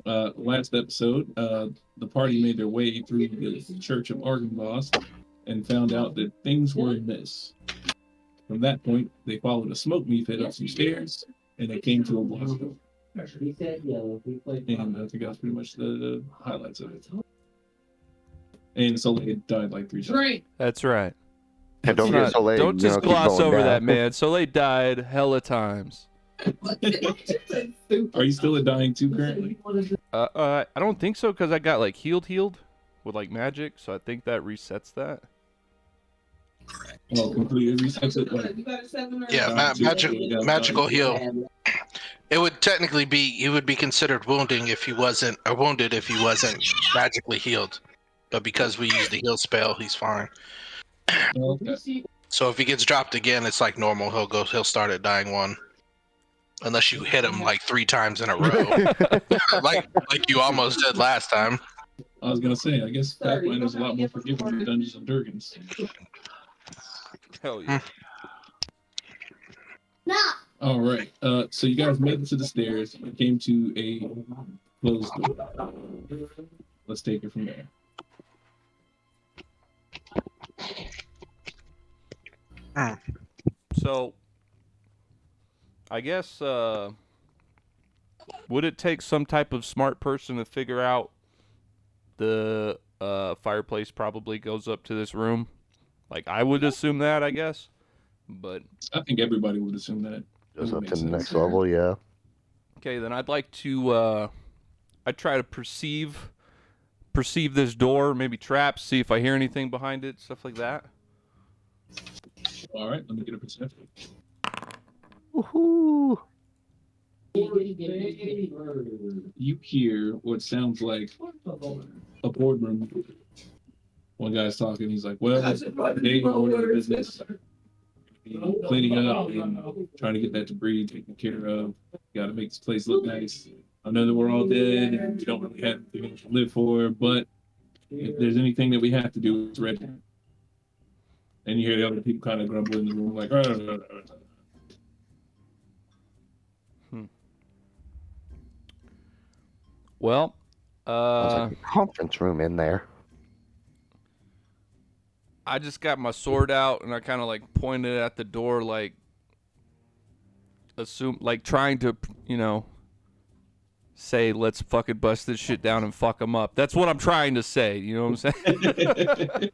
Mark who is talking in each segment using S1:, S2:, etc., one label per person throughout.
S1: Last episode, the party made their way through the Church of Argynvost and found out that things were amiss. From that point, they followed a smoke meat up some stairs, and they came to a block. And I think that's pretty much the highlights of it. And Soleil died like 3 times.
S2: That's right.
S3: And don't get Soleil.
S2: Don't just gloss over
S3: down.
S2: that, man. Soleil died hella times.
S1: Are you still dying too currently?
S2: I don't think so, because I got like healed with like magic, so I think that resets that.
S1: Oh, completely resets it. Like,
S4: yeah, magical heal. It would technically be, he would be considered wounded if he wasn't magically healed. But because we use the heal spell, he's fine.
S1: okay.
S4: So if he gets dropped again, it's like normal. He'll start at dying 1. Unless you hit him like 3 times in a row. like you almost did last time.
S1: I was gonna say, I guess Pac-Man is a lot more forgiving than Dungeons and Dragons.
S2: Hell yeah.
S5: No.
S1: All right. So you guys made it to the stairs and came to a closed door. Let's take it from there.
S2: So, I guess, would it take some type of smart person to figure out the fireplace probably goes up to this room? Like, I would assume that, I guess. But
S1: I think everybody would assume that.
S3: Goes up to the next level, yeah.
S2: okay, then I'd like to, I'd try to perceive this door, maybe traps, see if I hear anything behind it, stuff like that.
S1: All right, let me get a perception.
S3: Woohoo!
S1: You hear what sounds like a boardroom. One guy's talking. He's like, "Well, they order the business, cleaning up and trying to get that debris taken care of. Got to make this place look nice. I know that we're all dead and we don't really have anything to live for, but if there's anything that we have to do, it's ready." And you hear the other people kind of grumble in the room, like,
S2: Well,
S3: There's like a conference room in there.
S2: I just got my sword out and I kind of like pointed at the door, like trying to, say, let's fucking bust this shit down and fuck them up. That's what I'm trying to say. You know what I'm saying?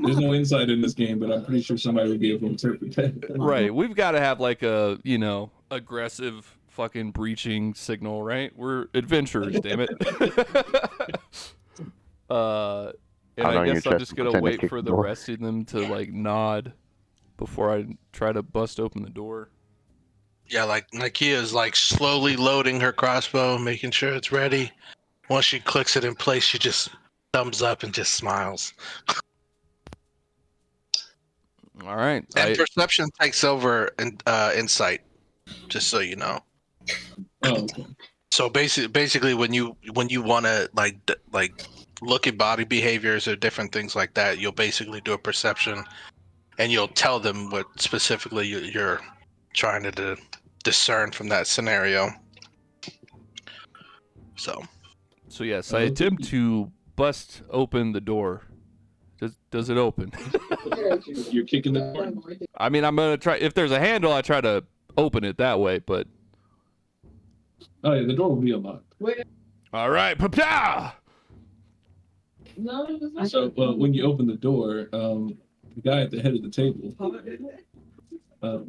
S1: There's no insight in this game, but I'm pretty sure somebody would be able to interpret that.
S2: Right. We've got to have like a, aggressive fucking breaching signal, right? We're adventurers, damn it. And I guess I'm just going to wait for the rest of them to like nod before I try to bust open the door.
S4: Yeah, like Nakia's like slowly loading her crossbow, making sure it's ready. Once she clicks it in place, she just thumbs up and just smiles.
S2: All right.
S4: And perception takes over insight, just so you know.
S1: Oh, okay.
S4: So basically, when you want to like look at body behaviors or different things like that, you'll basically do a perception, and you'll tell them what specifically you're trying to discern from that scenario. So
S2: yes, I attempt to bust open the door. Does it open?
S1: You're kicking the door.
S2: I mean, I'm gonna try. If there's a handle, I try to open it that way. But
S1: oh yeah, the door will be unlocked.
S2: all right, pa-pa!
S1: So when you open the door, the guy at the head of the table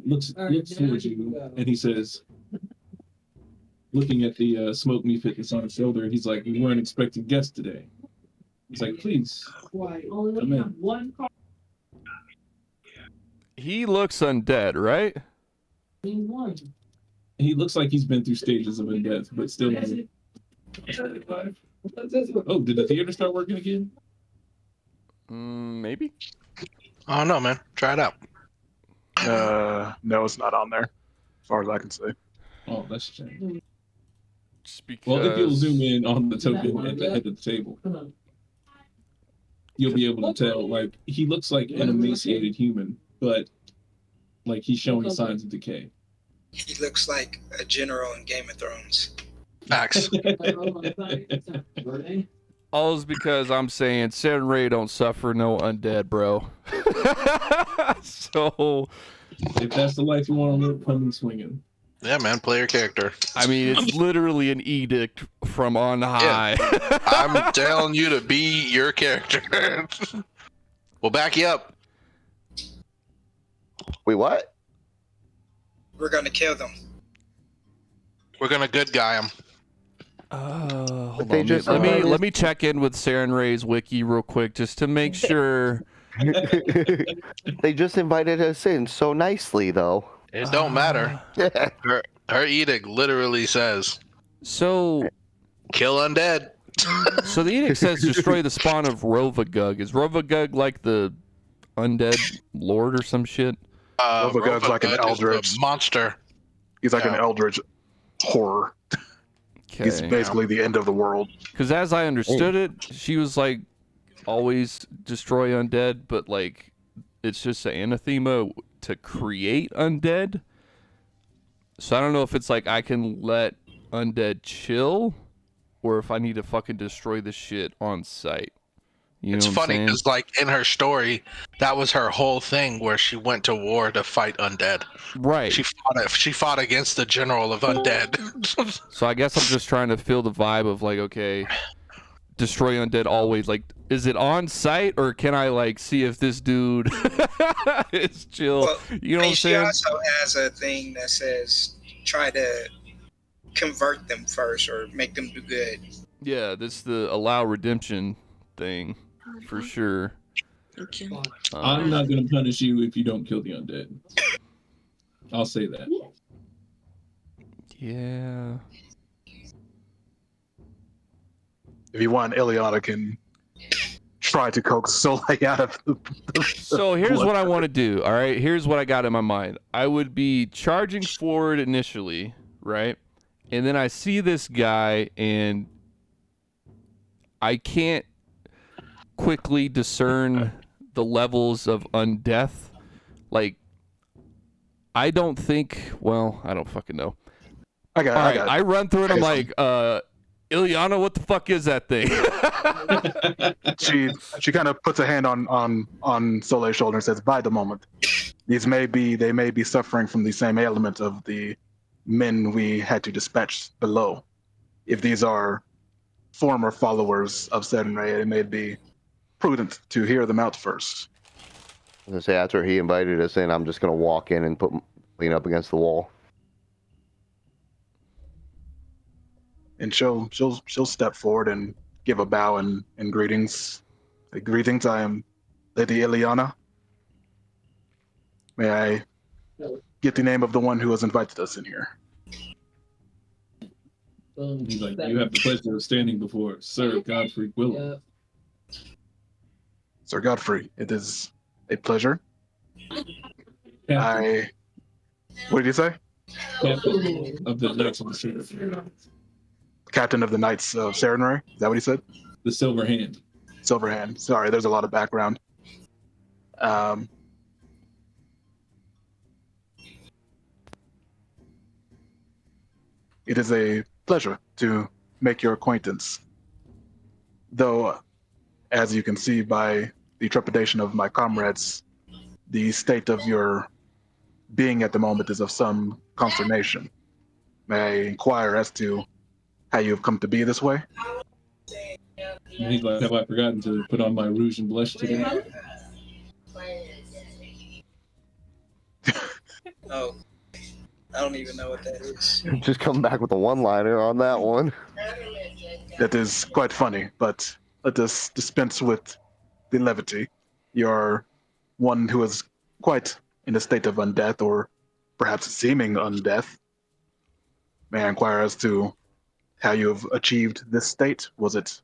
S1: looks towards you, and he says, looking at the smoke meat that's on his shoulder, he's like, "We weren't expecting guests today." He's like, "Please, come in."
S2: He looks undead, right?
S1: He looks like he's been through stages of undeath, but still. Oh, did the theater start working again?
S2: Maybe.
S4: I don't know, man. Try it out.
S6: No, it's not on there, as far as I can see.
S1: Oh, that's a shame.
S2: Just because...
S1: Well, if you'll zoom in on the token at the head of the table, you'll be able to tell, like, he looks like an emaciated human, but, like, he's showing signs of decay.
S7: He looks like a general in Game of Thrones.
S4: Facts.
S2: All is because I'm saying Saren Ray don't suffer no undead, bro. So,
S1: if that's the life you want to live, come and swinging.
S4: Yeah, man, play your character.
S2: I mean, it's literally an edict from on high.
S4: I'm telling you to be your character. We'll back you up.
S3: Wait, what?
S5: We're gonna kill them.
S4: We're gonna good guy him.
S2: Hold
S3: They
S2: on.
S3: just
S2: Let me
S3: invited-
S2: let me check in with Saren Ray's wiki real quick just to make sure.
S3: They just invited us in so nicely, though.
S4: It don't matter. Her edict literally says
S2: So
S4: kill undead.
S2: So the edict says destroy the spawn of Rovagug. Is Rovagug like the undead lord or some shit?
S6: Rovagug's like an
S4: Rovagug is the
S6: eldritch
S4: monster.
S6: He's like an
S4: Yeah.
S6: eldritch horror. He's
S2: Okay.
S6: basically the end of the world.
S2: Because as I understood it, she was like always destroy undead, but like it's just an anathema to create undead. So I don't know if it's like I can let undead chill, or if I need to fucking destroy the shit on site. You
S4: It's
S2: know what I'm
S4: funny
S2: saying?
S4: because, like, in her story, that was her whole thing where she went to war to fight undead.
S2: Right.
S4: She fought against the general of undead.
S2: So I guess I'm just trying to feel the vibe of like, okay, destroy undead always. Like, is it on site or can I like see if this dude is chill?
S5: Well,
S2: You know what I'm
S5: she
S2: saying?
S5: also has a thing that says try to convert them first or make them do good.
S2: Yeah, this the allow redemption thing for sure.
S1: I'm not going to punish you if you don't kill the undead. I'll say that.
S2: Yeah.
S6: If you want, Ileana can try to coax Soleil out of the
S2: So here's what I want to do. All right, here's what I got in my mind. I would be charging forward initially, right? And then I see this guy and I can't quickly discern the levels of undeath. Like, I don't think, well, I don't fucking know.
S6: I got
S2: All right,
S6: it.
S2: I run through it. I'm like, Ileana, what the fuck is that thing?
S6: She kind of puts a hand on Soleil's shoulder and says, "By the moment, they may be suffering from the same ailment of the men we had to dispatch below. If these are former followers of Serenray, it may be prudent to hear them out first."
S3: I was gonna say, after he invited us in, I'm just gonna walk in and lean up against the wall.
S6: And she'll step forward and give a bow and greetings. Say, "Greetings, I am Lady Ileana. May I get the name of the one who has invited us in here?"
S1: He's like, you have the pleasure of standing before Sir Godfrey Willem.
S6: "Sir Godfrey, it is a pleasure.
S1: Captain,
S6: What did you say?
S1: Captain of the Knights of the Silver.
S6: Captain of the Knights of Serenray? Is that what he said?
S1: The Silver Hand.
S6: Silverhand. Sorry, there's a lot of background. It is a pleasure to make your acquaintance. Though, as you can see by the trepidation of my comrades, the state of your being at the moment is of some consternation. May I inquire as to how you have come to be this way?
S1: And he's like, have I forgotten to put on my rouge and blush today?
S5: Oh, I don't even know what that is.
S3: Just come back with a one-liner on that one.
S6: That is quite funny, but let us dispense with the levity. You're one who is quite in a state of undeath, or perhaps seeming undeath. May I inquire as to how you have achieved this state? Was it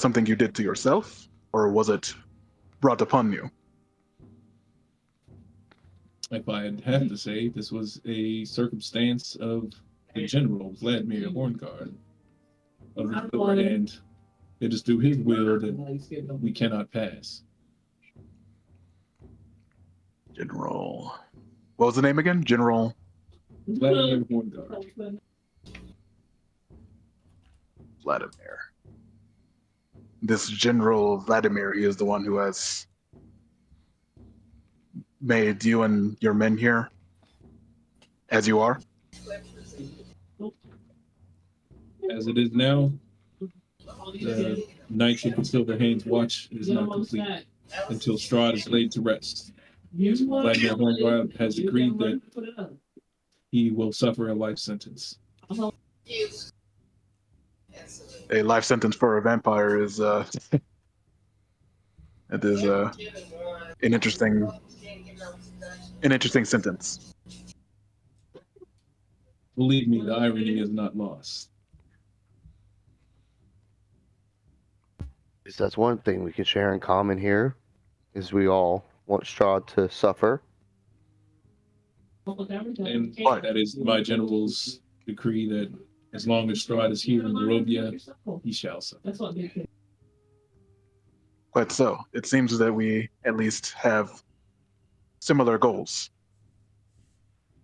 S6: something you did to yourself, or was it brought upon you?
S1: If I'd have to say, this was a circumstance of the General Vladimir Horncard of the Silver Hand. It is through his will that we cannot pass.
S6: General. What was the name again? General.
S1: Vladimir Horngard.
S6: Vladimir. This General Vladimir, he is the one who has made you and your men here as you are.
S1: As it is now, the Knights of the Silver Hands watch is not complete until Strahd is laid to rest. Vladimir Horngard has agreed that he will suffer a life sentence.
S6: A life sentence for a vampire is it is an interesting sentence.
S1: Believe me, the irony is not lost.
S3: That's one thing we can share in common here, is we all want Strahd to suffer.
S1: And that is my general's decree that as long as Strahd is here in Barovia, he shall suffer.
S6: Quite so. It seems that we at least have similar goals.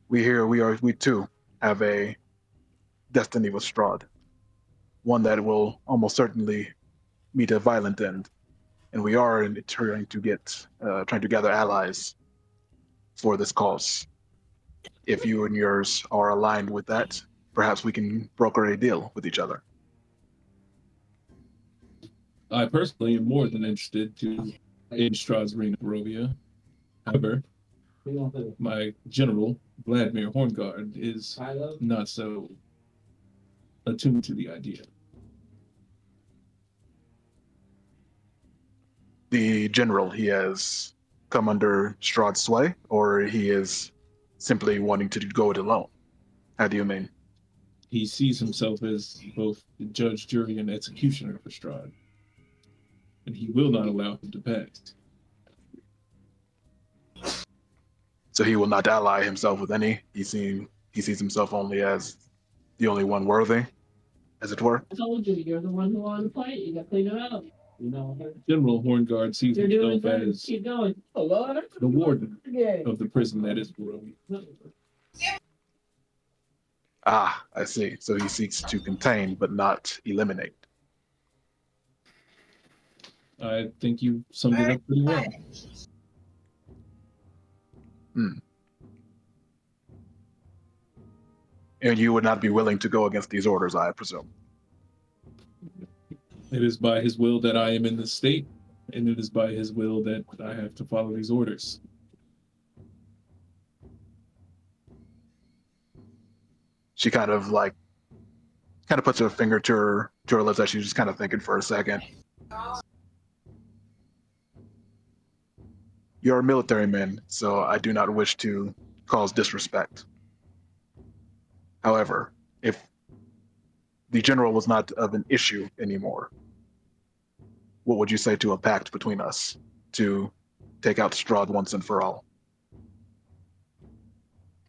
S6: We too have a destiny with Strahd, one that will almost certainly meet a violent end, and we are trying to gather allies for this cause. If you and yours are aligned with that, perhaps we can broker a deal with each other.
S1: I personally am more than interested to end Strahd's reign of Barovia. However, my general, Vladimir Horngard, is not so attuned to the idea.
S6: The general, he has come under Strahd's sway, or he is simply wanting to go it alone? How do you mean?
S1: He sees himself as both the judge, jury, and executioner for Strahd, and he will not allow him to pass.
S6: So he will not ally himself with any. He sees himself only as the only one worthy, as it were.
S7: I told you, you're the one who wanted to fight. You got to clean it up. You know.
S1: General Horngard sees
S7: You're doing
S1: himself
S7: good.
S1: as
S7: Keep going.
S1: the warden of the prison that is Barovia.
S6: Ah, I see. So he seeks to contain but not eliminate.
S1: I think you summed it up pretty well.
S6: And you would not be willing to go against these orders, I presume.
S1: It is by his will that I am in this state, and it is by his will that I have to follow these orders.
S6: She kind of puts her finger to her lips as she's just kind of thinking for a second. You're a military man, so I do not wish to cause disrespect. However, if the general was not of an issue anymore, what would you say to a pact between us to take out Strahd once and for all?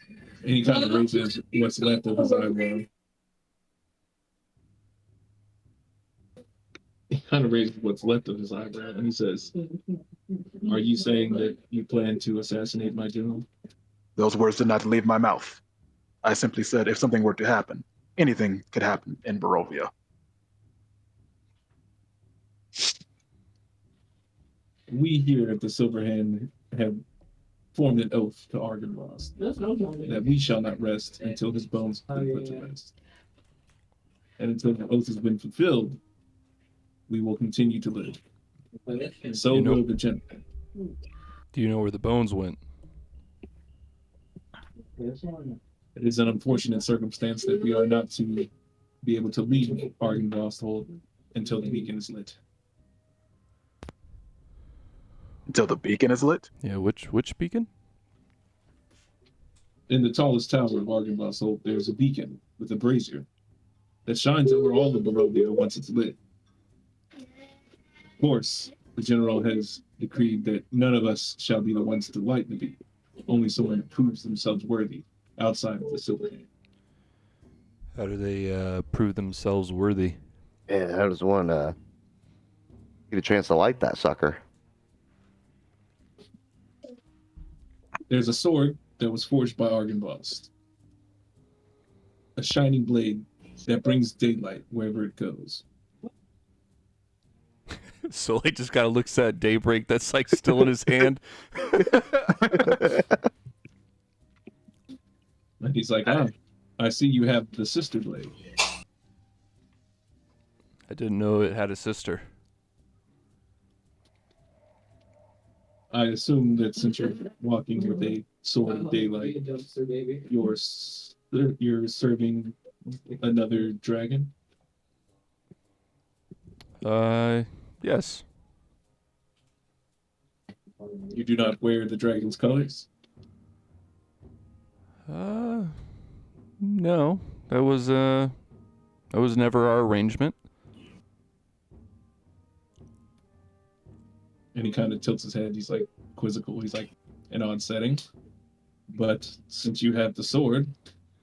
S1: And he kind of raises what's left of his eyebrow. He kind of raises what's left of his eyebrow, and he says, "Are you saying that you plan to assassinate my general?"
S6: Those words did not leave my mouth. I simply said if something were to happen, anything could happen in Barovia.
S1: We here at the Silver Hand have formed an oath to Argynvost that we shall not rest until his bones have been put to rest. And until the oath has been fulfilled, we will continue to live. And so will the general.
S2: Do you know where the bones went?
S1: It is an unfortunate circumstance that we are not to be able to leave Argynvost hold until the beacon is lit.
S6: Until the beacon is lit?
S2: Yeah, which beacon?
S1: In the tallest tower of Argynvost hold, there's a beacon with a brazier that shines over all of Barovia once it's lit. Of course, the general has decreed that none of us shall be the ones to light the beacon. Only someone who proves themselves worthy outside of the Silver Hand.
S2: How do they prove themselves worthy?
S3: Yeah, how does one get a chance to light that sucker?
S1: There's a sword that was forged by Argynvost. a shining blade that brings daylight wherever it goes.
S2: So he just kind of looks at Daybreak that's like still in his hand.
S1: And he's like, I see you have the sister blade.
S2: I didn't know it had a sister.
S1: I assume that since you're walking with a sword of daylight, you're serving another dragon.
S2: Yes.
S1: You do not wear the dragon's colors.
S2: No. That was never our arrangement.
S1: And he kind of tilts his head. He's like quizzical. He's like an odd setting. But since you have the sword,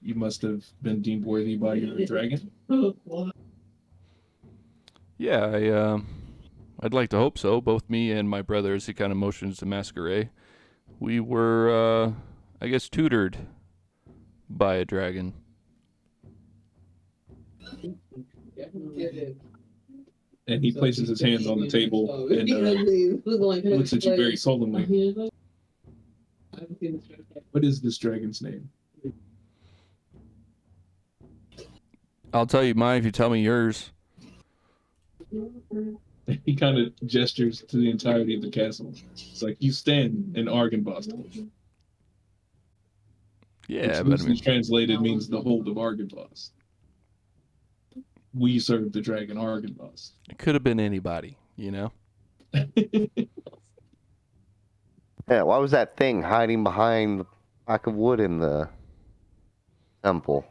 S1: you must have been deemed worthy by your dragon.
S2: Yeah, I'd like to hope so. Both me and my brother, as he kind of motions to Masquerade, we were, I guess, tutored by a dragon.
S1: And he places his hands on the table and looks at you very solemnly. What is this dragon's name?
S2: I'll tell you mine if you tell me yours.
S1: He kind of gestures to the entirety of the castle. It's like, you stand in Argynvost.
S2: Yeah,
S1: Which
S2: but I mean,
S1: translated means the hold of Argynvost. We serve the dragon Argynvost.
S2: it could have been anybody, you know?
S3: Yeah, why was that thing hiding behind the block of wood in the temple?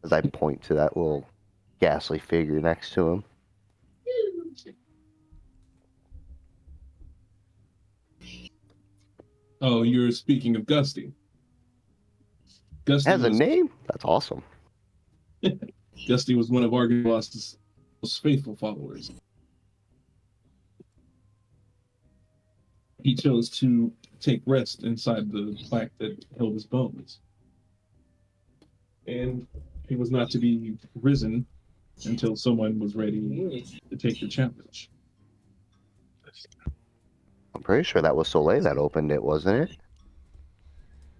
S3: As I point to that little ghastly figure next to him.
S1: Oh, you're speaking of Gusty. Gusty
S3: Has a name? That's awesome.
S1: Gusty was one of Argynvost's most faithful followers. He chose to take rest inside the plaque that held his bones. And he was not to be risen until someone was ready to take the challenge.
S3: I'm pretty sure that was Soleil that opened it, wasn't it?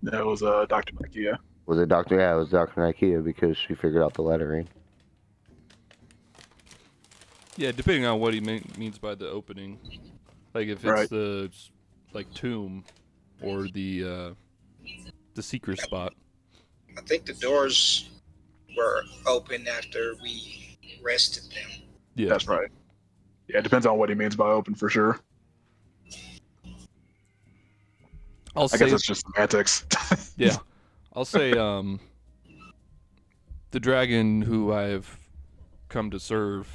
S6: That was Dr. Makia.
S3: Was it Dr. Yeah, it was Dr. Ikea because she figured out the lettering.
S2: Yeah, depending on what he means by the opening. Like if it's
S6: Right.
S2: the like tomb or the secret spot.
S5: I think the doors were open after we rested them.
S2: Yeah.
S6: That's right. Yeah, it depends on what he means by open for sure.
S2: I'll
S6: I
S2: say
S6: guess it's just semantics.
S2: yeah. I'll say the dragon who I've come to serve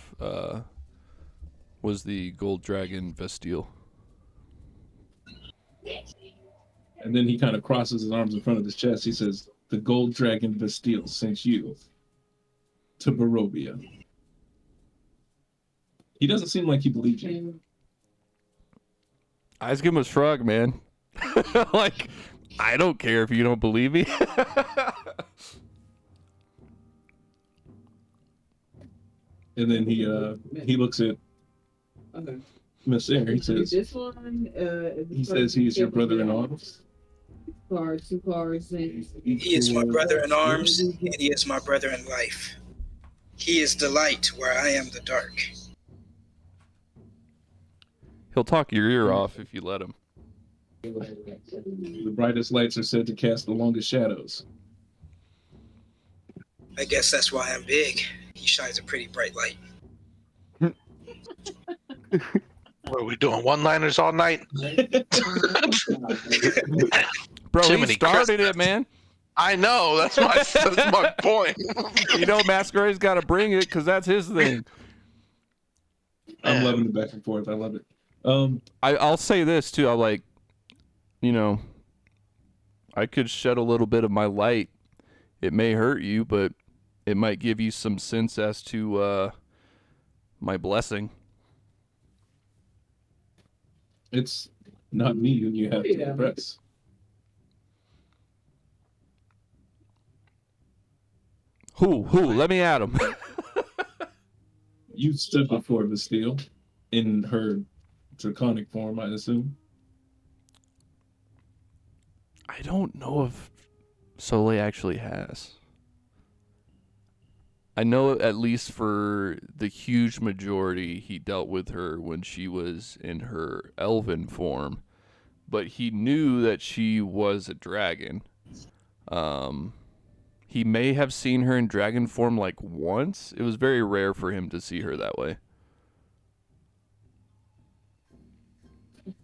S2: was the gold dragon Vestiel.
S1: And then he kind of crosses his arms in front of his chest. He says, the gold dragon Vestiel sent you to Barovia. He doesn't seem like he believes you.
S2: I just give him a shrug, man. Like, I don't care if you don't believe me.
S1: And then he looks at Miss Air. He says,
S7: this one,
S1: he says he is your brother in arms.
S7: Two cards, and
S5: He is my brother in arms, and he is my brother in life. He is the light where I am the dark.
S2: He'll talk your ear off if you let him.
S1: The brightest lights are said to cast the longest shadows.
S5: I guess that's why I'm big. He shines a pretty bright light.
S4: What are we doing? One-liners all night?
S2: Bro, he
S4: Jiminy
S2: started
S4: Christmas.
S2: it, man.
S4: I know. That's my point.
S2: You know, Masquerade's got to bring it because that's his thing.
S1: I'm
S4: Man.
S1: loving the back and forth. I love it.
S2: I'll say this too. I like, you know, I could shed a little bit of my light. It may hurt you, but it might give you some sense as to my blessing.
S1: It's not me who you have to impress.
S2: Who? Let me at him.
S1: You stood before Bastille in her draconic form, I assume.
S2: I don't know if Soleil actually has. I know at least for the huge majority, he dealt with her when she was in her elven form, but he knew that she was a dragon. He may have seen her in dragon form like once. It was very rare for him to see her that way.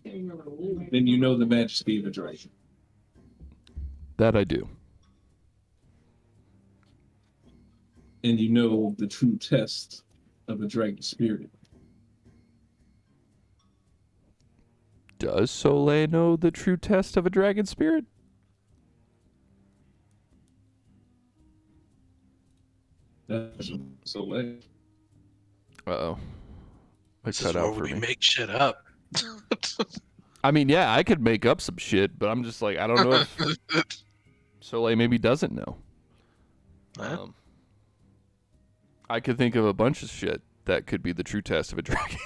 S1: Then you know the majesty of a dragon.
S2: That I do.
S1: And you know the true test of a dragon spirit.
S2: Does Soleil know the true test of a dragon spirit?
S1: That's Soleil.
S2: Uh-oh. I
S4: This
S2: cut
S4: is
S2: out
S4: where
S2: for
S4: we
S2: me.
S4: make shit up.
S2: I mean, yeah, I could make up some shit, but I'm just like, I don't know if Soleil maybe doesn't know.
S4: Huh?
S2: I could think of a bunch of shit that could be the true test of a dragon.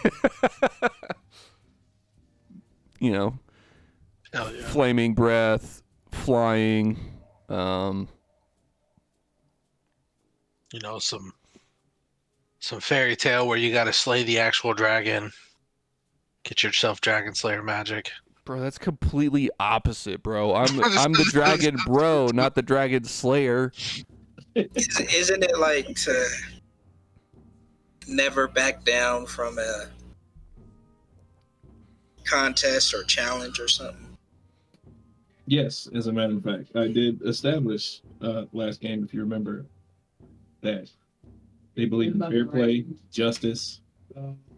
S2: You know,
S4: Hell yeah.
S2: flaming breath, flying,
S4: You know, some fairy tale where you got to slay the actual dragon, get yourself dragon slayer magic.
S2: Bro, that's completely opposite, bro. I'm the dragon bro, not the dragon slayer.
S5: Isn't it like to never back down from a contest or challenge or something?
S1: Yes, as a matter of fact, I did establish last game, if you remember, that they believe in fair play, justice,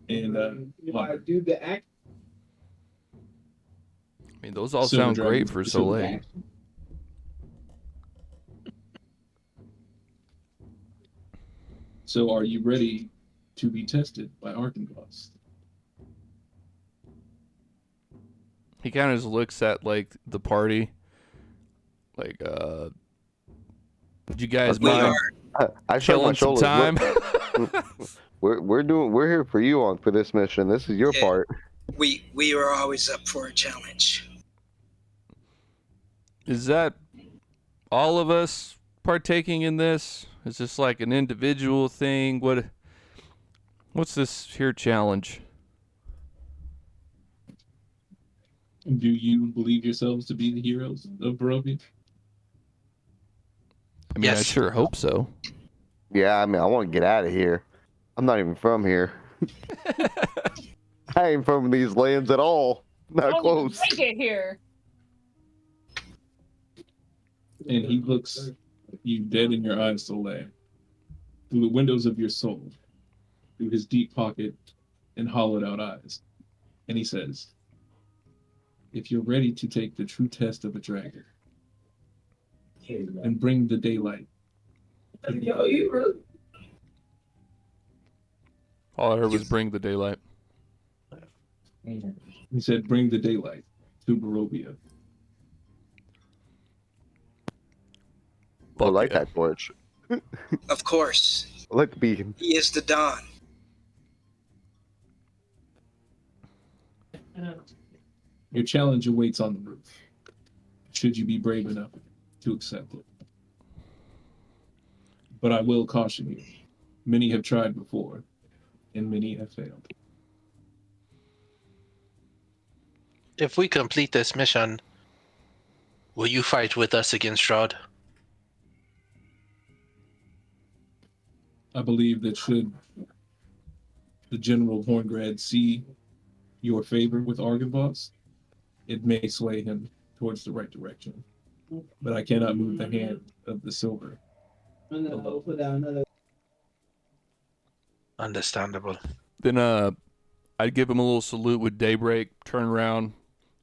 S1: and honor.
S7: do the act.
S2: I mean, those all
S1: Silver
S2: sound great
S1: dragon-
S2: for
S1: silver
S2: Soleil.
S1: So are you ready to be tested by Arkansas?
S2: He kind of just looks at like the party, like, would you guys
S5: We
S2: mind
S3: I shrug my
S2: killing some
S3: shoulders.
S2: time?
S3: We're here for you for this mission. This is your
S5: Yeah.
S3: part.
S5: We are always up for a challenge.
S2: Is that all of us partaking in this? Is this like an individual thing? What's this here challenge?
S1: Do you believe yourselves to be the heroes of Barovia?
S2: I mean, I
S4: Yes.
S2: sure hope so.
S3: Yeah, I mean, I want to get out of here. I'm not even from here. I ain't from these lands at all. Not close.
S8: Make it here.
S1: And he looks you dead in your eyes, Soleil, through the windows of your soul, through his deep pocket and hollowed out eyes. And he says, if you're ready to take the true test of a dragon and bring the daylight,
S2: All I heard was bring the daylight.
S1: he said, bring the daylight to Barovia.
S3: I
S2: Fuck
S3: like
S2: yeah.
S3: that torch.
S5: Of course,
S3: I like the beacon.
S5: he is the Dawn.
S1: Your challenge awaits on the roof, should you be brave enough to accept it. But I will caution you, many have tried before, and many have failed.
S4: If we complete this mission, will you fight with us against Strahd?
S1: I believe that should the General Horngrad see your favor with Argynvost, it may sway him towards the right direction. But I cannot move the hand of the silver.
S4: Understandable.
S2: Then I'd give him a little salute with daybreak, turn around,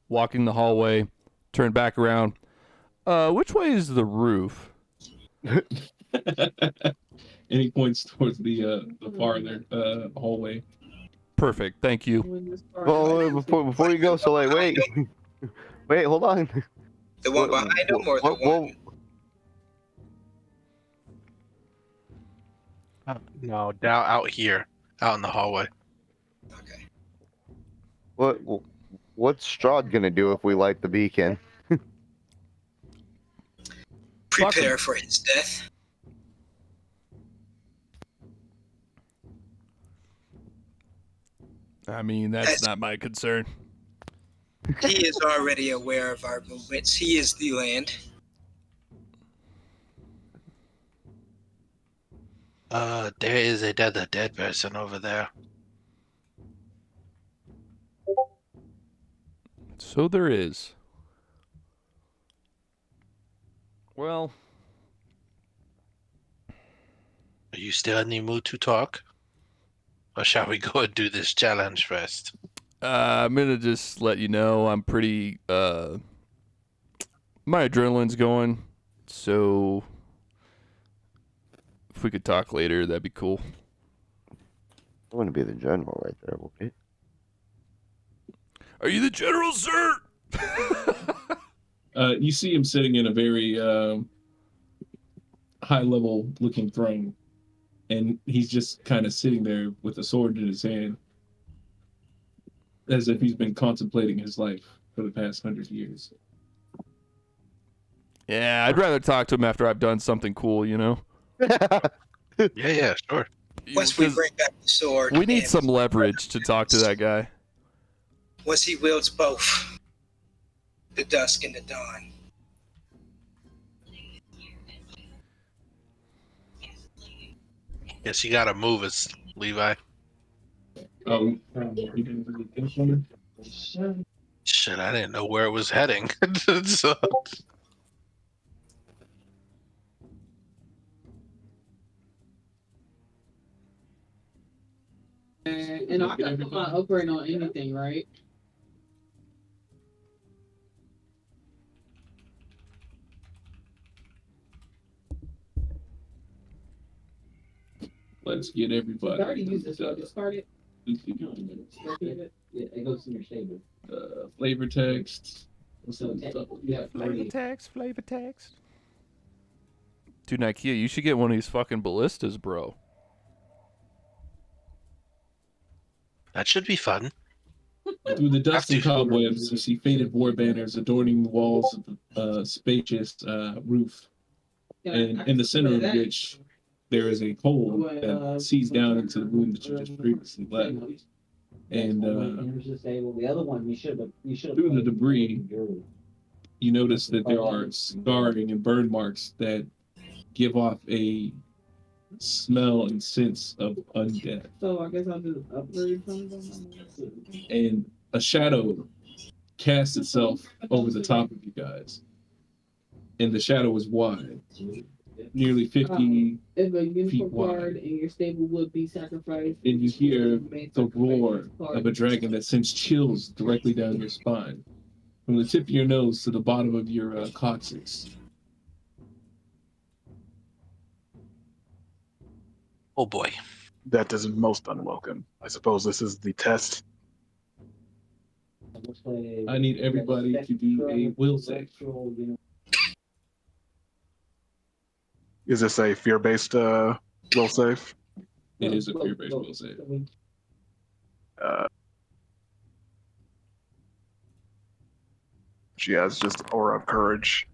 S2: walking the hallway, turn back around. Which way is the roof?
S1: And he points towards the farther hallway.
S2: Perfect, thank you.
S3: Well, before you go, so like, wait, wait, hold on.
S5: The one behind him or the one?
S4: No, down out here, out in the hallway.
S5: Okay.
S3: What's Strahd gonna do if we light the beacon?
S2: Fuck 'em.
S5: Prepare for his death.
S2: I mean, that's not my concern.
S5: He is already aware of our movements. He is the land.
S4: There is a dead person over there.
S2: So there is. Well,
S4: Are you still in the mood to talk? Or shall we go and do this challenge first?
S2: I'm gonna just let you know I'm pretty. My adrenaline's going, so if we could talk later, that'd be cool.
S3: I want to be the general right there, okay?
S2: Are you the general, sir?
S1: You see him sitting in a very high-level looking throne, and he's just kind of sitting there with a sword in his hand, as if he's been contemplating his life for the past 100 years.
S2: Yeah, I'd rather talk to him after I've done something cool, you know?
S4: Yeah, sure.
S5: Once we
S2: 'Cause
S5: bring back the sword.
S2: we need
S5: and
S2: some leverage to talk to that guy.
S5: Once he wields both the dusk and the dawn.
S4: Guess you gotta move us, Levi.
S1: Oh, you didn't really think from it?
S4: Shit, I didn't know where it was heading. So,
S7: And I can put my upgrade on anything, right?
S1: Let's get
S7: I
S1: everybody.
S7: already used this, so I discard it.
S1: Uh,
S7: Yeah, it goes in your stable.
S1: flavor text.
S7: So you have three.
S2: Flavor text. Dude, Ikea, you should get one of these fucking ballistas, bro.
S4: that should be fun.
S1: Through the dust and
S4: Have to.
S1: cobwebs, you see faded war banners adorning the walls of the spacious roof, and in the center of which there is a hole that sees down into the room that you just previously left. And
S7: the other one you should have
S1: through the debris, you notice that there are scarring and burn marks that give off a smell and sense of undeath.
S7: So I guess I'll just upgrade something.
S1: And a shadow casts itself over the top of you guys. And the shadow is wide, nearly 50
S7: If a
S1: feet
S7: unicorn
S1: wide.
S7: card in your stable would be sacrificed,
S1: And you hear the roar of a dragon that sends chills directly down your spine, from the tip of your nose to the bottom of your coccyx.
S4: Oh boy.
S6: That is most unwelcome. I suppose this is the test.
S1: I need everybody to do a will save.
S6: Is this a fear-based will save?
S1: It is a fear-based will save.
S6: She has just aura of courage.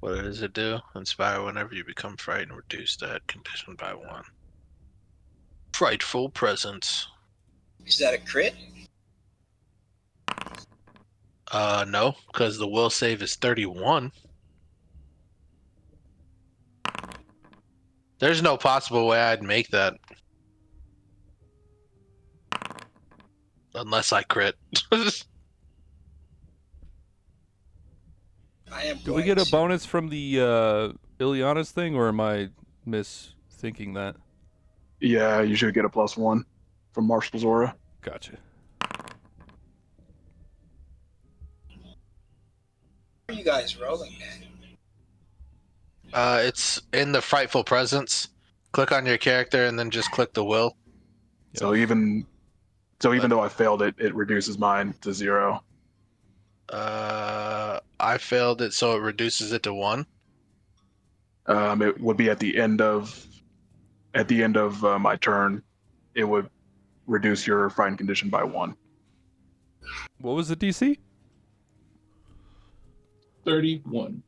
S4: What does it do? Inspire whenever you become frightened. Reduce that condition by 1. Frightful presence.
S5: Is that a crit?
S4: No, because the will save is 31. There's no possible way I'd make that. Unless I crit.
S5: I am.
S2: Do we get a bonus from the Ileana's thing, or am I misthinking that?
S6: Yeah, you should get a +1 from Marshall's aura.
S2: Gotcha.
S5: How are you guys rolling that?
S4: It's in the frightful presence. Click on your character and then just click the will.
S6: So even though I failed it, it reduces mine to 0.
S4: I failed it, so it reduces it to 1.
S6: It would be at the end of At the end of my turn, it would reduce your frightened condition by 1.
S2: What was the DC?
S1: 31.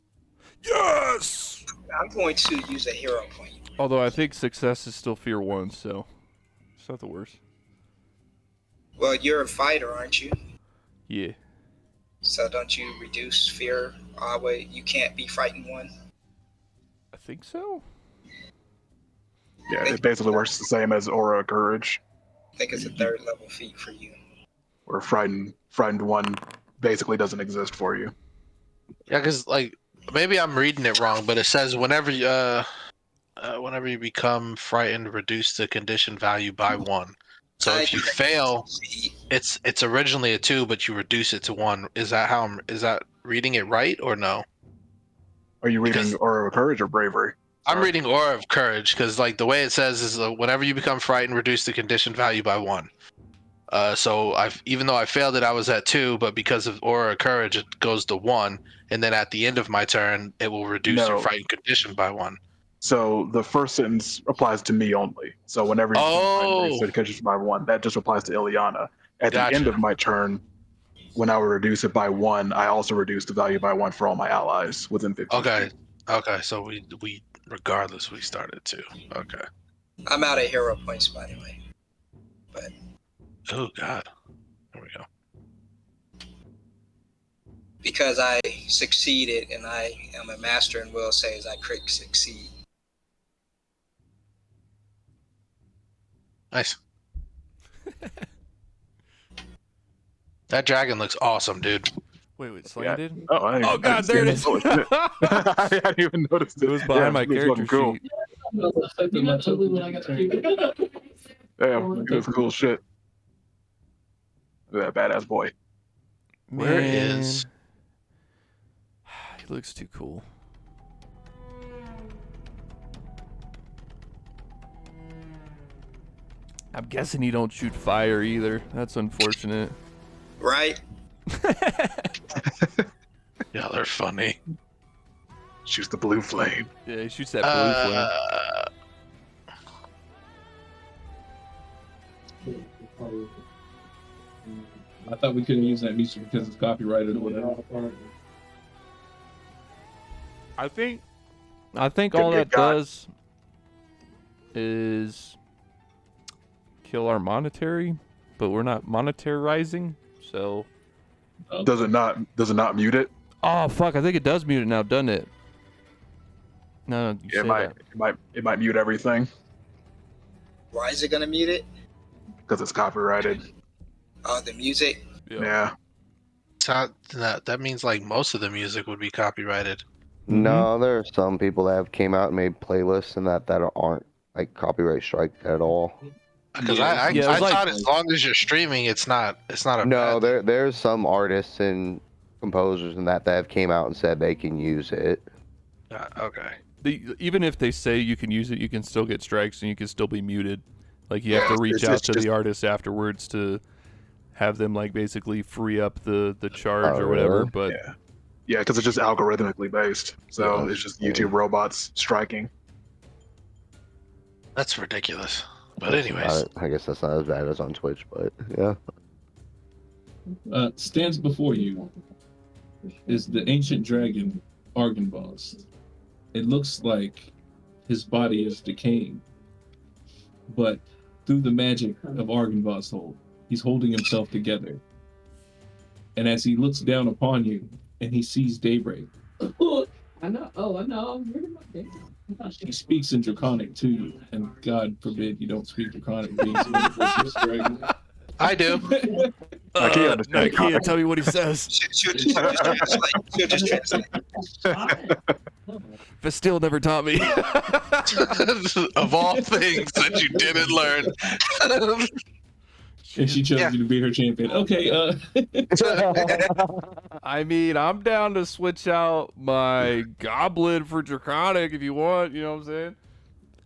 S2: Yes!
S5: I'm going to use a hero point.
S2: Although I think success is still fear 1, so it's not the worst.
S5: Well, you're a fighter, aren't you?
S2: Yeah.
S5: So don't you reduce fear? Wait, you can't be frightened 1.
S2: I think so.
S6: Yeah, it basically works the same as Aura of Courage,
S5: I think it's a 3rd level feat for you.
S6: where frightened 1 basically doesn't exist for you.
S4: Yeah, because like maybe I'm reading it wrong, but it says whenever you become frightened, reduce the condition value by 1. So if you fail, it's originally a 2, but you reduce it to 1. Is that reading it right or no?
S6: Are you reading
S4: Because-
S6: Aura of Courage or Bravery?
S4: I'm reading Aura of Courage because like the way it says is whenever you become frightened, reduce the condition value by 1. So even though I failed it, I was at 2, but because of Aura of Courage, it goes to 1, and then at the end of my turn, it will reduce your
S6: No.
S4: frightened condition by 1.
S6: So the first sentence applies to me only. So whenever you reduce the condition by 1, that just applies to Ileana. At the end
S4: Gotcha.
S6: of my turn, when I would reduce it by 1, I also reduce the value by 1 for all my allies within 15
S4: Okay.
S6: feet.
S4: Okay, so we regardless we started 2. Okay.
S5: I'm out of hero points, by the way.
S4: Oh God. There we go.
S5: Because I succeeded and I am a master in will saves, I crit succeed.
S4: Nice. That dragon looks awesome, dude.
S2: Wait, slanted?
S6: Oh,
S2: Oh god, there it is.
S6: Oh, shit. I hadn't even noticed it.
S2: It was behind my
S6: it was
S2: character
S6: fucking cool.
S2: sheet.
S7: You know, ugly when I got the
S6: Damn, it was cool shit. Look at that badass boy.
S4: Where
S2: Man.
S4: is-
S2: He looks too cool. I'm guessing he don't shoot fire either. That's unfortunate.
S5: Right?
S4: Yeah, they're funny.
S6: Shoots the blue flame.
S2: Yeah, he shoots that blue flame.
S1: I thought we couldn't use that music because it's copyrighted or whatever.
S2: I think all
S6: get
S2: that
S6: got.
S2: does is kill our monetary, but we're not monetarizing, so
S6: Does it not mute it?
S2: oh fuck, I think it does mute it now, doesn't it? No, you
S6: Yeah,
S2: say
S6: it might mute everything
S5: Why is it gonna mute it?
S6: because it's copyrighted.
S5: Oh, the music?
S2: that.
S6: Yeah.
S4: It's not, that means like most of the music would be copyrighted.
S3: No, there are some people that have came out and made playlists and that aren't like copyright strike at all.
S4: Because
S1: Yeah.
S4: I
S2: Yeah, it was like-
S4: thought as long as you're streaming, it's not a
S3: No,
S4: bad-
S3: there's some artists and composers and that have came out and said they can use it.
S4: Okay.
S2: Even if they say you can use it, you can still get strikes and you can still be muted. Like you have to reach
S6: it's
S2: out to
S6: just-
S2: the artist afterwards to have them like basically free up the charge
S3: Oh,
S2: or whatever.
S3: really?
S2: But
S6: Yeah, because it's just algorithmically based. So
S3: Yeah.
S6: it's just YouTube robots striking.
S4: That's ridiculous. But
S3: That's
S4: anyways,
S3: not- I guess that's not as bad as on Twitch, but yeah.
S1: Stands before you is the ancient dragon Argynvost. It looks like his body is decaying, but through the magic of Argynvost's hold, he's holding himself together. And as he looks down upon you and he sees daybreak,
S7: I know. Oh, I know. I'm reading my thing.
S1: he speaks in Draconic to you, and God forbid you don't speak Draconic. Being so vicious, dragon.
S4: I do.
S6: I can't understand
S2: I can't tell me what he says.
S5: She'll just translate. She'll just translate.
S2: But still never taught me.
S4: Of all things that you didn't learn.
S1: And she chose you to be her champion. Okay,
S2: I mean, I'm down to switch out my goblin for draconic if you want. You know what I'm saying?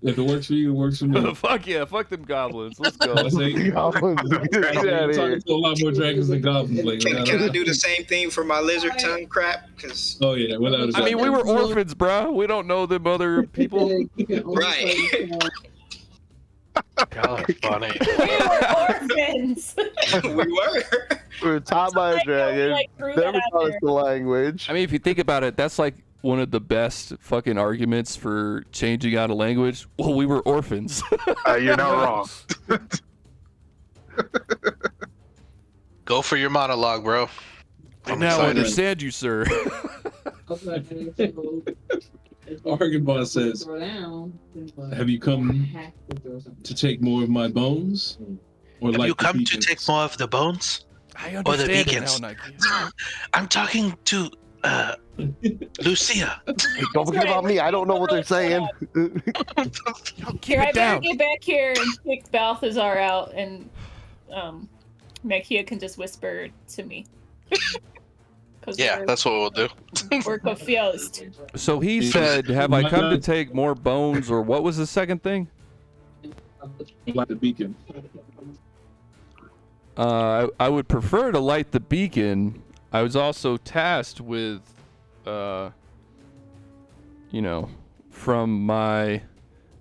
S1: if it works for you, it works for me.
S2: Fuck yeah, fuck them goblins. Let's go.
S1: I say,
S3: Goblins, get
S1: I'm
S3: outta here.
S1: talking to a lot more dragons than goblins lately.
S5: Can I do the same thing for my lizard tongue crap? Because
S1: Oh yeah, without a doubt.
S2: I mean, we were orphans, bro. We don't know them other people.
S5: Right.
S4: Y'all are funny.
S8: We were orphans.
S5: We were.
S3: We were taught by a
S8: Like,
S3: dragon.
S8: like, threw that
S3: Never
S8: out
S3: taught us
S8: there.
S3: the language.
S2: I mean, if you think about it, that's like one of the best fucking arguments for changing out a language. Well, we were orphans.
S6: You're not wrong.
S4: Go for your monologue, bro.
S2: I
S4: I'm
S2: now
S4: excited.
S2: understand you, sir.
S1: Argenbot says, "Have you come to take more of my bones, or
S4: Have
S1: like
S4: you
S1: the
S4: come to
S1: beacons?"
S4: take more of the bones?
S2: I
S4: Or the
S2: understand it
S4: beacons.
S2: now, Nike.
S4: I'm talking to Lucia.
S3: Hey, don't forget about me. I don't know what they're saying.
S2: Keep
S8: Here, I
S2: it
S8: better
S2: down.
S8: get back here and kick Balthazar out, and Makia can just whisper to me. 'Cause
S4: Yeah, that's what we'll do.
S8: we're confused.
S2: So he said, "Have I come to take more bones?" Or what was the second thing?
S1: Like the beacon.
S2: I would prefer to light the beacon. I was also tasked with, from my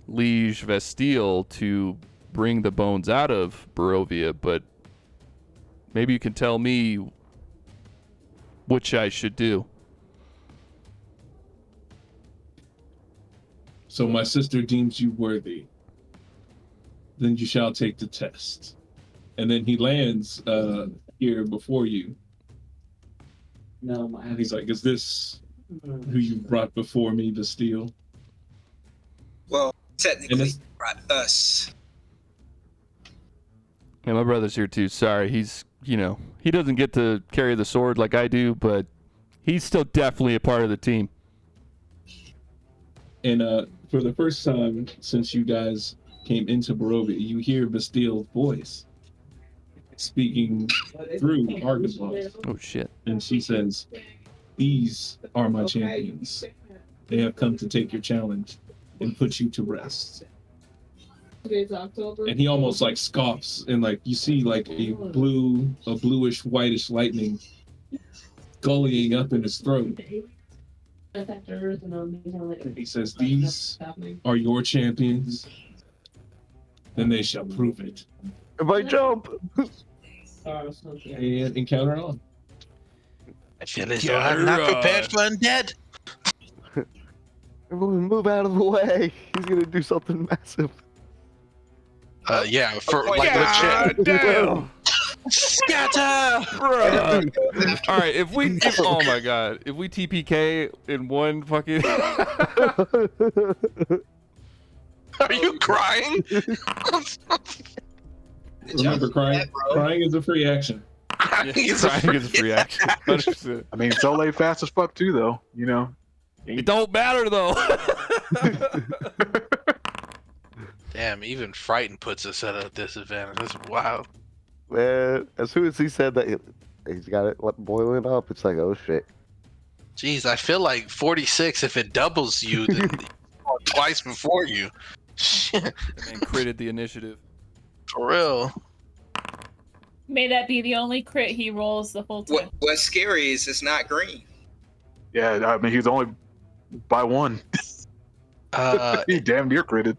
S2: liege Vestile to bring the bones out of Barovia, but maybe you can tell me which I should do.
S1: So my sister deems you worthy. Then you shall take the test. And then he lands here before you. And he's like, "Is this who you brought before me to steal?"
S5: Well,
S1: And
S5: technically,
S1: it's-
S5: brought us.
S2: Yeah, my brother's here too. Sorry, he's, he doesn't get to carry the sword like I do, but he's still definitely a part of the team.
S1: And for the first time since you guys came into Barovia, you hear Bastile's voice speaking through Argenbot.
S2: Oh shit.
S1: And she says, "These are my champions. They have come to take your challenge and put you to rest."
S7: Today's October.
S1: And he almost like scoffs, and like you see like a bluish whitish lightning gullying up in his throat. He says, "These are your champions, then they shall prove it."
S3: If I jump,
S1: And encounter on.
S4: I feel as though I'm not prepared for undead.
S3: everyone move out of the way. He's gonna do something massive.
S4: Yeah, for
S5: Oh,
S4: like
S5: yeah.
S4: legit.
S2: damn.
S4: Scatter!
S2: Bruh. All right, if oh my god, if we TPK in one fucking
S4: Are you crying?
S1: Remember, crying is a free action.
S2: crying is a free action. 100%.
S6: I mean, Soleil fast as fuck too, though.
S2: It don't matter though.
S4: Damn, even Frighten puts us at a disadvantage. That's wild.
S3: Man, as soon as he said that he's got it boiling up, it's like, oh shit.
S4: Jeez, I feel like 46, if it doubles you, then twice before you. Shit,
S2: And critted the initiative.
S4: for real.
S8: May that be the only crit he rolls the whole time.
S5: What's scary is it's not green.
S6: Yeah, I mean, he's only by one. He damn near critted.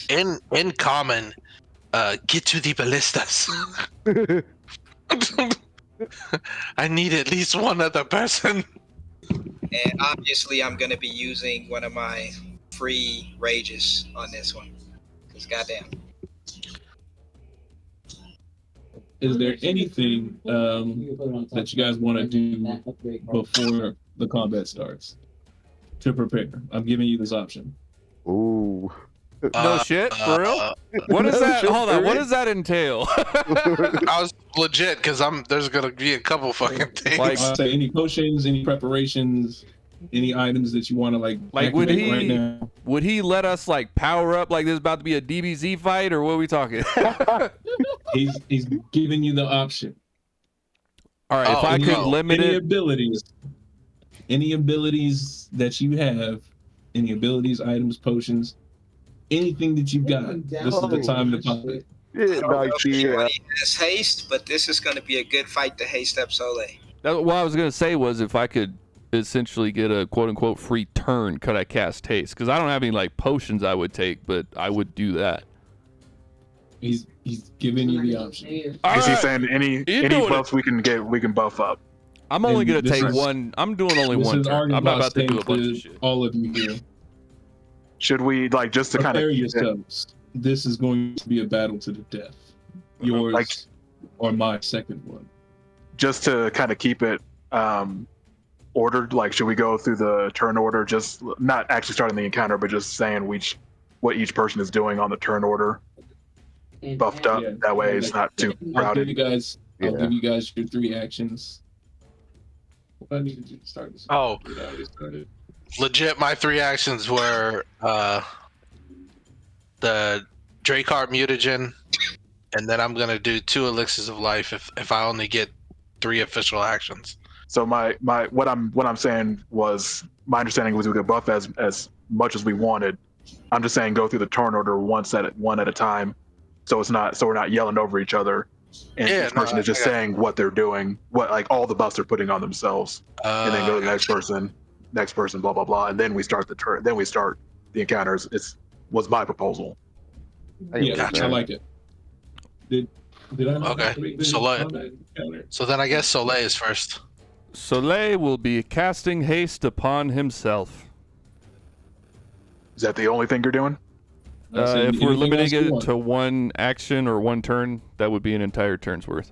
S4: In common, get to the ballistas. I need at least one other person.
S5: And obviously, I'm going to be using one of my free rages on this one. Because goddamn.
S1: Is there anything that you guys want to do before the combat starts to prepare? I'm giving you this option.
S3: Ooh.
S2: No shit, for real? What is that? Hold on. What does that entail?
S4: I was legit because there's gonna be a couple fucking things.
S2: Like-
S1: I'll say any potions, any preparations, any items that you want to like
S2: Would
S1: activate
S2: he
S1: right now.
S2: would he let us like power up like there's about to be a DBZ fight, or what are we talking?
S1: He's giving you the option.
S2: All right, if
S4: Oh,
S2: I
S1: Any-
S2: could limit
S1: any
S2: it,
S1: abilities that you have, any abilities, items, potions, anything that you've got. This is the time to pop it.
S3: Yeah,
S5: I don't know if
S3: Nike,
S5: anybody has haste, but this is going to be a good fight to haste up Soleil.
S2: what I was gonna say was if I could essentially get a quote unquote free turn, could I cast haste? Because I don't have any like potions I would take, but I would do that.
S1: He's giving you the option.
S2: All
S6: Is he
S2: right.
S6: saying any
S2: doing
S6: buffs we can get? We can buff up.
S2: I'm only
S1: And
S2: gonna
S1: this
S2: take
S1: is-
S2: one. I'm doing only
S1: This
S2: one
S1: is
S2: turn. I'm not about to do a
S1: Argonauts
S2: bunch of
S1: to
S2: shit.
S1: all of you here.
S6: Should we like just to kind of
S1: Prepare yourselves. This is going to be a battle to the death. Yours
S6: Like-
S1: or my second one.
S6: just to kind of keep it ordered? Like, should we go through the turn order? Just not actually starting the encounter, but just saying what each person is doing on the turn order, buffed up.
S1: Yeah.
S6: That way, it's not too
S1: I'll give you
S6: crowded.
S1: guys. I'll
S3: Yeah.
S1: give you guys your 3 actions. What I need to do to start this?
S4: Oh.
S1: It already started.
S4: Legit, my 3 actions were the Dracarp mutagen, and then I'm gonna do 2 elixirs of life if I only get 3 official actions.
S6: So my what I'm saying was, my understanding was we could buff as much as we wanted. I'm just saying go through the turn order one at a time, so we're not yelling over each other, and
S4: Yeah,
S6: each person is just saying what they're doing, what like all the buffs they're putting on themselves, and then go to the next person, blah blah blah, and then we start the turn. Then we start the encounters. Was my proposal.
S1: Yeah,
S4: Gotcha.
S1: I like it. Did I not
S4: Okay,
S1: create the
S4: so
S1: combat encounter?
S4: So then I guess Soleil is first.
S2: Soleil will be casting haste upon himself.
S6: Is that the only thing you're doing?
S1: So
S2: If we're
S1: anything
S2: limiting
S1: else you
S2: it
S1: want?
S2: to one action or one turn, that would be an entire turn's worth.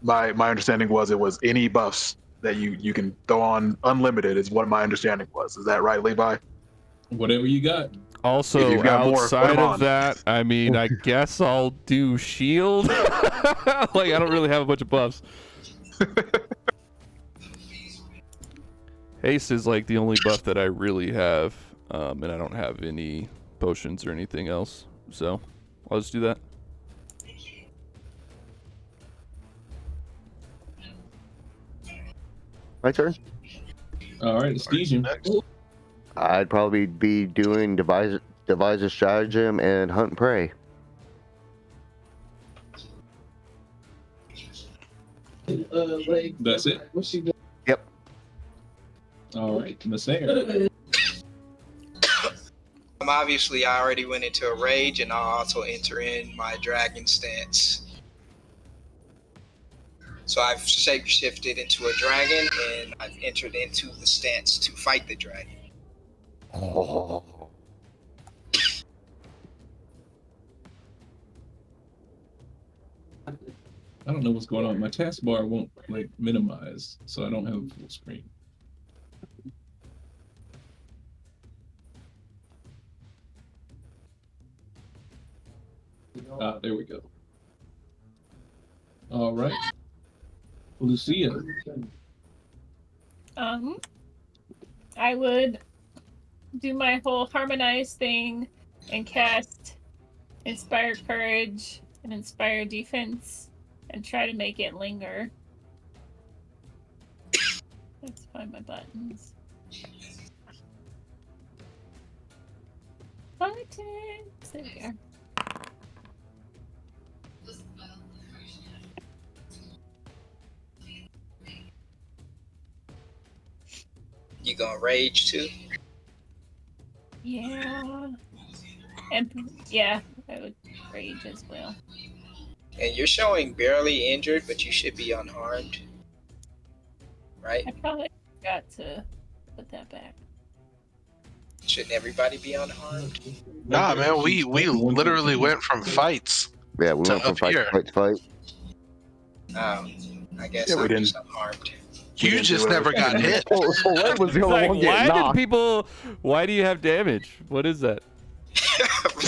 S6: My understanding was it was any buffs that you can throw on unlimited is what my understanding was. Is that right, Levi?
S1: Whatever you got.
S6: If
S2: Also,
S6: you've got more, put 'em
S2: outside of
S6: on.
S2: that, I mean, I guess I'll do shield. Like, I don't really have a bunch of buffs. Haste is like the only buff that I really have, and I don't have any potions or anything else. So, I'll just do that.
S3: My turn.
S1: All right, Estesian.
S4: Next.
S3: I'd probably be doing devise a stratagem and hunt and prey.
S1: That's it.
S3: Yep.
S1: All right, Massair.
S5: Obviously, I already went into a rage, and I'll also enter in my dragon stance. So I've shape-shifted into a dragon, and I've entered into the stance to fight the dragon.
S3: Oh.
S1: I don't know what's going on. My taskbar won't like minimize, so I don't have a full screen. There we go. All right, Lucia.
S8: I would do my whole harmonize thing and cast Inspire Courage and Inspire Defense and try to make it linger. Let's find my buttons. Buttons! There we are.
S5: You gonna rage too?
S8: Yeah. And yeah, I would rage as well.
S5: And you're showing barely injured, but you should be unharmed. Right?
S8: I probably forgot to put that back.
S5: Shouldn't everybody be unharmed?
S4: Nah, man, we literally went from fights.
S3: Yeah, we
S4: To
S3: went from
S4: up
S3: fight
S4: here.
S3: to fight to fight.
S5: I guess
S6: Yeah, we
S5: I'm
S6: didn't.
S5: just unharmed.
S4: You
S6: didn't
S4: just
S6: do
S4: never got
S6: everything.
S4: hit.
S3: Oh, so Len was the
S2: It's
S3: only
S2: like,
S3: one getting
S2: why did
S3: knocked.
S2: people? Why do you have damage? What is that?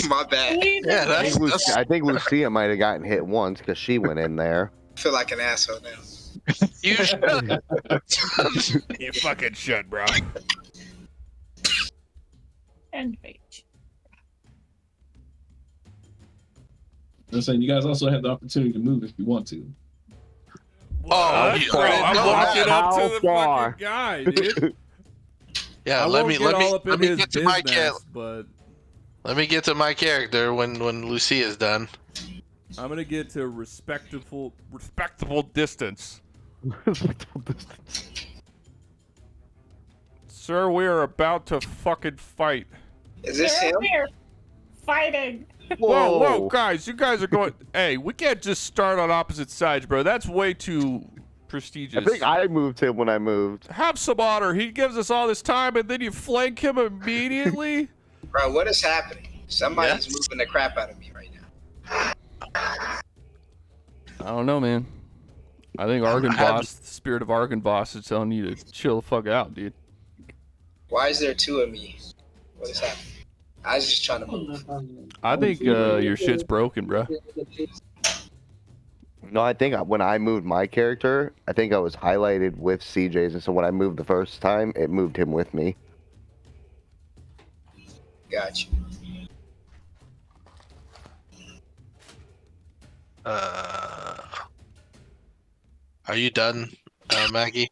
S5: My bad.
S4: Yeah, that's
S3: I think Lucia might have gotten hit once because she went in there.
S5: I feel like an asshole now.
S4: you should.
S2: You fucking should, bro.
S8: And rage.
S1: I'm saying you guys also have the opportunity to move if you want to.
S4: Oh,
S2: Bro, I'm walking up to
S3: How
S2: the
S3: far?
S2: fucking guy, dude.
S4: Yeah,
S2: I
S4: let
S2: won't
S4: me
S2: get
S4: let me
S2: all up in
S4: let me
S2: his
S4: get to my
S2: business, but
S4: let me get to my character when Lucy is done.
S2: I'm gonna get to respectable distance. Sir, we are about to fucking fight.
S5: Is this him?
S8: We're fighting.
S2: Whoa, guys, you guys are going. Hey, we can't just start on opposite sides, bro. That's way too prestigious.
S3: I think I moved him when I moved.
S2: Have some honor. He gives us all this time, and then you flank him immediately.
S5: Bro, what is happening? Somebody's moving the crap out of me right now.
S2: I don't know, man. I think Argynvost, the spirit of Argynvost, is telling you to chill the fuck out, dude.
S5: Why is there two of me? What is happening? I was just trying to move.
S2: I think your shit's broken, bro.
S3: No, I think when I moved my character, I think I was highlighted with CJ's, and so when I moved the first time, it moved him with me.
S5: Gotcha.
S4: Are you done, Maggie?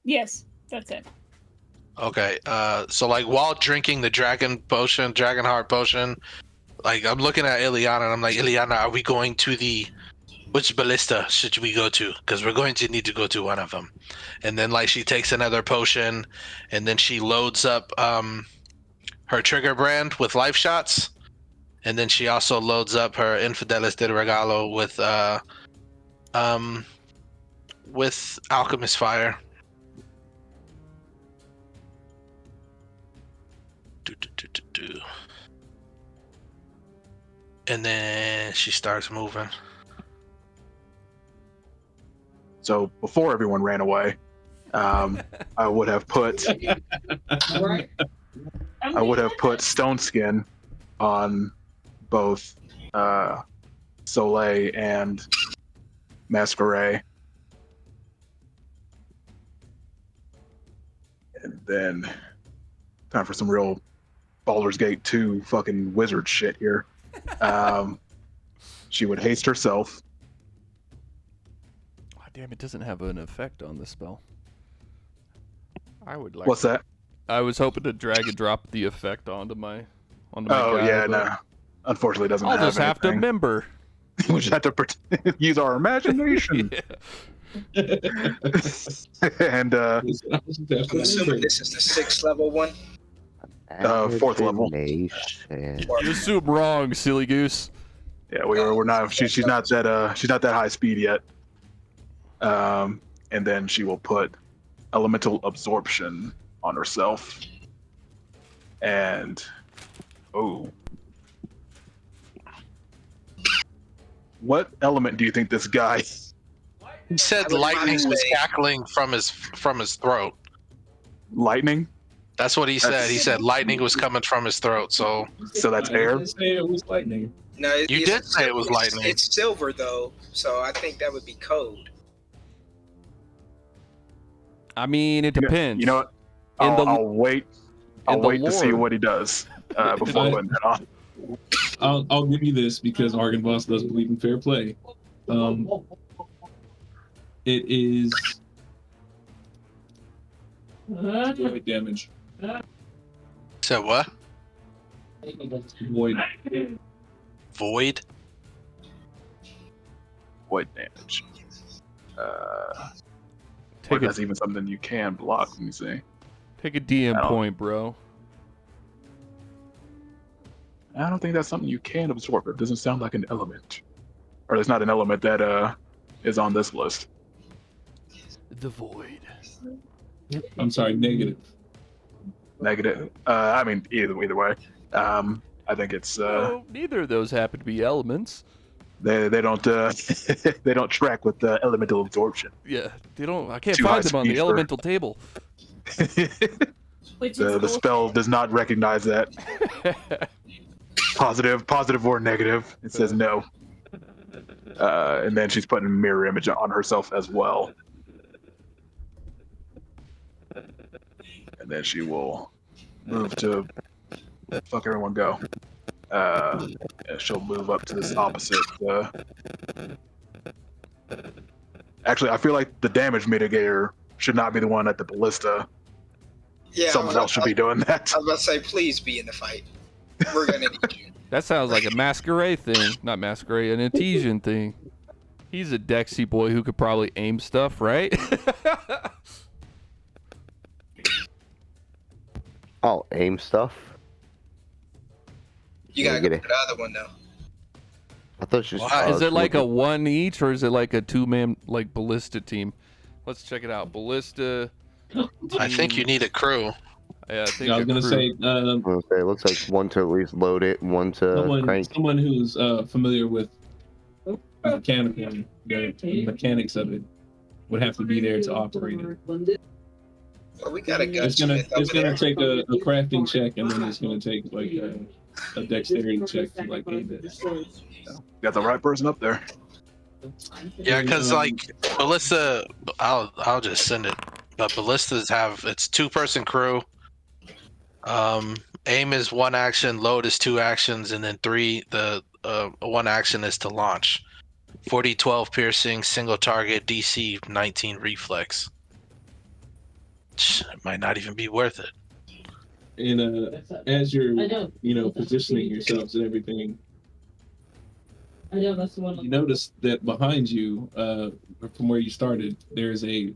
S8: Yes, that's it.
S4: Okay. So like while drinking the dragon heart potion, like I'm looking at Ileana and I'm like, Ileana, are we going to which ballista should we go to? Because we're going to need to go to one of them. And then like she takes another potion, and then she loads up her trigger brand with life shots, and then she also loads up her Infidelis de Regalo with Alchemist Fire. And then she starts moving.
S6: So before everyone ran away, I would have put stone skin on both Soleil and Masquerade. And then time for some real Baldur's Gate 2 fucking wizard shit here. She would haste herself.
S2: Oh, damn, it doesn't have an effect on the spell. I would like.
S6: What's that?
S2: I was hoping to drag and drop the effect onto my
S6: Oh
S2: guy,
S6: yeah,
S2: but
S6: no. Unfortunately, it doesn't
S2: I'll
S6: have
S2: just have to
S6: anything.
S2: member.
S6: We just have to use our imagination. And
S5: I'm assuming this is the 6th level one.
S6: 4th level.
S3: Imagination.
S2: You assume wrong, silly goose.
S6: Yeah, we're not. She's not that high speed yet. And then she will put elemental absorption on herself. And what element do you think this guy?
S4: He said lightning was cackling from his throat.
S6: Lightning.
S4: That's what he said. He said lightning was coming from his throat. So
S6: that's air.
S1: I didn't say it was lightning.
S5: No,
S4: you did say it was lightning.
S5: It's silver though, so I think that would be code.
S2: I mean, it depends.
S6: You know what? I'll wait. I'll wait to see what he does before putting that on.
S1: I'll give you this because Argynvost does believe in fair play. It is void damage.
S4: Said what?
S1: Void.
S4: Void?
S6: Void damage.
S2: Take
S6: that's even something you can block. Let me see.
S2: Take a DM point, bro.
S6: I don't think that's something you can absorb. It doesn't sound like an element, or it's not an element that is on this list.
S2: The void.
S1: I'm sorry, negative.
S6: Negative. I mean, either way. I think it's.
S2: No, neither of those happen to be elements.
S6: They don't they don't track with elemental absorption.
S2: Yeah, they don't. I can't
S6: Too
S2: find
S6: high
S2: them on the
S6: speed for-
S2: elemental table.
S8: Which is
S6: The spell does not recognize that. Positive or negative. It says no. And then she's putting a mirror image on herself as well. And then she will move to fuck everyone go. And she'll move up to this opposite. Actually, I feel like the damage mitigator should not be the one at the ballista.
S5: Yeah,
S6: Someone else should be doing that.
S5: I was about to say, please be in the fight. We're gonna need you.
S2: That sounds like a Masquerade thing. Not Masquerade, an Etesian thing. He's a Dexy boy who could probably aim stuff, right?
S3: I'll aim stuff.
S5: You
S3: Yeah,
S5: gotta
S3: get
S5: go
S3: it.
S5: to the other one though.
S3: I thought she.
S4: Why?
S2: Is it like a
S3: looking-
S2: one each, or is it like a two-man like ballista team? Let's check it out. Ballista.
S4: I think you
S2: team-
S4: need a crew.
S2: Yeah, I think
S1: I was
S2: a
S1: gonna
S2: crew.
S1: say
S3: Okay, it looks like one to at least load it, and one to crank.
S1: someone who's familiar with mechanical the mechanics of it would have to be there to operate it.
S5: Well, we got a
S1: It's gonna
S5: gunsmith over there.
S1: take a crafting check, and then it's gonna take like a dexterity check to like aim it.
S6: You got the right person up there.
S4: Yeah, because like Ballista, I'll just send it. But ballistas have it's 2-person crew. Aim is 1 action, load is 2 actions, and then 3 the 1 action is to launch. 40-12 piercing, single target, DC 19 reflex. It might not even be worth it.
S1: And as you're positioning yourselves and everything,
S7: I know that's the one.
S1: you notice that behind you, from where you started, there's a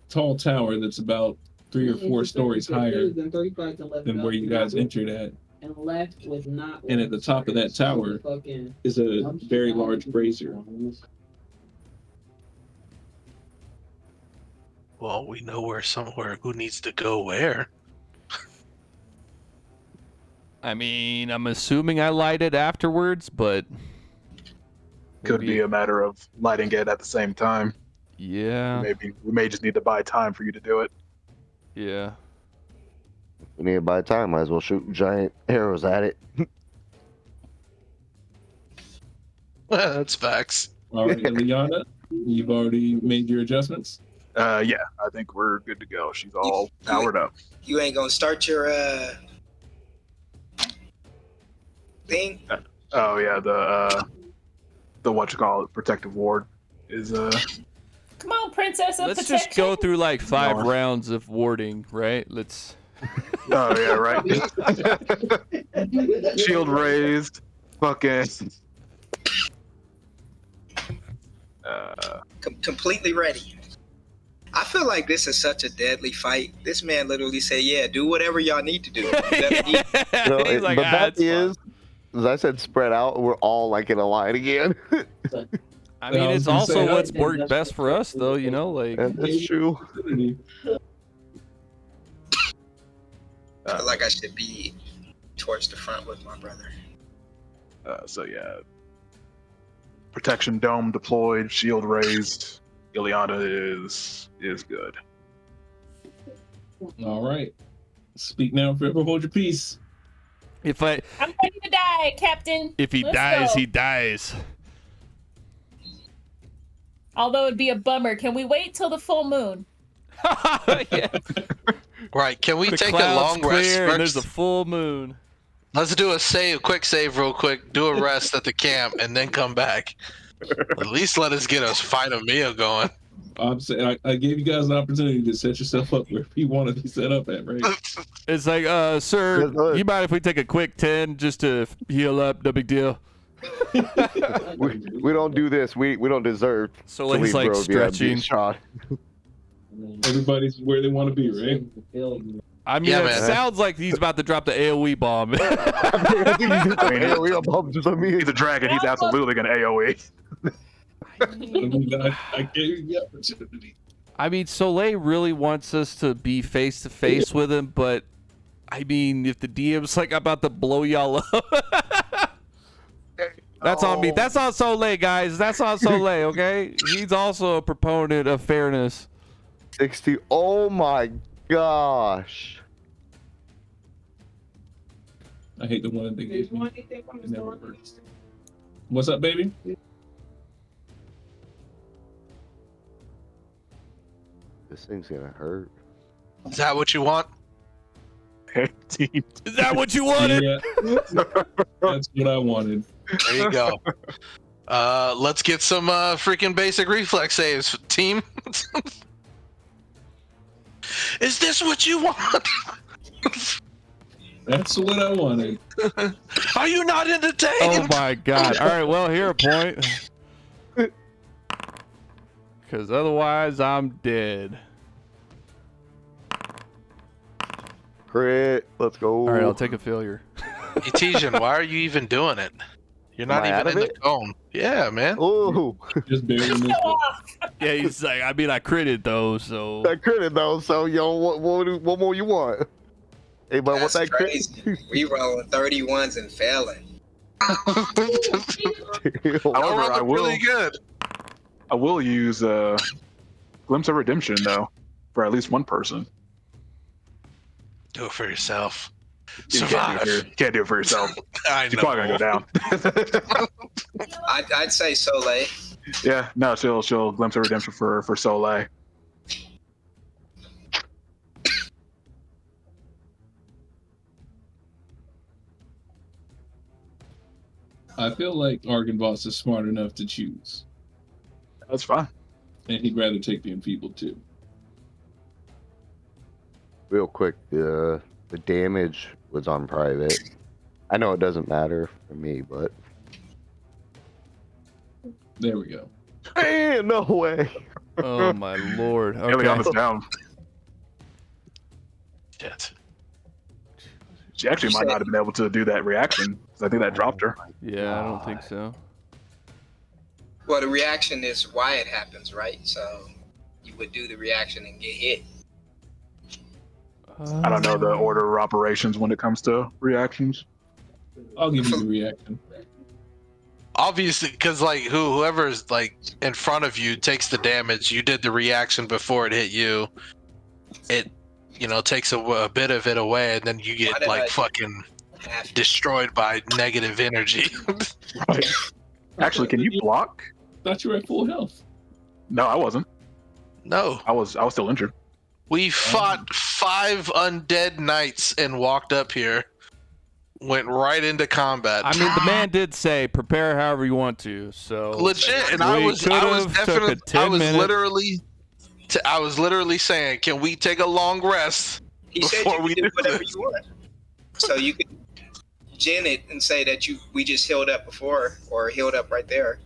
S1: tall tower that's about 3 or 4 stories higher than where you guys entered at.
S7: And left with not.
S1: And at the top of that tower is a very large brazier.
S4: Well, we know where somewhere who needs to go where.
S2: I mean, I'm assuming I light it afterwards, but
S6: Could be a matter of lighting it at the same time.
S2: Yeah.
S6: Maybe we may just need to buy time for you to do it.
S2: Yeah.
S3: We need to buy time. Might as well shoot giant arrows at it.
S4: That's facts.
S1: All right, Ileana, you've already made your adjustments.
S6: Yeah, I think we're good to go. She's all powered up.
S5: You ain't gonna start your thing.
S6: Oh yeah, the what you call it, protective ward is
S8: Come on, princess of
S2: Let's
S8: protection.
S2: just go through like 5
S6: No.
S2: rounds of warding, right? Let's.
S6: oh yeah, right. Shield raised, fucking.
S5: Completely ready. I feel like this is such a deadly fight. This man literally said, "Yeah, do whatever y'all need to do."
S2: Yeah.
S3: No,
S2: He's like,
S3: but
S2: "Ah,
S3: that
S2: it's fine."
S3: is, as I said, spread out. We're all like in a line again.
S2: I mean,
S1: I was
S2: it's
S1: gonna
S2: also
S1: say,
S2: what's worked best for us, though. You know, like.
S3: That's true.
S5: I feel like I should be towards the front with my brother.
S6: So yeah, protection dome deployed, shield raised. Ileana is good.
S1: All right. Speak now, forever hold your peace.
S8: I'm ready to die, Captain.
S2: If he
S8: Let's
S2: dies,
S8: go.
S2: he dies.
S8: Although it'd be a bummer. Can we wait till the full moon?
S2: Yeah.
S4: Right, can we
S2: The
S4: take a
S2: clouds
S4: long rest
S2: clear and there's
S4: first?
S2: a full moon.
S4: Let's do a quick save real quick, do a rest at the camp, and then come back. At least let us get a final meal going.
S1: I'm saying I gave you guys an opportunity to set yourself up where you want to be set up at, right?
S2: It's like, sir,
S3: Yes, go ahead.
S2: you mind if we take a quick 10 just to heal up? No big deal.
S3: We don't do this. We don't deserve.
S2: So
S3: to
S2: he's
S3: leave
S2: like
S3: Grove yet, being
S2: stretching.
S3: shot.
S1: Everybody's where they want to be, right?
S2: I mean,
S4: Yeah,
S2: it
S4: man.
S2: sounds like he's about to drop the AoE bomb.
S3: I think he's just
S6: mean,
S3: we are bumped to me.
S6: He's a dragon. He's absolutely gonna AOE.
S1: I mean, I gave you the opportunity.
S2: I mean, Soleil really wants us to be face to face with him, but I mean, if the DM's like about to blow y'all up, that's on me. That's on Soleil, guys. That's on Soleil, okay? He's also a proponent of fairness.
S3: 60. Oh my gosh.
S1: I hate the one that they gave me. It never works. What's up, baby?
S3: This thing's gonna hurt.
S4: Is that what you want?
S6: 18.
S2: Is that what you wanted?
S1: Yeah, that's what I wanted.
S4: There you go. Let's get some freaking basic reflex saves, team. Is this what you want?
S1: That's what I wanted.
S4: Are you not entertained?
S2: Oh my god. All right, well, here a point. Because otherwise, I'm dead.
S3: Crit. Let's go.
S2: All right, I'll take a failure.
S4: Etesian, why are you even doing it? You're not
S3: Am I out
S4: even
S3: of
S4: in the
S3: it?
S4: cone. Yeah, man.
S3: Ooh,
S1: Just barely missed it.
S2: Yeah, he's like, I mean, I critted though, so.
S3: that credit though. So yo, what more you want? Hey, but what
S5: That's
S3: that credit?
S5: crazy. We rolling 31s and failing.
S6: However,
S4: Y'all rolled really good.
S6: I will use Glimpse of Redemption though, for at least one person.
S4: Do it for yourself.
S6: You
S4: Survive.
S6: can't do it for yourself.
S4: I
S6: She's
S4: know.
S6: probably gonna go down.
S5: I'd say Soleil.
S6: Yeah, no, she'll Glimpse of Redemption for Soleil.
S1: I feel like Argenvoss is smart enough to choose,
S6: That's fine.
S1: and he'd rather take the enfeebled too.
S3: Real quick, the damage was on private. I know it doesn't matter for me, but
S1: There we go.
S3: man, no way.
S2: Oh my lord.
S6: Ileana's
S2: Okay.
S6: down.
S4: Shit.
S6: She actually might not have been able to do that reaction, 'cause I think that dropped her.
S2: Yeah, I don't think so.
S5: Well, the reaction is why it happens, right? So you would do the reaction and get hit.
S6: I don't know the order of operations when it comes to reactions.
S1: I'll give you the reaction.
S4: Obviously, because like whoever's like in front of you takes the damage. You did the reaction before it hit you. It, takes a bit of it away, and then you
S5: Why
S4: get
S5: did
S4: like
S5: I-
S4: fucking
S5: Half.
S4: destroyed by negative energy.
S6: Actually, can you block?
S1: Thought you were at full health.
S6: No, I wasn't.
S4: No,
S6: I was still injured.
S4: we fought 5 undead knights and walked up here. Went right into combat.
S2: I mean, the man did say prepare however you want to, so.
S4: Legit, and
S2: We
S4: I was
S2: could've took a
S4: definitely,
S2: 10-minute
S4: I was literally saying, can we take a long rest?
S5: He said
S4: Before
S5: you
S4: we
S5: could do
S4: do
S5: whatever
S4: this.
S5: you want. So you could gen it and say that we just healed up before or healed up right there.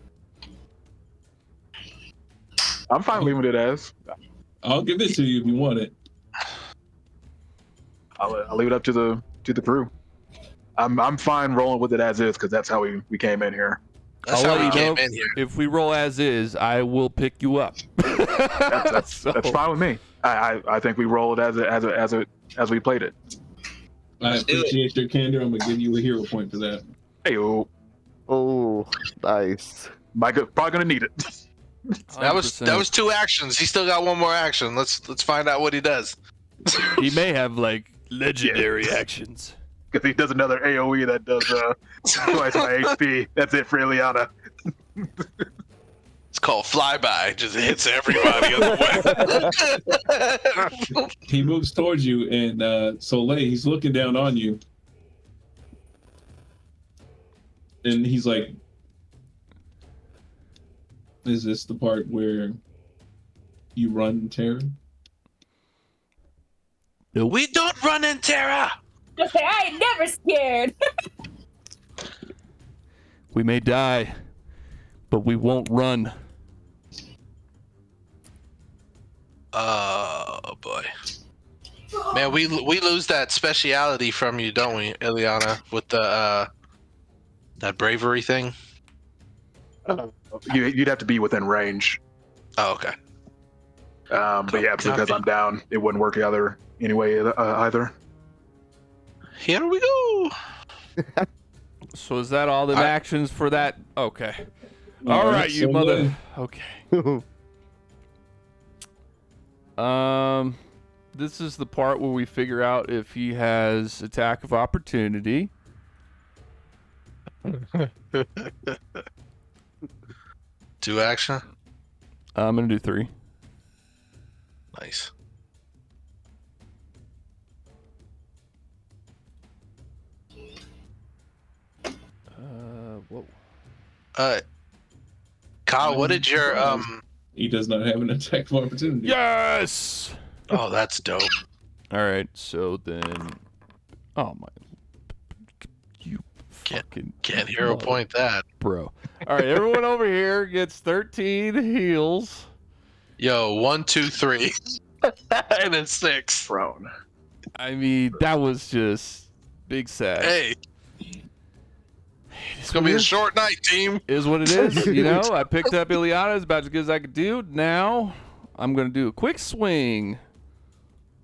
S6: I'm fine leaving it as.
S1: I'll give it to you if you want it.
S6: I'll leave it up to the crew. I'm fine rolling with it as is because that's how we came in here.
S4: That's
S2: I'll
S4: how
S2: let
S4: we
S2: you
S4: came
S2: know.
S4: in here.
S2: If we roll as is, I will pick you up.
S6: That's fine with me. I think we roll it as we played it.
S1: I
S5: Let's do it.
S1: appreciate your candor. I'm gonna give you a hero point for that.
S6: Hey,
S3: Oh, nice.
S6: Micah probably gonna need it.
S4: That was 2 actions. He still got 1 more action. Let's find out what he does.
S2: He may have like legendary actions.
S6: Because he does another AOE that does twice my HP. That's it for Ileana.
S4: It's called flyby. Just hits everybody on the way.
S1: He moves towards you, and Soleil, he's looking down on you, and he's like, "Is this the part where you run in terror?"
S4: We don't run in terror.
S8: I ain't never scared.
S2: We may die, but we won't run.
S4: Oh boy, man, we lose that speciality from you, don't we, Ileana? With the that bravery thing.
S6: You'd have to be within range.
S4: Oh, okay.
S6: But yeah, because I'm down, it wouldn't work either. Either.
S4: Here we go.
S2: So is that all the actions for that? Okay.
S1: All
S2: All
S1: right,
S2: right, you
S1: Soleil.
S2: mother. Okay. This is the part where we figure out if he has attack of opportunity.
S4: 2 action.
S2: I'm gonna do 3.
S4: Nice.
S2: Whoa.
S4: Kyle, what did your
S1: He does not have an attack of opportunity.
S2: Yes.
S4: Oh, that's dope.
S2: All right. So then, oh my, you
S4: Can't-
S2: fucking
S4: Can't hero point that.
S2: bro. All right, everyone over here gets 13 heals.
S4: Yo, 1, 2, 3, and then 6.
S6: Prone.
S2: I mean, that was just big sad.
S4: Hey, gonna be a short night, team.
S2: Is what it is. You know, I picked up Ileana as about as good as I could do. Now I'm gonna do a quick swing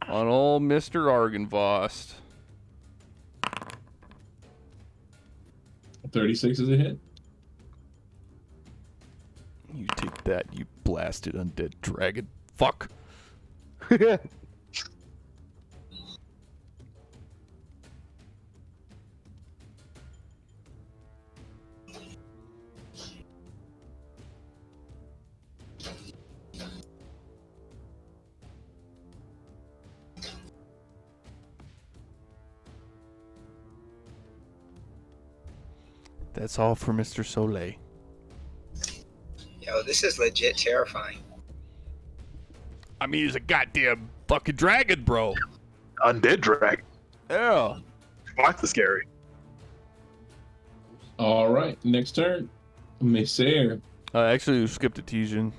S2: on old Mr. Argenvost.
S1: 36 is a hit.
S2: You take that, you blasted undead dragon. Fuck. That's all for Mr. Soleil.
S5: Yo, this is legit terrifying.
S2: I mean, he's a goddamn fucking dragon, bro.
S6: Undead dragon.
S2: Yeah.
S6: Twice as scary.
S1: All right, next turn. Messer.
S2: Actually, we skipped a Tesian.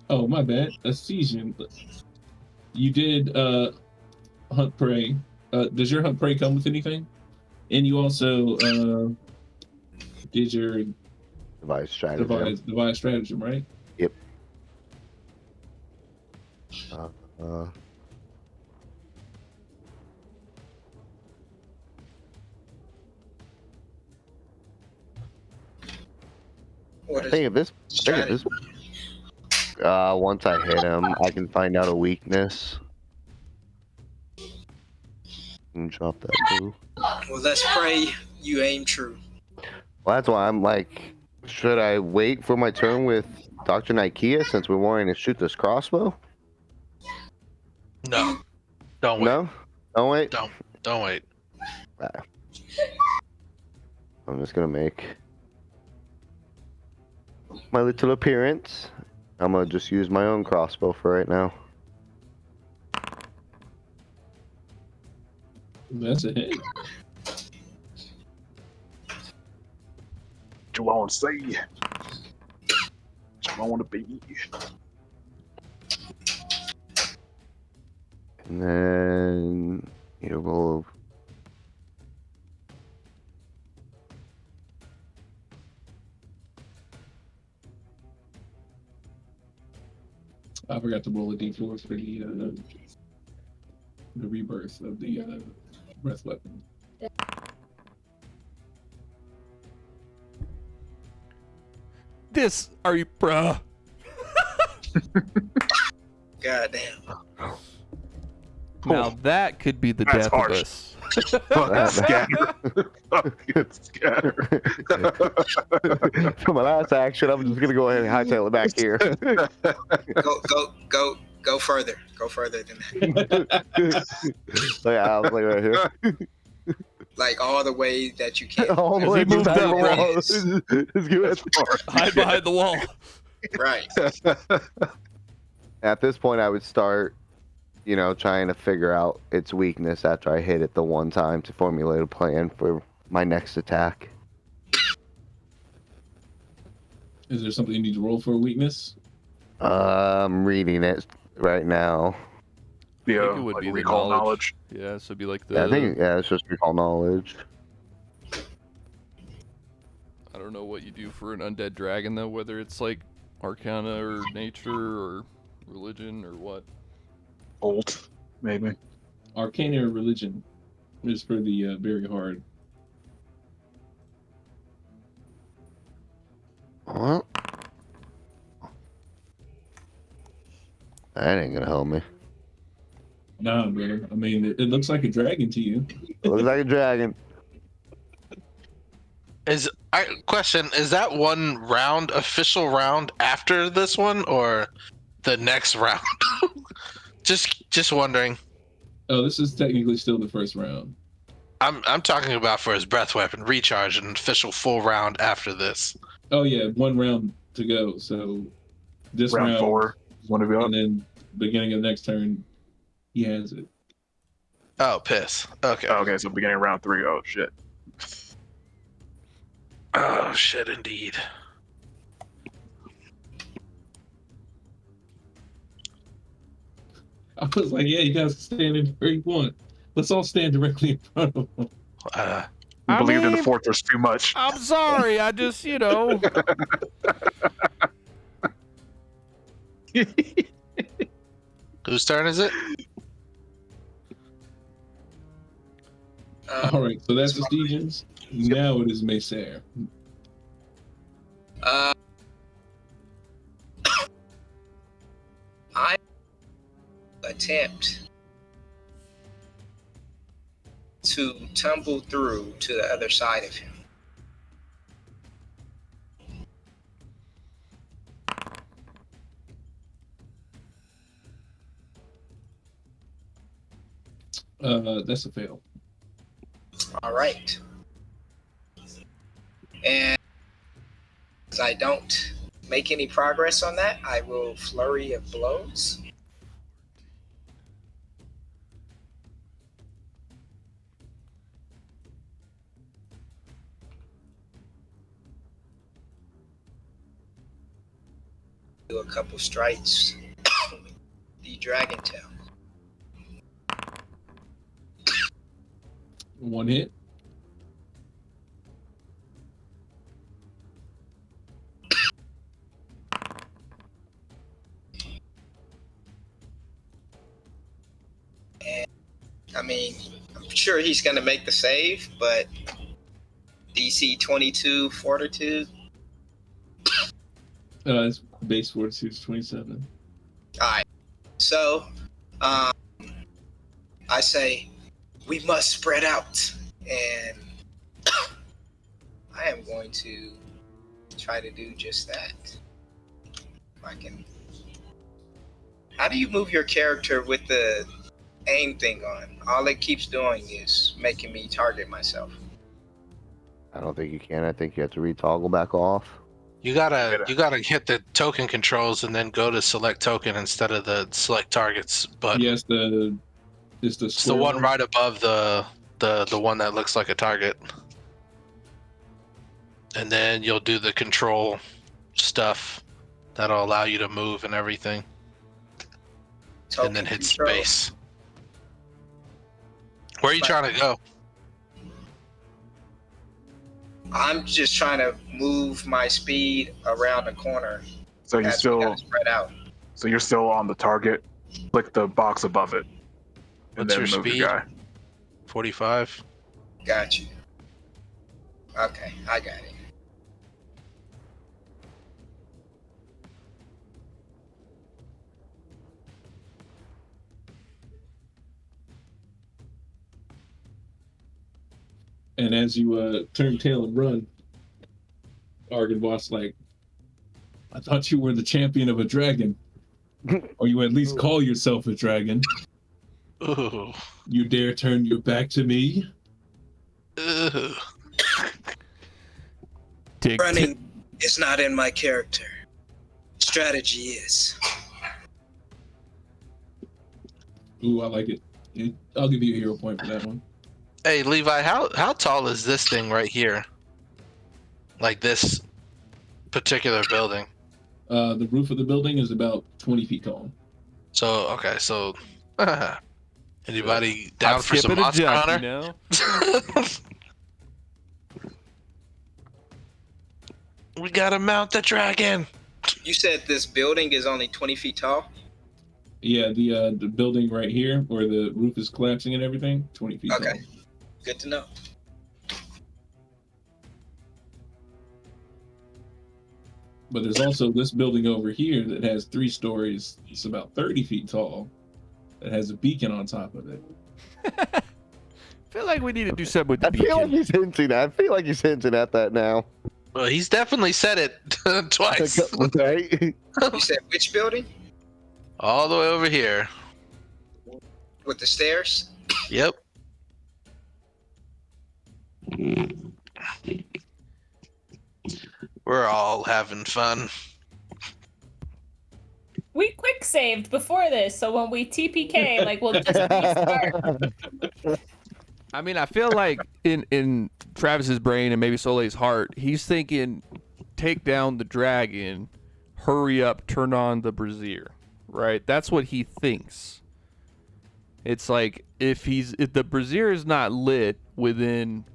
S1: Oh, my bad. That's Season. You did hunt prey. Does your hunt prey come with anything? And you also did your
S3: Device strategy.
S1: device stratagem, right?
S3: Yep.
S5: What
S3: I
S5: is
S3: think at this
S5: strategy?
S3: once I hit him, I can find out a weakness. And drop that blue.
S5: Well, let's pray you aim true.
S3: Well, that's why I'm like, should I wait for my turn with Dr. Nikea since we're wanting to shoot this crossbow?
S4: No, don't wait.
S3: No? Don't wait?
S4: Don't wait.
S3: I'm just gonna make my little appearance. I'm gonna just use my own crossbow for right now.
S1: That's a hit.
S6: What you want to say? What you want to be?
S3: And then you roll.
S1: I forgot to roll a d4 for the rebirth of the breath weapon.
S2: This are you, bruh?
S5: God damn.
S2: Now that could be the
S6: That's
S2: death
S6: harsh.
S2: of us.
S6: Fucking scatter. Fucking scatter.
S3: For my last action, I'm just gonna go ahead and hightail it back here.
S5: Go further. Go further than that.
S3: So yeah, I was like right here.
S5: Like all the way that you can.
S3: All the
S2: As
S3: way
S2: he
S3: to the
S2: moved
S3: side of
S2: up,
S3: the
S2: right?
S3: wall. It's good.
S2: Hide behind the wall.
S5: Right.
S3: At this point, I would start, trying to figure out its weakness after I hit it the one time to formulate a plan for my next attack.
S1: Is there something you need to roll for a weakness?
S3: I'm reading it right now.
S6: Yeah,
S2: it would
S6: like
S2: be the
S6: recall knowledge.
S2: Yeah, so it'd be like the.
S3: Yeah, I think it's just recall knowledge.
S2: I don't know what you do for an undead dragon though, whether it's like Arcana or nature or religion or what.
S6: Bolt, maybe.
S1: Arcana or religion is for the very hard.
S3: Well, that ain't gonna help me.
S1: Nah, brother. I mean, it looks like a dragon to you.
S3: It looks like a dragon.
S4: Question, is that one round official round after this one or the next round? just wondering.
S1: Oh, this is technically still the first round.
S4: I'm talking about for his breath weapon recharge, an official full round after this.
S1: Oh yeah, one round to go. So this
S6: Round 4 is one to be
S1: and
S6: up.
S1: then beginning of next turn, he has it.
S4: Oh, piss. Okay.
S6: Okay, so beginning of round 3. Oh shit.
S4: Oh shit, indeed.
S1: I was like, yeah, you guys stand in where you want. Let's all stand directly in front of him.
S6: You
S2: I
S6: believed in the
S2: mean-
S6: fortress too much.
S2: I'm sorry. I just,
S4: Whose turn is it?
S1: All right, so that's the Stygians. Now it is Maysair.
S5: I attempt to tumble through to the other side of him.
S1: That's a fail.
S5: All right. And as I don't make any progress on that, I will flurry of blows. Do a couple strikes. The dragon tail.
S1: One hit.
S5: And I mean, I'm sure he's going to make the save, but DC 22 fortitude.
S1: It's base fortitude is 27.
S5: All right. So, I say, we must spread out. And I am going to try to do just that. If I can. How do you move your character with the aim thing on? All it keeps doing is making me target myself.
S3: I don't think you can. I think you have to retoggle back off.
S4: You gotta hit the token controls and then go to select token instead of the select targets button.
S1: Yes, it's the
S4: It's the one right above the one that looks like a target. And then you'll do the control stuff that'll allow you to move and everything.
S5: Token
S4: and then hit
S5: control.
S4: space. Where are you trying to go?
S5: I'm just trying to move my speed around the corner.
S6: So you
S5: as we
S6: still,
S5: gotta spread out.
S6: so you're still on the target. Click the box above it, and
S4: What's
S6: then
S4: your
S6: move
S4: speed?
S6: your guy.
S4: 45.
S5: Got you. Okay, I got it.
S1: And as you turn tail and run, Argynvoth's like, I thought you were the champion of a dragon. Or you at least call yourself a dragon.
S4: Ooh.
S1: You dare turn your back to me?
S4: Ooh.
S5: Running is not in my character. Strategy is.
S1: Ooh, I like it. I'll give you a hero point for that one.
S4: Hey Levi, how tall is this thing right here? Like this particular building.
S1: The roof of the building is about 20 feet tall.
S4: So okay, so anybody down
S2: Hop,
S4: for
S2: skip,
S4: some
S2: and a
S4: Monster
S2: jump,
S4: Hunter? We gotta mount the dragon.
S5: You said this building is only 20 feet tall?
S1: Yeah, the building right here, where the roof is collapsing and everything, 20 feet
S5: Okay.
S1: tall.
S5: Good to know.
S1: But there's also this building over here that has 3 stories. It's about 30 feet tall. That has a beacon on top of it.
S2: I feel like we need to do something with the
S3: I feel like
S2: beacon.
S3: he's hinting. I feel like he's hinting at that now.
S4: Well, he's definitely said it twice.
S3: Right?
S5: You said which building?
S4: All the way over here.
S5: With the stairs?
S4: Yep. We're all having fun.
S8: We quick saved before this, so when we TPK, like we'll just restart.
S2: I mean, I feel like in Travis's brain and maybe Soleil's heart, he's thinking, take down the dragon, hurry up, turn on the brazier, right? That's what he thinks. It's like if the brazier is not lit within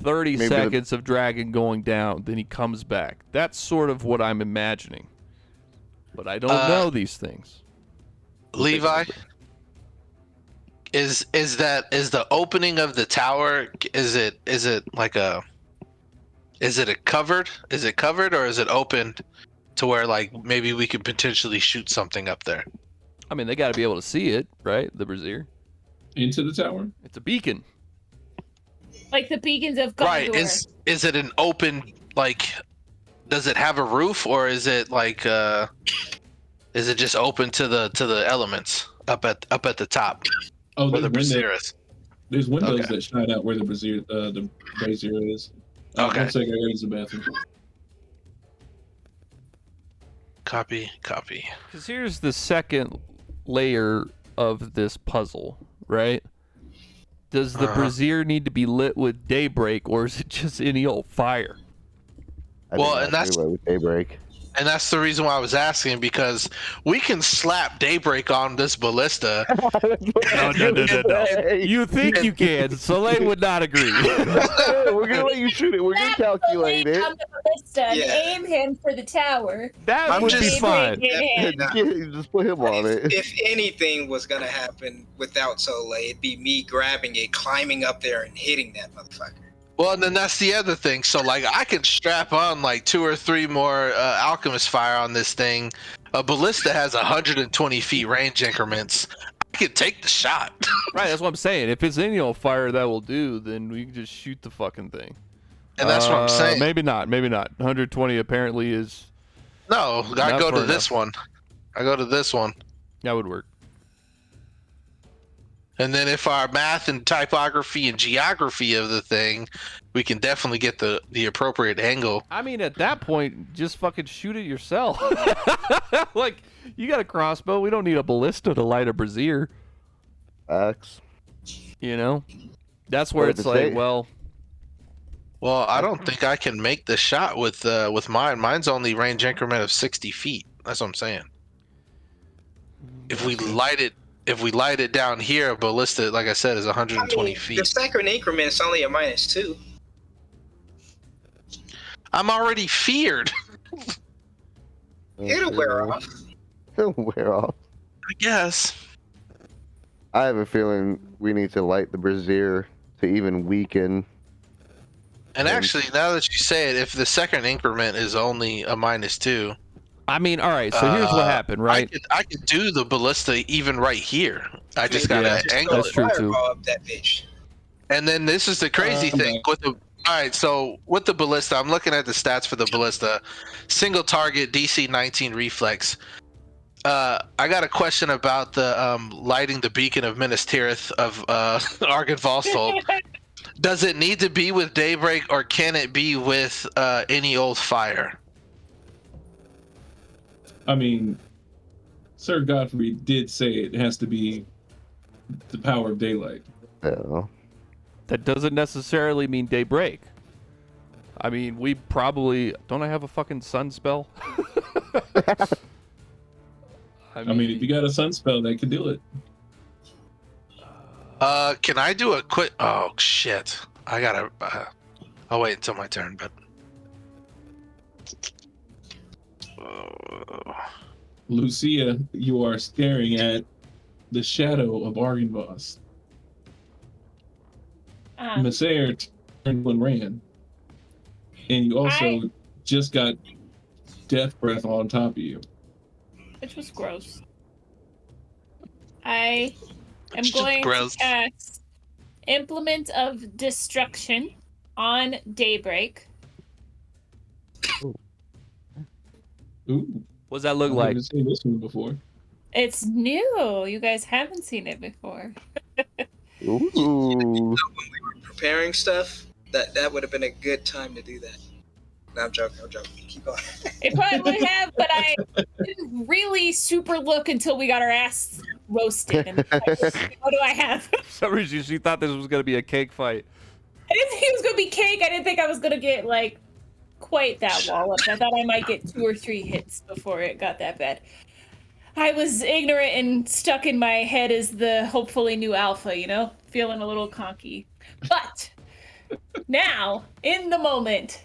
S2: 30
S3: Maybe
S2: seconds of dragon going down, then he comes back. That's sort of what I'm imagining. But I don't know these things.
S4: Levi, is the opening of the tower? Is it like a? Is it covered? Is it covered or is it open to where like maybe we could potentially shoot something up there?
S2: I mean, they got to be able to see it, right? The brazier.
S1: Into the tower?
S2: It's a beacon.
S8: Like the beacons of Gondor.
S4: Right. Is it an open, like, does it have a roof or is it like is it just open to the elements up at the top?
S1: Oh,
S4: where
S1: there's
S4: the brazier is.
S1: There's windows
S4: Okay.
S1: that shine out where the brazier is.
S4: Okay.
S1: 1 second, I gotta use the bathroom.
S4: Copy.
S2: Because here's the second layer of this puzzle, right? Does the brazier need to be lit with daybreak, or is it just any old fire?
S3: I
S4: Well,
S3: think
S4: and that's-
S3: pretty with daybreak.
S4: And that's the reason why I was asking, because we can slap daybreak on this ballista.
S2: No. You think you can. Soleil would not agree.
S3: We're gonna let you shoot it. We're gonna calculate it.
S8: On the ballista and
S5: Yeah.
S8: aim him for the tower.
S2: That
S4: I'm
S2: would be
S4: just-
S2: fine.
S3: Just put him on it.
S5: If anything was gonna happen without Soleil, it'd be me grabbing it, climbing up there, and hitting that motherfucker.
S4: Well, and then that's the other thing. So, like, I can strap on like 2 or 3 more alchemist fire on this thing. A ballista has 120 feet range increments. I could take the shot.
S2: Right, that's what I'm saying. If it's any old fire that will do, then we can just shoot the fucking thing.
S4: And that's what I'm saying.
S2: Maybe not. 120 apparently is...
S4: No, I
S2: Not
S4: go to
S2: far
S4: this one.
S2: That would work.
S4: And then if our math and typography and geography of the thing, we can definitely get the appropriate angle.
S2: I mean, at that point, just fucking shoot it yourself. Like, you got a crossbow. We don't need a ballista to light a brazier.
S3: Facts.
S2: You know? That's where
S3: Or
S2: it's
S3: the
S2: like,
S3: state.
S4: Well, I don't think I can make the shot with mine. Mine's only range increment of 60 feet. That's what I'm saying. If we light it down here, a ballista, like I said, is 120
S5: The
S4: feet.
S5: second increment is only a -2.
S4: I'm already feared,
S5: It'll wear off.
S3: It'll wear off.
S4: I guess.
S3: I have a feeling we need to light the brazier to even weaken.
S4: And actually, now that you say it, if the second increment is only a -2,
S2: I mean, all right, so here's what happened, right?
S4: I could do the ballista even right here. I just gotta angle
S2: that's
S4: it.
S2: true, too.
S5: Fireball up that bitch.
S4: And then this is the crazy thing with the. All right, so with the ballista, I'm looking at the stats for the ballista. Single target, DC 19 reflex. I got a question about the lighting the beacon of Minas Tirith of Argon Volsthold. Does it need to be with daybreak, or can it be with any old fire?
S1: I mean, Sir Godfrey did say it has to be the power of daylight.
S3: Yeah.
S2: That doesn't necessarily mean daybreak. I mean, we probably... Don't I have a fucking sun spell?
S1: I mean, if you got a sun spell, that could do it.
S4: Can I do a quick? Oh shit! I gotta. I'll wait until my turn, but.
S1: Lucia, you are staring at the shadow of Argynvost. Massair turned and ran. And you also just got death breath on top of you.
S8: Which was gross. I am
S4: It's just
S8: going
S4: gross.
S8: to cast Implement of Destruction on Daybreak.
S1: Ooh,
S2: What does that look
S1: I've
S2: like?
S1: never seen this one before.
S8: It's new. You guys haven't seen it before.
S3: Ooh.
S5: Preparing stuff, that would have been a good time to do that. No, I'm joking. Keep going.
S8: It probably would have, but I didn't really super look until we got our ass roasted. And like, what do I have?
S2: For some reason, she thought this was going to be a cake fight.
S8: I didn't think it was gonna be cake. I didn't think I was gonna get like quite that walloped. I thought I might get 2 or 3 hits before it got that bad. I was ignorant and stuck in my head as the hopefully new alpha, you know, feeling a little conky. But now, in the moment,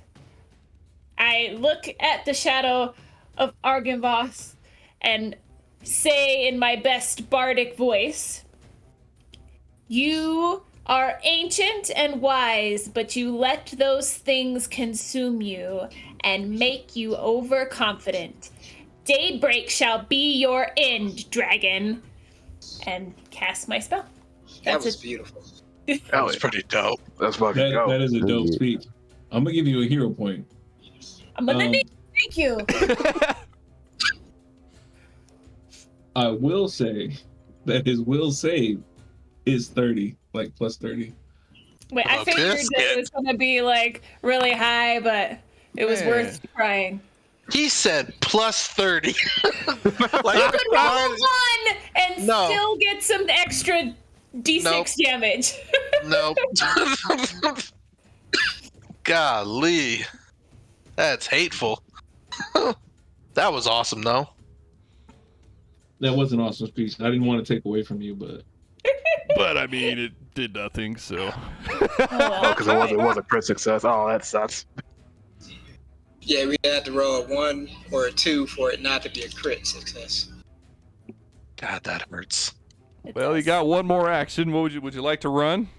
S8: I look at the shadow of Argynvost and say in my best bardic voice, "You are ancient and wise, but you let those things consume you and make you overconfident. Daybreak shall be your end, dragon." And cast my spell.
S5: That was beautiful.
S4: That was pretty dope.
S6: That's fucking dope.
S1: That is a dope
S3: Yeah.
S1: speech. I'm gonna give you a hero point.
S8: I'm gonna need. Thank you.
S1: I will say that his will save is 30, like plus 30.
S8: Wait, I
S4: Oh,
S8: figured that it was gonna be like really high, but it was
S2: Man.
S8: worth trying.
S4: He said plus 30. Like,
S8: You could roll one and
S4: No.
S8: still get some extra D6
S4: Nope.
S8: damage.
S4: Nope. Golly. That's hateful. That was awesome, though.
S1: That was an awesome speech. I didn't want to take away from you, but
S2: But I mean, it did nothing, so.
S6: Oh, because it was a crit success. Oh, that sucks.
S5: Yeah, we had to roll a 1 or a 2 for it not to be a crit success.
S4: God, that hurts.
S2: Well, you got one more action. What would you like to run?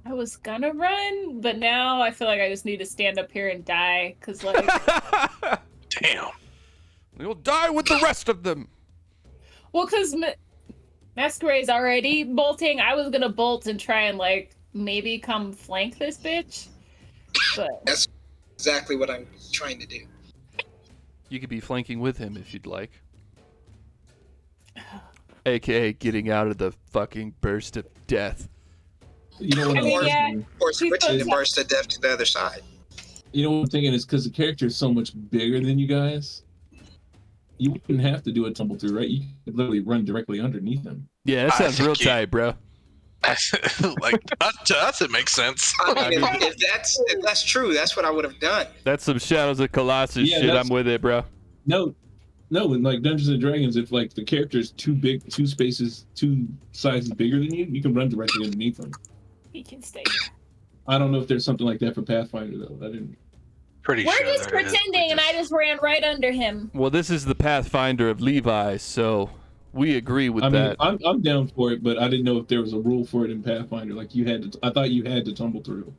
S8: I was gonna run, but now I feel like I just need to stand up here and die, cause like,
S4: Damn.
S2: You'll die with the rest of them.
S8: well, cause Masquerade's already bolting. I was gonna bolt and try and like maybe come flank this bitch, but
S5: That's exactly what I'm trying to do.
S2: You could be flanking with him if you'd like. AKA getting out of the fucking burst of death.
S1: you know what
S8: I
S1: I'm
S8: mean, yeah.
S1: thinking?
S5: Or switching the
S8: supposed-
S5: burst of death to the other side.
S1: You know what I'm thinking is because the character is so much bigger than you guys. You wouldn't have to do a tumble through, right? You could literally run directly underneath him.
S2: Yeah, that
S4: I
S2: sounds
S4: think
S2: real
S4: you-
S2: tight, bro.
S4: Like, to us, it makes sense.
S5: I mean, if that's true, that's what I would have done.
S2: That's some Shadows of Colossus
S1: Yeah,
S2: shit.
S1: that's-
S2: I'm with it, bro.
S1: No, in like Dungeons and Dragons, if like the character is too big, two sizes bigger than you, you can run directly underneath them.
S8: he can stay.
S1: I don't know if there's something like that for Pathfinder though. I didn't.
S4: Pretty
S8: We're
S4: sure
S8: just
S4: there is.
S8: pretending, and I just ran right under him.
S2: Well, this is the Pathfinder of Levi, so we agree with
S1: I mean,
S2: that.
S1: I'm down for it, but I didn't know if there was a rule for it in Pathfinder. Like you had to. I thought you had to tumble through.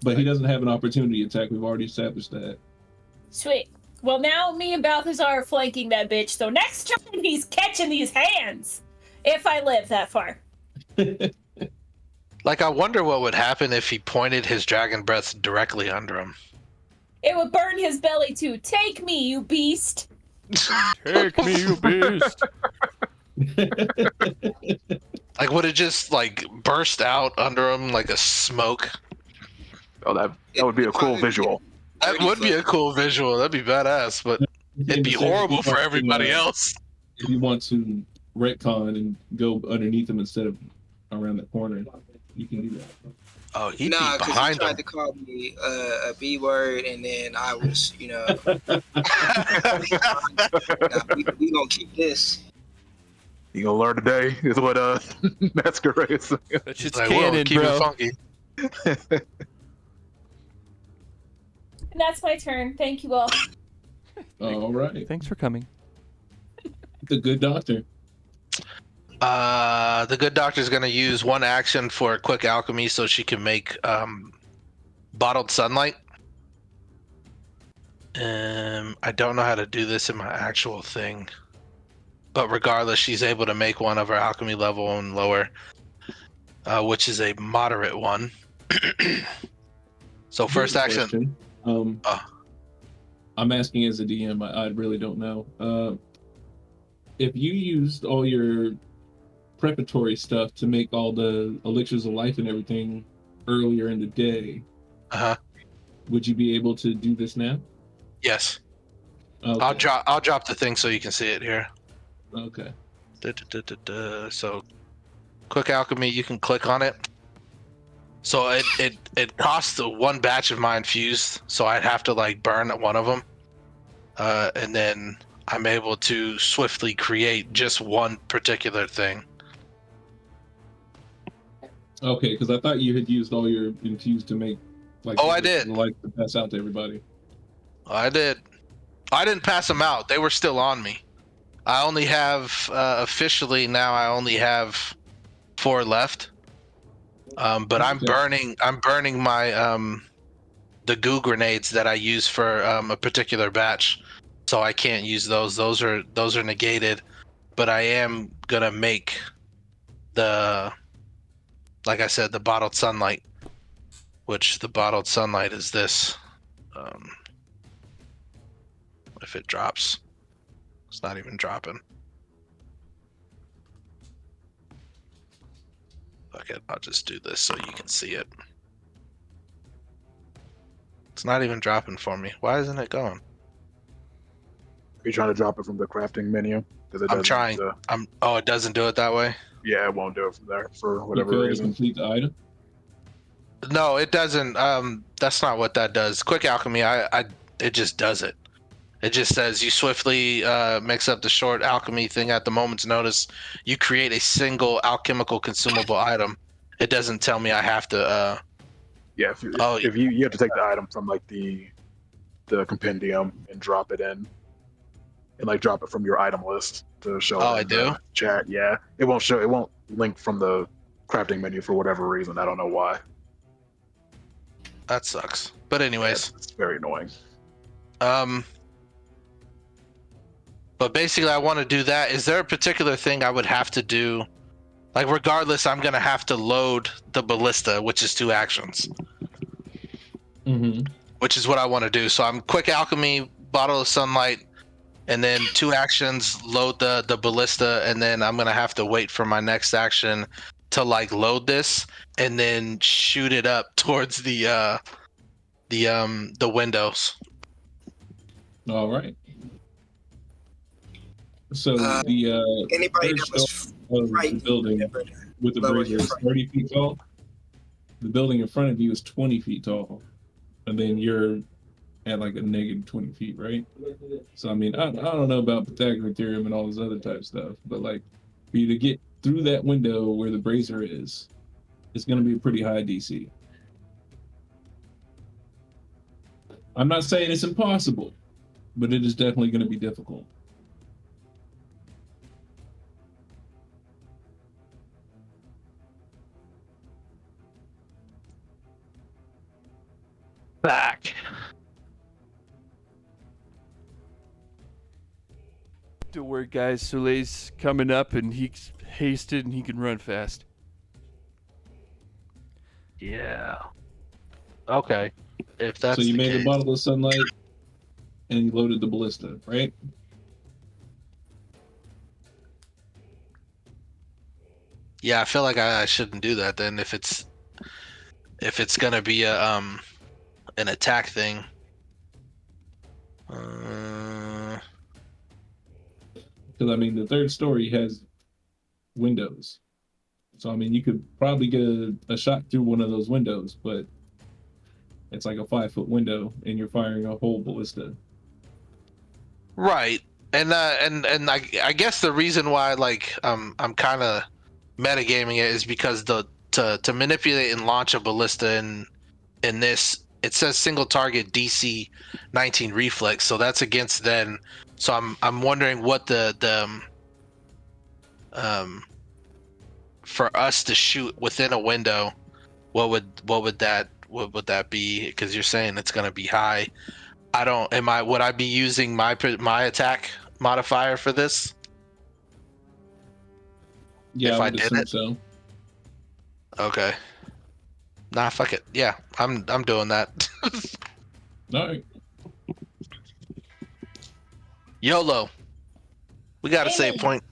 S1: But he doesn't have an opportunity attack. We've already established that.
S8: Sweet. Well, now me and Balthazar are flanking that bitch, so next time he's catching these hands. If I live that far.
S4: Like, I wonder what would happen if he pointed his dragon breath directly under him.
S8: It would burn his belly too. Take me, you beast.
S2: Take me, you beast.
S4: Like, would it just, like, burst out under him like a smoke?
S6: Oh, that would be a cool visual.
S4: That would be a cool visual. That'd be badass, but it'd be horrible for everybody else.
S1: If you want to retcon and go underneath him instead of around the corner, you can do that.
S4: Oh, he'd
S5: Nah,
S4: be
S5: because he
S4: behind
S5: tried
S4: him.
S5: to call me a B word, and then I was, nah, we gonna keep this.
S6: You gonna learn today is what Masquerade is saying.
S2: That shit's
S4: Like, whoa,
S2: canon,
S4: keep it
S2: bro.
S4: funky.
S8: And that's my turn. Thank you all.
S1: All right,
S2: Thanks for coming.
S1: the good doctor.
S4: The good doctor's gonna use one action for quick alchemy so she can make bottled sunlight. I don't know how to do this in my actual thing, but regardless, she's able to make one of her alchemy level and lower, which is a moderate one. So first
S1: Good
S4: action.
S1: question. I'm asking as a DM. I really don't know. If you used all your preparatory stuff to make all the elixirs of life and everything earlier in the day, would you be able to do this now?
S4: Yes.
S1: Okay.
S4: I'll drop the thing so you can see it here.
S1: Okay.
S4: So quick alchemy, you can click on it. So it costs one batch of mine fused, so I'd have to like burn one of them, and then I'm able to swiftly create just one particular thing.
S1: Okay, because I thought you had used all your infused to make like
S4: Oh, I did.
S1: the light to pass out to everybody.
S4: I did. I didn't pass them out. They were still on me. I only have officially now. I only have 4 left. But I'm
S1: Okay.
S4: burning my the goo grenades that I use for a particular batch, so I can't use those. Those are negated. But I am gonna make the, like I said, the bottled sunlight, which the bottled sunlight is this. If it drops, it's not even dropping. Okay, I'll just do this so you can see it. It's not even dropping for me. Why isn't it going?
S6: Are you trying to drop it from the crafting menu? Because it
S4: I'm
S6: doesn't.
S4: trying. Oh, it doesn't do it that way.
S6: Yeah, it won't do it from there for
S1: You
S6: whatever
S1: failed to
S6: reason.
S1: complete the item.
S4: No, it doesn't. That's not what that does. Quick alchemy, it just does it. It just says you swiftly mix up the short alchemy thing at the moment's notice. You create a single alchemical consumable item. It doesn't tell me I have to.
S6: Yeah, if you have to take the item from like the compendium and drop it in, and like drop it from your item list to show
S4: Oh,
S6: it
S4: I
S6: in
S4: do?
S6: the chat. Yeah, it won't show. It won't link from the crafting menu for whatever reason. I don't know why.
S4: That sucks. But anyways,
S6: It's very annoying.
S4: But basically, I want to do that. Is there a particular thing I would have to do? Like, regardless, I'm gonna have to load the ballista, which is 2 actions.
S1: Mm-hmm.
S4: Which is what I want to do. So I'm quick alchemy, bottle of sunlight, and then 2 actions, load the ballista, and then I'm gonna have to wait for my next action to like load this and then shoot it up towards the windows.
S1: All right. So the
S5: Anybody
S1: first
S5: that was
S1: story of the
S5: frightened,
S1: building
S5: remember,
S1: with the
S5: lower
S1: brazier
S5: your
S1: is
S5: fright.
S1: 30 feet tall. The building in front of you is 20 feet tall, and then you're at like a negative 20 feet, right? So I mean, I don't know about Pythagorean theorem and all this other type stuff, but like for you to get through that window where the brazier is, it's going to be a pretty high DC. I'm not saying it's impossible, but it is definitely going to be difficult.
S2: Back. Don't worry, guys. Soleil's coming up, and he's hasted, and he can run fast.
S4: Yeah. Okay. If that's
S1: So you
S4: the
S1: made
S4: case.
S1: the bottle of sunlight and you loaded the ballista, right?
S4: Yeah, I feel like I shouldn't do that then if it's gonna be a an attack thing.
S1: Because I mean, the third story has windows, so I mean, you could probably get a shot through one of those windows, but it's like a 5-foot window, and you're firing a whole ballista.
S4: Right. And I guess the reason why like I'm kind of metagaming it is because to manipulate and launch a ballista in this, it says single target DC 19 reflex, so that's against then. So I'm wondering what the for us to shoot within a window, what would that be? Because you're saying it's gonna be high. Would I be using my attack modifier for this?
S1: Yeah,
S4: If
S1: I
S4: I
S1: would
S4: did
S1: assume
S4: it?
S1: so.
S4: Okay. Nah, fuck it. Yeah, I'm doing that.
S1: All right.
S4: YOLO. We got to save point.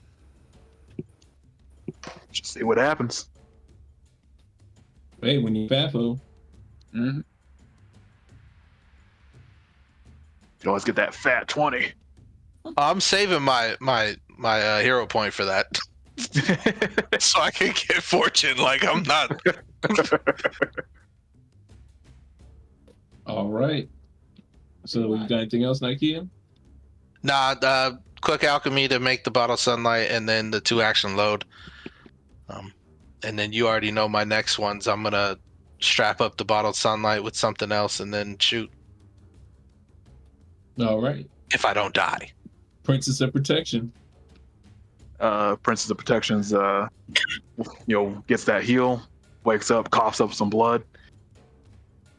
S6: Just see what happens.
S1: Hey, when you FAFO,
S6: Mm-hmm. You can always get that fat 20.
S4: I'm saving my hero point for that, so I can get fortune. Like I'm not.
S1: all right. So you got anything else, Nike?
S4: Nah, quick alchemy to make the bottle sunlight, and then the 2 action load. And then you already know my next ones. I'm gonna strap up the bottled sunlight with something else and then shoot
S1: All right.
S4: if I don't die.
S1: Princess of Protection.
S6: Princess of Protections, gets that heal, wakes up, coughs up some blood,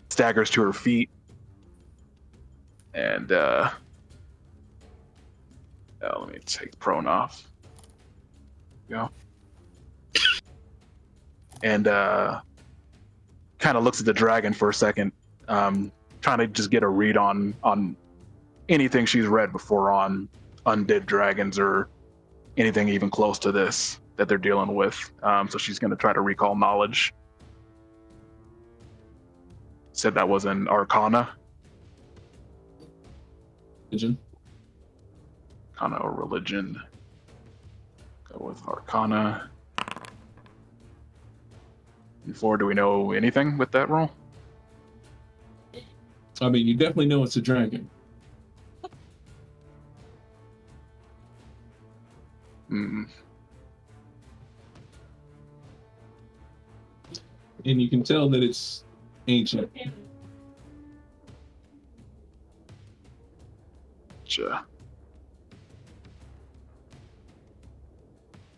S6: staggers to her feet, and let me take prone off. Go. And kind of looks at the dragon for a second, trying to just get a read on anything she's read before on undead dragons or anything even close to this that they're dealing with. So she's going to try to recall knowledge. Said that was an Arcana.
S1: Religion.
S6: Arcana or religion. Go with Arcana. Before, do we know anything with that roll?
S1: I mean, you definitely know it's a dragon.
S6: Hmm.
S1: And you can tell that it's ancient.
S6: Gotcha.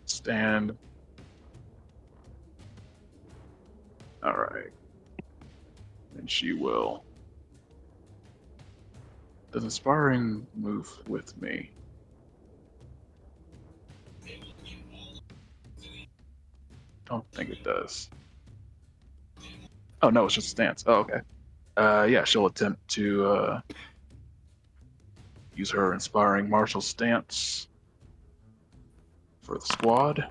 S6: Stand. All right. And she will. Does Inspiring move with me? Don't think it does. Oh no, it's just a stance. Oh, okay. Yeah, she'll attempt to use her Inspiring Martial stance for the squad.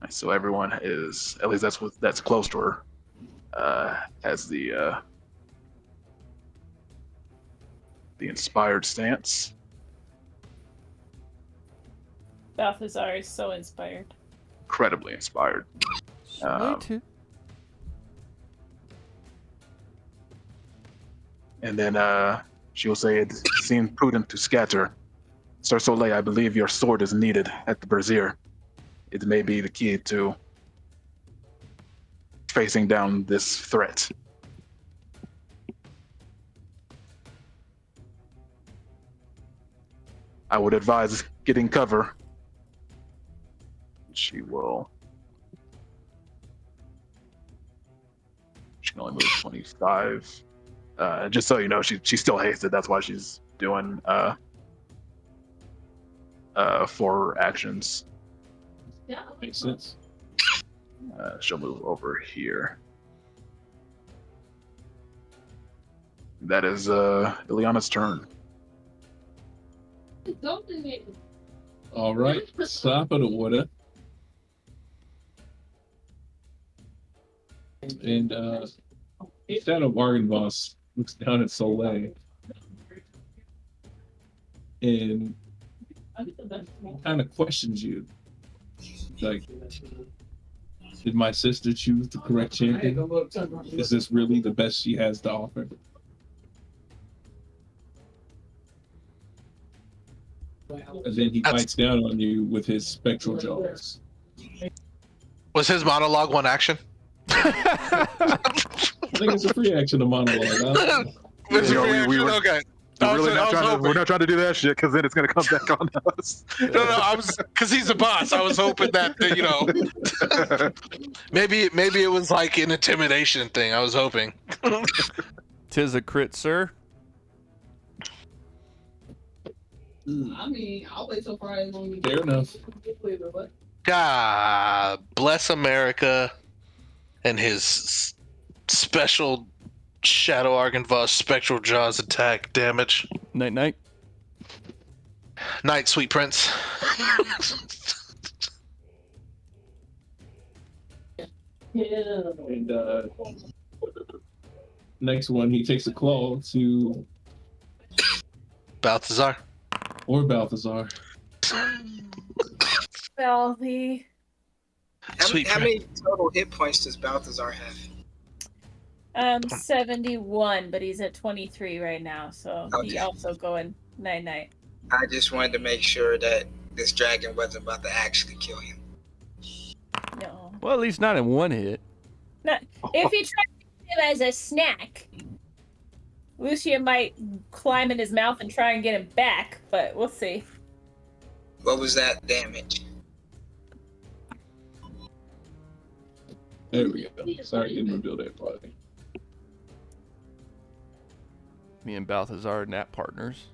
S6: Nice, so everyone is, at least that's close to her, has the inspired stance.
S8: Balthazar is so inspired.
S6: Incredibly inspired.
S2: Me too.
S6: And then she will say, it seemed prudent to scatter. Sir Soleil, I believe your sword is needed at the brazier. It may be the key to facing down this threat. I would advise getting cover. She can only move 25. Just so you know, she's still hasted. That's why she's doing 4 actions.
S7: Yeah.
S1: Makes sense.
S6: She'll move over here. That is Ileana's turn.
S1: All right. Stop of the order. And Shadow Bargain Boss looks down at Soleil and kind of questions you. Like, did my sister choose the correct champion? Is this really the best she has to offer? And then he bites down on you with his spectral jaws.
S4: Was his monologue one action?
S1: I think it's a free action to monologue.
S4: Was it
S6: You know,
S4: free
S6: we
S4: action?
S6: were-
S4: Okay.
S6: We're not trying to do that shit because then it's gonna come back on us.
S4: No, I was because he's the boss. I was hoping that maybe it was like an intimidation thing. I was hoping.
S2: 'Tis a crit, sir.
S7: I mean, I'll wait till Friday morning.
S1: Fair enough.
S4: God bless America and his special Shadow Argynvost spectral jaws attack damage.
S2: Night night.
S4: Night, sweet prince.
S1: And next one, he takes a claw to
S4: Balthazar.
S1: Balthazar.
S8: Balthy.
S4: Sweet
S5: How
S4: prince.
S5: many total hit points does Balthazar have?
S8: 71, but he's at 23 right now, so he
S5: Okay.
S8: also going night night.
S5: I just wanted to make sure that this dragon wasn't about to actually kill him.
S2: Well, at least not in one hit.
S8: Not, if he tries to use him as a snack, Lucia might climb in his mouth and try and get him back, but we'll see.
S5: What was that damage?
S1: There we go. Sorry, didn't reveal that part.
S2: Me and Balthazar nap partners.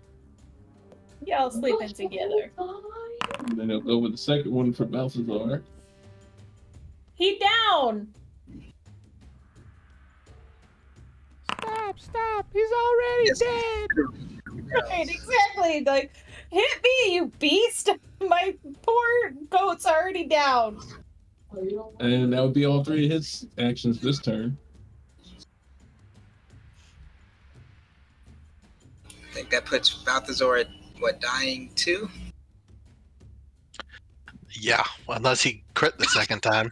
S8: Y'all sleeping together.
S1: And then he'll go with the second one for Balthazar.
S8: He down!
S2: Stop! He's already
S5: Yes.
S2: dead!
S8: Right, exactly. Like, hit me, you beast! My poor goat's already down.
S1: And that would be all three of his actions this turn.
S5: I think that puts Balthazar at, what, dying 2?
S4: Yeah, unless he crit the second time.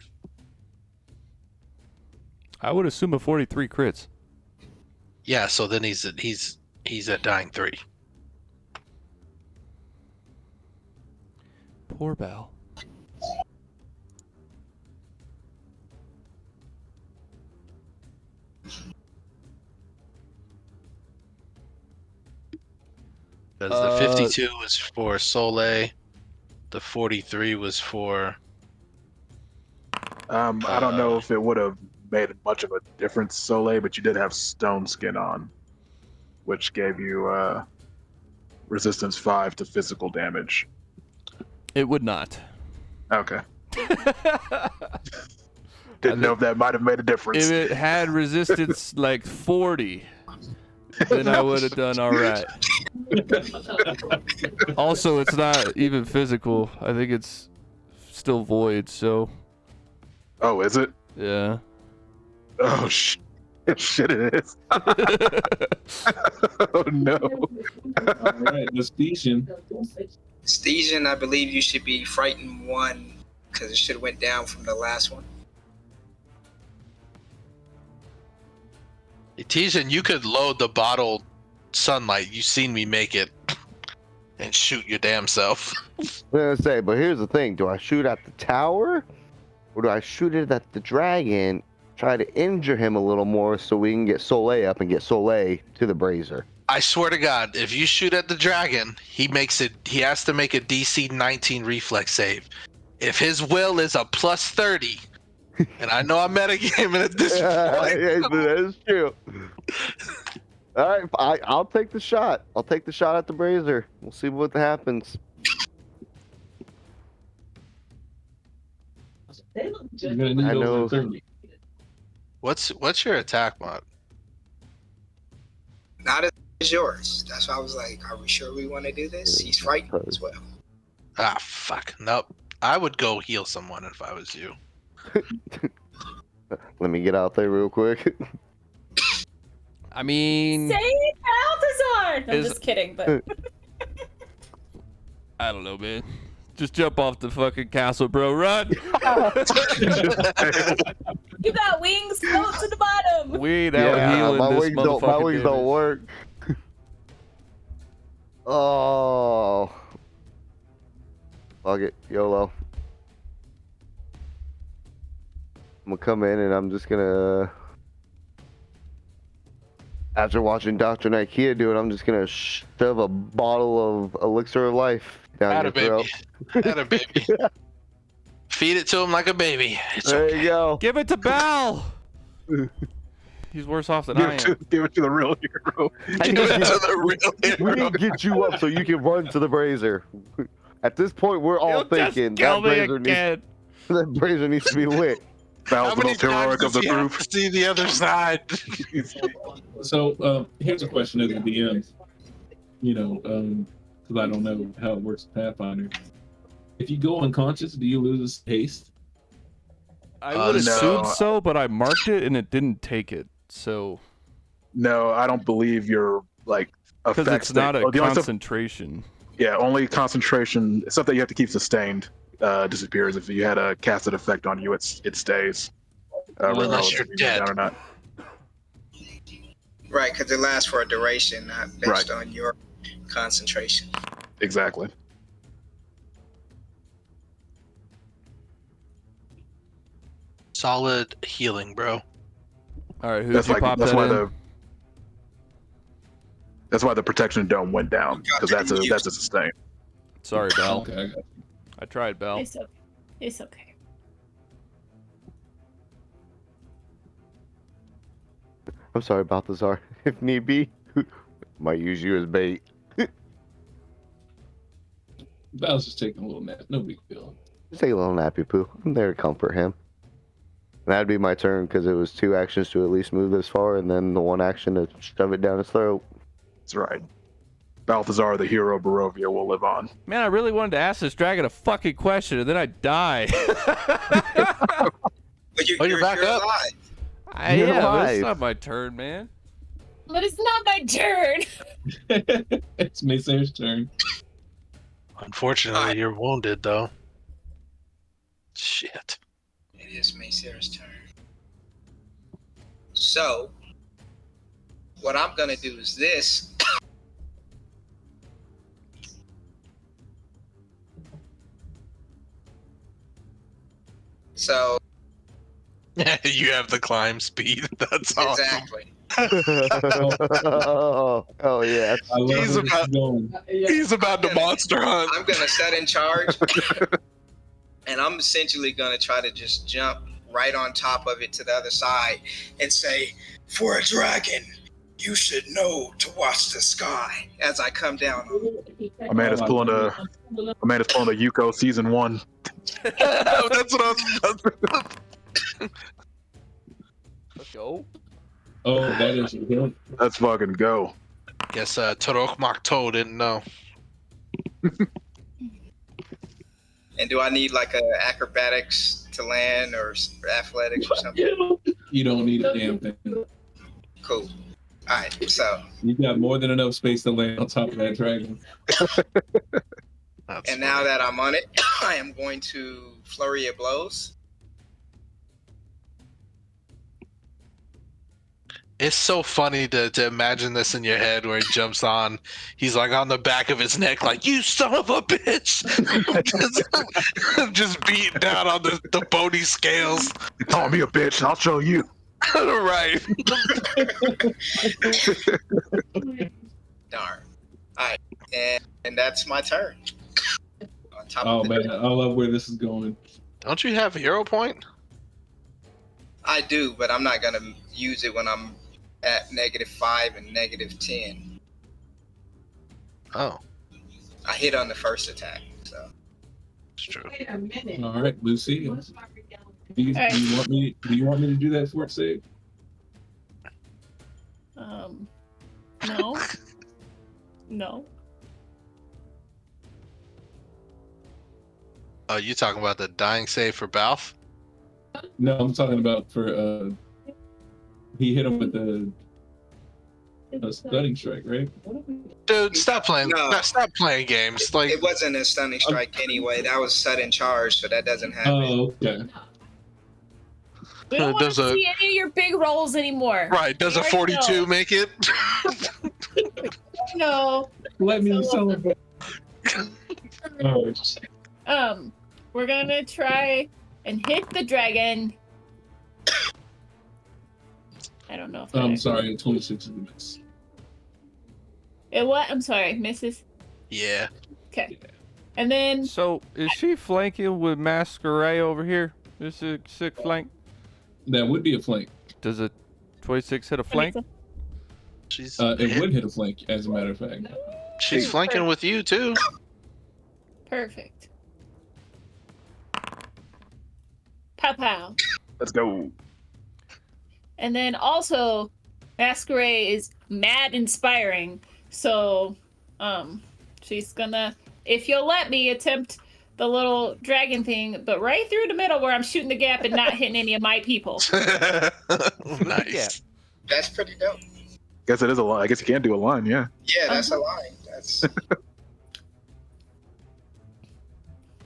S2: I would assume a 43 crits.
S4: Yeah, so then he's at dying 3.
S2: Poor Bal.
S4: Because the 52 was for Soleil, the 43 was for.
S6: I don't know if it would have made much of a difference, Soleil, but you did have stone skin on, which gave you resistance 5 to physical damage.
S2: It would not.
S6: Okay. Didn't know if that might have made a difference.
S2: If it had resistance like 40, then I would have done all right. Also, it's not even physical. I think it's still void, so
S6: Oh, is it?
S2: yeah.
S6: Oh, shit, it is. Oh, no.
S1: All right, Vestigian.
S5: Stygian, I believe you should be frightened 1 because it should have went down from the last one.
S4: Etijan, you could load the bottle sunlight. You seen me make it and shoot your damn self.
S3: I was gonna say, but here's the thing: do I shoot at the tower, or do I shoot it at the dragon? Try to injure him a little more so we can get Soleil up and get Soleil to the brazier.
S4: I swear to God, if you shoot at the dragon, he has to make a DC 19 reflex save. If his will is a plus 30, and I know I'm metagaming at this point.
S3: Yeah, that is true. All right, I'll take the shot. I'll take the shot at the brazier. We'll see what happens.
S1: You're gonna need
S3: I know.
S1: over 30.
S4: What's your attack mod?
S5: Not as yours. That's why I was like, are we sure we want to do this? He's frightened as well.
S4: Ah, fuck. Nope. I would go heal someone if I was you.
S3: Let me get out there real quick.
S2: I mean,
S8: Say Balthazar! I'm
S2: Is-
S8: just kidding, but
S2: I don't know, man. Just jump off the fucking castle, bro. Run!
S8: you got wings, float to the bottom!
S2: We ain't out healing
S3: my
S2: this
S3: wings
S2: motherfucking
S3: don't
S2: damage.
S3: work. Oh, fuck it, YOLO. I'm gonna come in and I'm just gonna, after watching Dr. Nikea do it, I'm just gonna shove a bottle of elixir of life down
S4: Atta
S3: your
S4: baby.
S3: throat.
S4: Atta baby. Feed it to him like a baby. It's
S3: There
S4: okay.
S3: you go.
S2: Give it to Bal! He's worse off than I am.
S6: Give it to the real hero.
S4: Give it to the real
S3: We
S4: hero.
S3: need to get you up so you can run to the brazier. At this point, we're all
S2: You'll just
S3: thinking
S2: kill
S3: that
S2: me
S3: brazier,
S2: again.
S3: that brazier needs to be lit.
S6: That was
S4: How
S6: the
S4: many
S6: most heroic
S4: times
S6: of the
S4: does he have
S6: group.
S4: to see the other side?
S1: So here's a question to the DM. You know, because I don't know how it works with Pathfinder. If you go unconscious, do you lose haste?
S2: I would assume
S6: No.
S2: so, but I marked it and it didn't take it. So,
S6: No, I don't believe your
S2: because
S6: effects.
S2: it's not a
S6: the only stuff,
S2: concentration.
S6: yeah, only concentration. Stuff that you have to keep sustained disappears. If you had a casted effect on you, it stays. Regardless
S4: you're
S6: if you go
S4: dead.
S6: down or not.
S5: Right, because it lasts for a duration, not based on your concentration.
S6: Exactly.
S4: Solid healing, bro.
S2: All right, who'd you pop that in?
S6: That's why the protection dome went down, because that's a sustain.
S2: Sorry, Bell.
S1: Okay, I got you.
S2: I tried, Bell.
S8: It's okay. It's okay.
S3: I'm sorry, Balthazar. If need be, might use you as bait.
S1: Val's just taking a little nap. No big deal.
S3: Just take a little nappy poo. I'm there to comfort him. And that'd be my turn because it was 2 actions to at least move this far, and then the 1 action to shove it down his throat.
S6: That's right. Balthazar, the hero of Barovia, will live on.
S2: Man, I really wanted to ask this dragon a fucking question, and then I die.
S5: But
S4: you're back up.
S5: alive.
S3: You're
S2: Yeah, but
S3: alive.
S2: it's not my turn, man.
S8: But it's not my turn.
S1: It's Maysair's turn.
S4: Unfortunately, you're wounded, though. Shit.
S5: It is Maysair's turn. So, what I'm gonna do is this. So,
S4: You have the climb speed. That's awesome.
S5: exactly.
S3: Oh yeah.
S1: I love
S4: He's
S1: where this is going.
S4: He's about to monster hunt.
S5: I'm gonna set in charge, and I'm essentially gonna try to just jump right on top of it to the other side and say, "For a dragon, you should know to watch the sky." As I come down on it.
S6: A man is pulling a Yuko season 1.
S4: That's what I was.
S2: Let's go.
S1: Oh, that is good.
S6: Let's fucking go.
S4: Guess Torok Makto didn't know.
S5: And do I need like a acrobatics to land or athletics or something?
S1: You don't need a damn thing.
S5: Cool. All right. So,
S1: You got more than enough space to land on top of that dragon.
S4: That's
S5: and now that I'm on it, I am going to flurry of blows.
S4: It's so funny to imagine this in your head where he jumps on. He's like on the back of his neck, like, "You son of a bitch!" just beating down on the bony scales.
S6: You call me a bitch, I'll show you.
S4: Right.
S5: Darn. All right. And that's my turn. On top
S1: Oh
S5: of the
S1: man, I love where this is going.
S4: Don't you have hero point?
S5: I do, but I'm not going to use it when I'm at -5 and -10.
S4: Oh,
S5: I hit on the first attack, so.
S4: it's true.
S7: Wait a minute.
S1: All right, Lucy. Do you
S8: All right.
S1: want me? Do you want me to do that fort save?
S8: No. No.
S4: Oh, you talking about the dying save for Balth?
S1: No, I'm talking about for he hit him with a stunning strike, right?
S4: Dude, stop playing.
S5: No.
S4: Stop playing games. Like,
S5: It wasn't a stunning strike anyway. That was sudden charge, so that doesn't happen.
S1: Oh, okay.
S8: We don't want
S4: Does
S8: to
S4: a-
S8: see any of your big rolls anymore.
S4: right? Does a
S8: We already
S4: 42
S8: know.
S4: make it?
S8: No.
S1: Let me
S8: So-
S1: celebrate. All right.
S8: We're gonna try and hit the dragon. I don't know if
S1: I'm
S8: that-
S1: sorry, 26 is a miss.
S8: It what? I'm sorry, misses.
S4: Yeah.
S8: Okay. And then
S2: So, is she flanking with Masquerade over here? This is a sick flank.
S1: That would be a flank.
S2: Does a 26 hit a flank?
S4: She's
S1: It would hit a flank, as a matter of fact.
S4: she's flanking with you too.
S8: perfect. Pow pow.
S6: Let's go.
S8: And then also, Masquerade is mad inspiring. So, she's gonna, if you'll let me, attempt the little dragon thing, but right through the middle where I'm shooting the gap and not hitting any of my people.
S4: Nice.
S2: Yeah.
S5: That's pretty dope.
S6: Guess it is a line. I guess you can't do a line, yeah.
S5: Yeah, that's a line. That's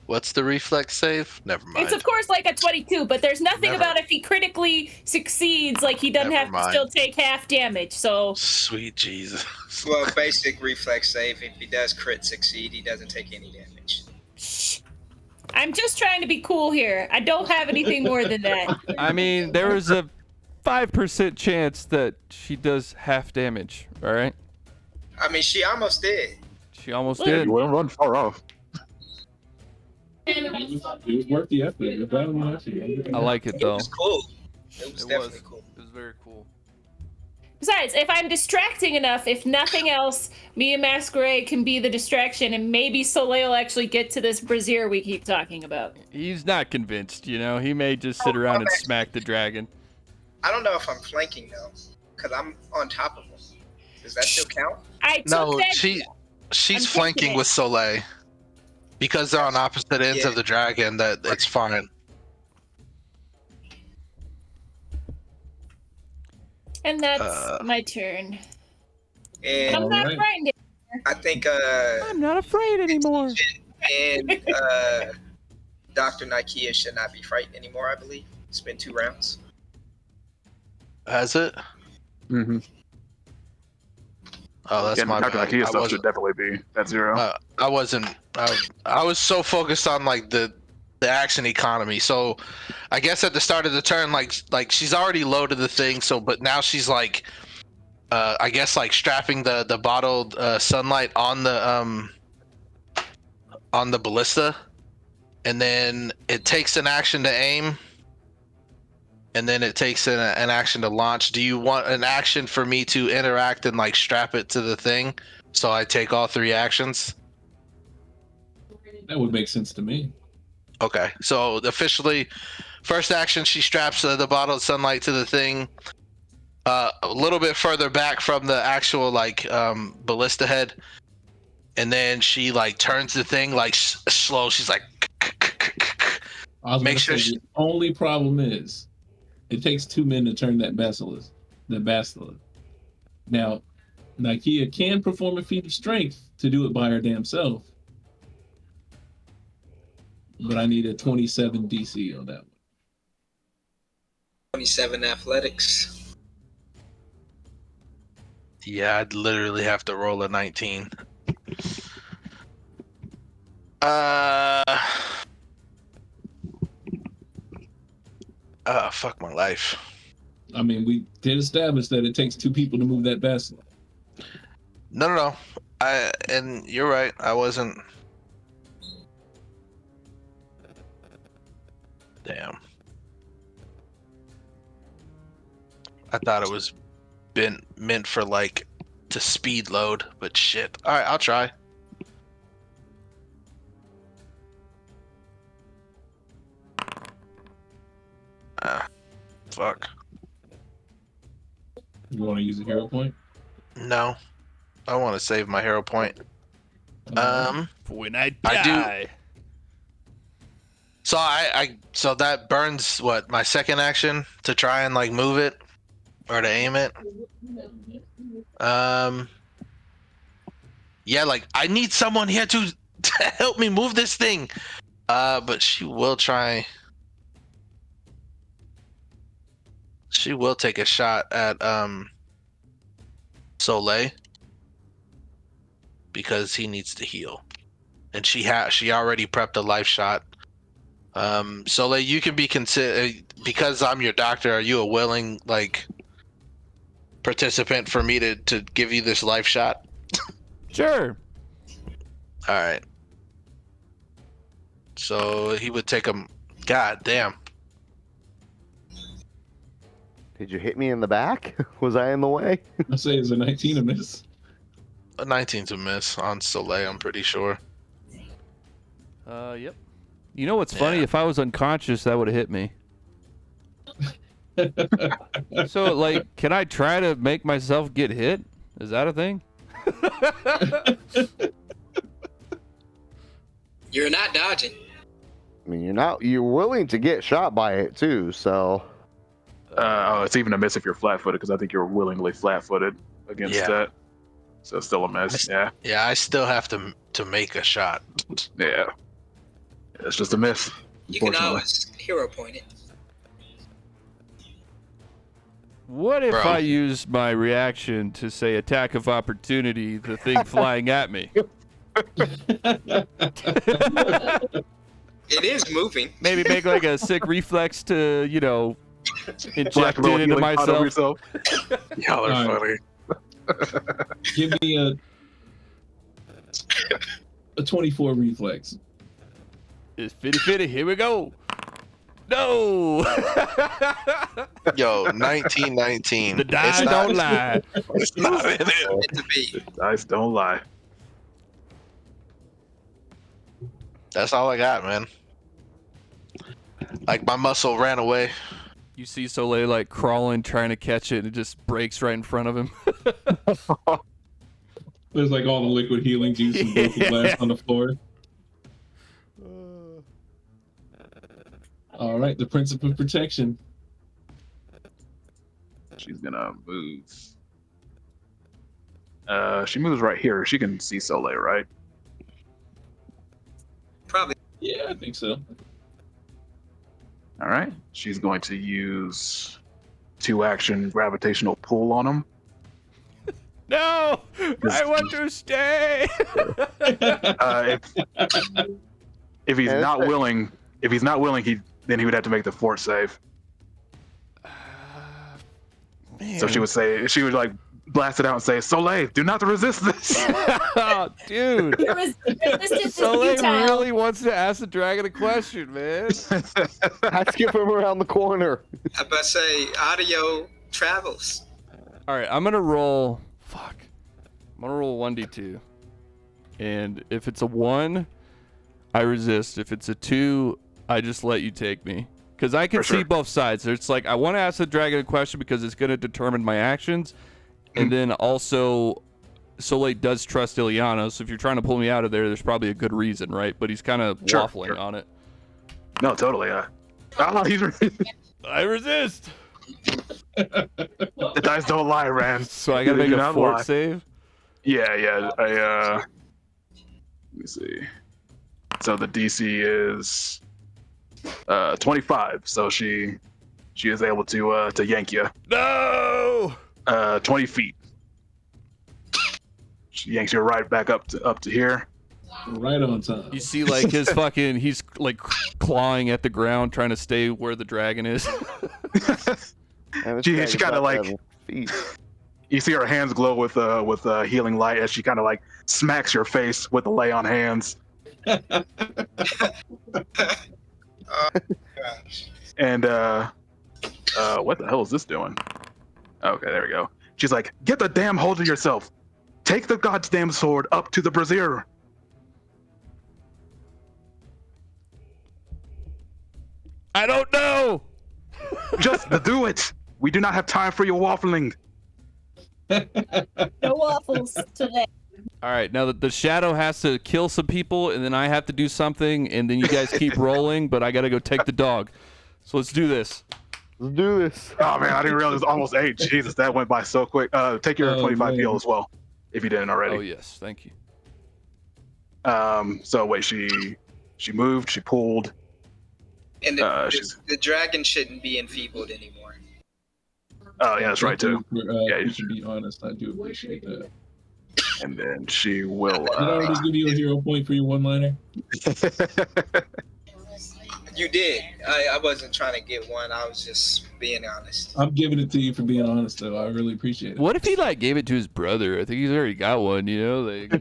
S4: What's the reflex save? Never mind.
S8: It's of course like a 22, but there's nothing
S4: Never.
S8: about if he critically succeeds, like he doesn't
S4: Never
S8: have
S4: mind.
S8: to still take half damage. So
S4: Sweet Jesus.
S5: well, basic reflex save. If he does crit succeed, he doesn't take any damage.
S8: shh. I'm just trying to be cool here. I don't have anything more than that.
S2: I mean, there was a 5% chance that she does half damage. All right.
S5: I mean, she almost did.
S2: She almost
S8: Look,
S6: Yeah,
S2: did.
S6: you wouldn't run far off.
S1: It was worth the effort. It was better than last year.
S2: I like it
S5: It
S2: though.
S5: was cool. It was definitely cool.
S2: It was very cool.
S8: Besides, if I'm distracting enough, if nothing else, me and Masquerade can be the distraction, and maybe Soleil will actually get to this brazier we keep talking about.
S2: He's not convinced, you know. He may just sit around and smack the dragon.
S5: I don't know if I'm flanking though, because I'm on top of him. Does that still count?
S8: I took
S4: No,
S8: that.
S4: she's
S8: I'm taking
S4: flanking
S8: it.
S4: with Soleil. Because they're on opposite ends
S5: Yeah.
S4: of the dragon, that it's fine.
S8: And that's my turn.
S5: And
S8: I'm not
S1: Alright.
S8: frightened.
S5: I think
S2: I'm not afraid anymore.
S5: and Dr. Nikea should not be frightened anymore, I believe. It's been 2 rounds.
S4: Has it?
S6: Mm-hmm.
S4: Oh, that's
S6: And
S4: my
S6: Dr.
S4: bad.
S6: Ikea
S4: I
S6: stuff
S4: wasn't.
S6: should definitely be at 0.
S4: I wasn't. I was so focused on like the action economy. So, I guess at the start of the turn, like she's already loaded the thing. So, but now she's like, I guess like strapping the bottled sunlight on the ballista, and then it takes an action to aim, and then it takes an action to launch. Do you want an action for me to interact and like strap it to the thing, so I take all 3 actions?
S1: That would make sense to me.
S4: Okay, so officially, first action, she straps the bottle of sunlight to the thing, a little bit further back from the actual like ballista head, and then she like turns the thing like slow. She's like,
S1: I was
S4: Make
S1: gonna
S4: sure
S1: say, the only problem is it takes 2 men to turn that basilisk. Now, Nikea can perform a feat of strength to do it by her damn self. But I need a 27 DC on that one.
S5: 27 athletics.
S4: yeah, I'd literally have to roll a 19. Fuck my life.
S1: I mean, we did establish that it takes 2 people to move that basilisk.
S4: No. And you're right. I wasn't. Damn. I thought it was meant for like to speed load, but shit. All right, I'll try. Fuck.
S1: You want to use a hero point?
S4: No, I want to save my hero point.
S2: When I
S4: I do-
S2: die.
S4: So so that burns what, my second action to try and like move it or to aim it. Yeah, like I need someone here to help me move this thing. But she will try. She will take a shot at Soleil because he needs to heal, and she already prepped a life shot. Soleil, you can be because I'm your doctor. Are you a willing like participant for me to give you this life shot?
S2: Sure.
S4: All right. So he would take him. God damn.
S3: Did you hit me in the back? Was I in the way?
S1: I say it's a 19 a miss.
S4: A 19's a miss on Soleil, I'm pretty sure.
S2: Yep. You know what's funny?
S4: Yeah.
S2: If I was unconscious, that would have hit me. So, like, can I try to make myself get hit? Is that a thing?
S5: You're not dodging.
S3: I mean, you're willing to get shot by it too, so.
S6: It's even a miss if you're flat-footed, because I think you're willingly flat-footed against
S4: Yeah.
S6: that. So it's still a miss. Yeah.
S4: Yeah, I still have to make a shot.
S6: Yeah. It's just a miss.
S5: You can
S6: Unfortunately.
S5: always hero point it.
S2: What if
S4: Bro.
S2: I use my reaction to say attack of opportunity, the thing flying at me?
S5: It is moving.
S2: Maybe make like a sick reflex to, you know, inject
S6: Black roll
S2: it into
S6: healing pot over
S2: myself.
S6: yourself. Y'all are
S1: All
S6: funny.
S1: Give me a 24 reflex.
S2: It's fitty. Here we go. No.
S4: Yo, 1919.
S2: The dice
S4: It's not-
S2: don't lie.
S4: It's not in it.
S5: Meant to be.
S6: Dice don't lie.
S4: That's all I got, man. Like my muscle ran away.
S2: You see Soleil like crawling, trying to catch it, and it just breaks right in front of him.
S1: There's like all the liquid healing juice and broken glass on the floor. All right, the principle of protection.
S6: She's gonna move. She moves right here. She can see Soleil, right?
S5: Probably.
S1: Yeah, I think so.
S6: All right. She's going to use 2-action gravitational pull on him.
S2: No, I want to stay.
S6: If he's
S3: Yeah,
S6: not
S3: that's-
S6: willing, then he would have to make the force save.
S2: Man.
S6: So she would like blast it out and say, "Soleil, do not resist this."
S2: Oh, dude.
S8: Resistance is
S2: Soleil
S8: futile.
S2: really wants to ask the dragon a question, man.
S3: I skip him around the corner.
S5: I about to say audio travels.
S2: All right, I'm gonna roll. Fuck. I'm gonna roll 1d2, and if it's a 1, I resist. If it's a 2, I just let you take me. Because I can
S6: For sure.
S2: see both sides. It's like I want to ask the dragon a question because it's gonna determine my actions, and then also, Soleil does trust Ileana. So if you're trying to pull me out of there, there's probably a good reason, right? But he's kind of
S6: Sure,
S2: waffling
S6: sure.
S2: on it.
S6: No, totally.
S2: I resist.
S6: The dice don't lie, Rand.
S2: So I gotta
S6: They
S2: make
S6: do
S2: a
S6: not
S2: fort
S6: lie.
S2: save.
S6: Yeah. Let me see. So the DC is 25. So she is able to yank you
S2: No.
S6: 20 feet. She yanks you right back up to here.
S1: Right on time.
S2: You see, like his fucking, he's like clawing at the ground, trying to stay where the dragon is.
S3: And this
S6: She
S3: guy's
S6: kinda
S3: about
S6: like-
S3: 7 feet.
S6: You see her hands glow with healing light as she kind of like smacks your face with the lay on hands.
S5: Oh gosh.
S6: And what the hell is this doing? Okay, there we go. She's like, get the damn hold of yourself. Take the goddamn sword up to the brazier.
S2: I don't know.
S6: Just do it. We do not have time for your waffling.
S8: No waffles today.
S2: All right, now the shadow has to kill some people, and then I have to do something, and then you guys keep rolling, but I gotta go take the dog. So let's do this.
S3: Let's do this.
S6: Oh man, I didn't realize it was almost 8. Jesus, that went by so quick. Take your
S1: Oh,
S6: 25
S1: man.
S6: heal as well, if you didn't
S2: Oh
S6: already.
S2: yes, thank you.
S6: So wait, she moved, she pulled.
S5: And
S6: She's-
S5: the dragon shouldn't be enfeebled anymore.
S6: Oh yeah, that's right too. Yeah,
S1: You should be honest. I do appreciate that.
S6: And then she will.
S1: Did I already give you a hero point for your one-liner?
S5: You did. I wasn't trying to get one. I was just being honest.
S1: I'm giving it to you for being honest, though. I really appreciate it.
S2: What if he like gave it to his brother? I think he's already got one. You know, like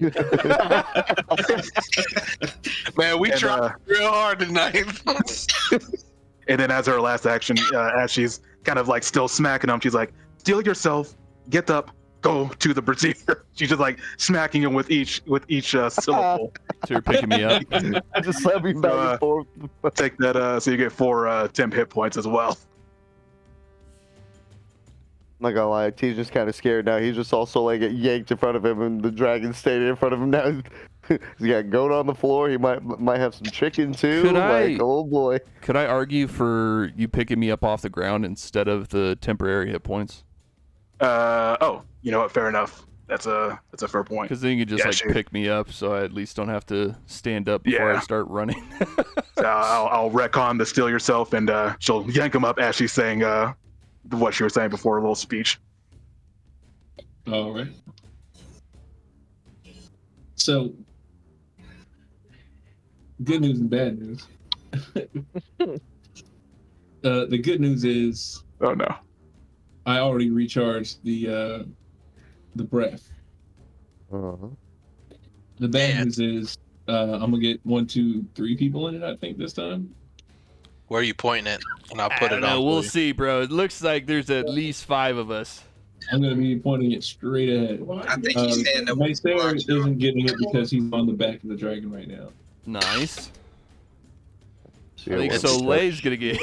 S4: Man, we
S6: And,
S4: tried real hard tonight.
S6: And then as her last action, as she's kind of like still smacking him, she's like, "Steel yourself, get up, go to the brazier." She's just like smacking him with each syllable.
S2: so you're picking me up.
S3: Just let me back
S6: Uh,
S3: and forth.
S6: Take that, so you get 4 temp hit points as well.
S3: I'm not gonna lie, T's just kind of scared now. He's just also like get yanked in front of him, and the dragon's standing in front of him now. He's got goat on the floor. He might have some chicken too.
S2: Could
S3: like,
S2: I-
S3: oh boy.
S2: Could I argue for you picking me up off the ground instead of the temporary hit points?
S6: Oh, you know what? Fair enough. That's a fair point.
S2: Because then you just
S6: Yeah,
S2: like
S6: sure.
S2: pick me up, so I at least don't have to stand up before I
S6: Yeah.
S2: start running.
S6: So I'll retcon the steal yourself, and she'll yank him up as she's saying what she was saying before, a little speech.
S1: All right. So, good news and bad news. The good news is
S6: Oh no.
S1: I already recharged the breath.
S3: Uh-huh.
S1: The bad
S4: Man.
S1: news is I'm gonna get 1, 2, 3 people in it. I think this time.
S4: Where are you pointing it? And I'll
S2: I
S4: put
S2: don't
S4: it
S2: know.
S4: on.
S2: We'll
S4: for you.
S2: see, bro. It looks like there's at least 5 of us.
S1: I'm gonna be pointing it straight ahead.
S5: I think he's saying that we
S1: Macer
S5: launch it.
S1: isn't getting it because he's on the back of the dragon right now.
S2: Nice.
S3: See
S2: I think
S3: what
S2: Soleil's gonna get.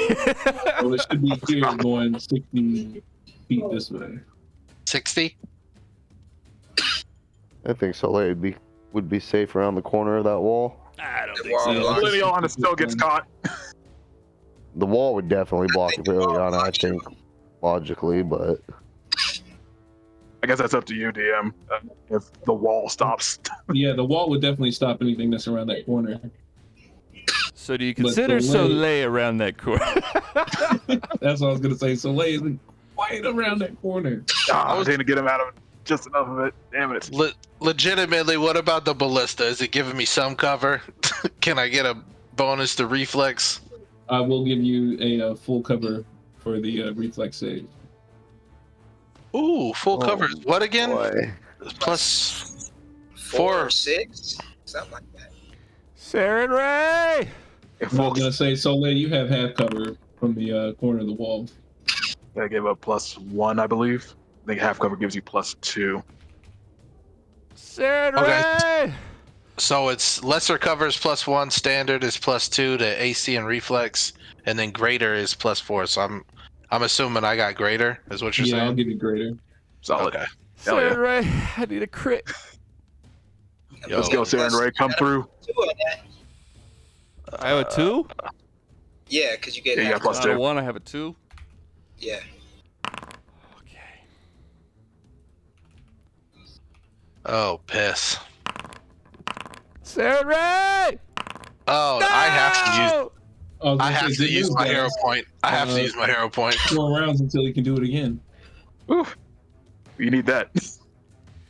S1: So it should be here going 60 feet this way.
S4: 60?
S3: I think Soleil would be safe around the corner of that wall.
S2: I don't
S5: The
S2: think
S5: wall
S2: so.
S5: blocks.
S6: Liliana still gets caught.
S3: The wall would definitely block Liliana, I think, logically, but
S6: I guess that's up to you, DM. If the wall stops.
S1: Yeah, the wall would definitely stop anything that's around that corner.
S2: So do you
S1: But
S2: consider
S1: Soleil-
S2: Soleil around that corner?
S1: That's what I was gonna say. Soleil isn't quite around that corner.
S6: I was trying to get him out of just enough of it. Damn it.
S4: Legitimately, what about the ballista? Is it giving me some cover? Can I get a bonus to reflex?
S1: I will give you a full cover for the reflex save.
S4: Ooh, full
S3: Oh,
S4: cover. What again?
S3: boy.
S4: Plus
S5: 4 or 6, something like that.
S2: Saren Ray!
S6: If
S1: I was
S6: folks
S1: gonna say, Soleil, you have half cover from the corner of the wall.
S6: I gave up +1, I believe. I think half cover gives you +2.
S2: Saren
S4: Okay.
S2: Ray!
S4: So it's lesser covers +1, standard is +2 to AC and reflex, and then greater is +4. So I'm assuming I got greater, is what you're
S1: Yeah, I'll
S4: saying?
S1: give you greater.
S6: Solid.
S4: Okay.
S6: Hell yeah.
S2: Saren Ray, I need a crit.
S4: Yo.
S6: Let's go, Saren Ray. Come through.
S5: 2 on that.
S2: I have a 2?
S5: Yeah, because you get
S6: Yeah, you
S5: half
S6: got
S2: Not a
S6: +2.
S2: 1, I have a 2.
S5: Yeah.
S2: Okay.
S4: Oh, piss.
S2: Saren Ray!
S4: Oh, I have to use.
S1: was
S4: I
S1: gonna
S4: have
S1: say,
S4: to
S1: good
S4: use
S1: news,
S4: my
S1: guys.
S4: hero point. I have to use my hero point.
S1: 4 rounds until he can do it again.
S6: Ooh. You need that.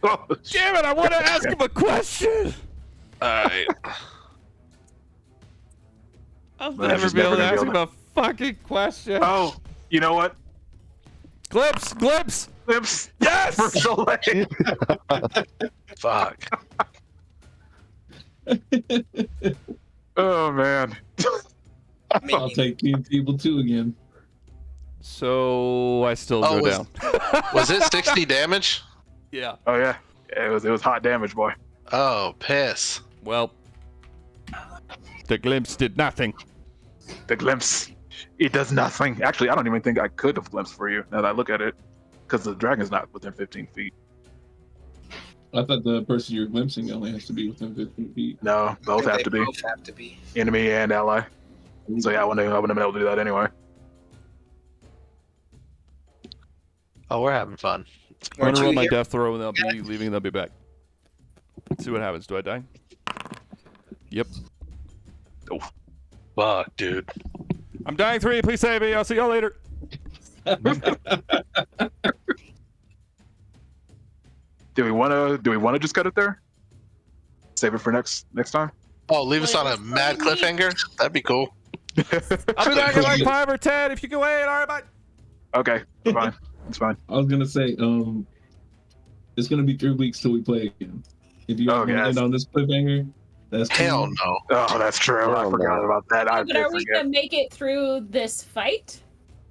S6: Oh,
S2: Damn it, I want to ask him a question!
S4: Alright.
S2: I'll
S6: Well,
S2: never
S6: she's
S2: be able
S6: never
S2: to
S6: gonna
S2: ask
S6: be
S2: him a fucking question.
S6: Oh, you know what?
S2: Glimpse! Glimpse!
S6: Lips
S2: Yes!
S6: for Soleil.
S4: Fuck.
S6: Oh, man.
S1: I'll take Team Feeble 2 again.
S2: So I still
S4: Oh,
S2: go down.
S4: Was it 60 damage?
S2: Yeah.
S6: Oh, yeah. It was hot damage, boy.
S4: Oh, piss.
S2: Well, the glimpse did nothing.
S6: The glimpse. It does nothing. Actually, I don't even think I could have glimpsed for you now that I look at it. Because the dragon's not within 15 feet.
S1: I thought the person you're glimpsing only has to be within 15 feet.
S6: No, both have to be.
S5: Both have to be.
S6: Enemy and ally. So yeah, I wouldn't have been able to do that anyway.
S4: Oh, we're having fun.
S2: I'm gonna
S5: Weren't
S2: roll
S5: you
S2: my
S5: here?
S2: death throw and I'll be leaving and I'll be back. Let's see what happens. Do I die? Yep.
S4: Fuck, dude.
S2: I'm dying 3. Please save me. I'll see y'all later.
S6: Do we wanna just cut it there? Save it for next time?
S4: Oh, leave us on a mad cliffhanger? That'd be cool.
S2: I'll be back in like 5 or 10 if you can wait. All right, bye.
S6: Okay, fine. It's fine.
S1: I was gonna say, it's gonna be 3 weeks till we play again. If you guys want to
S6: yes.
S1: end on this cliffhanger, that's
S4: Hell
S1: cool.
S4: no.
S6: Oh, that's true. I
S3: Hell
S6: forgot
S3: no.
S6: about that. I
S8: But are
S6: did
S8: we
S6: forget.
S8: gonna make it through this fight?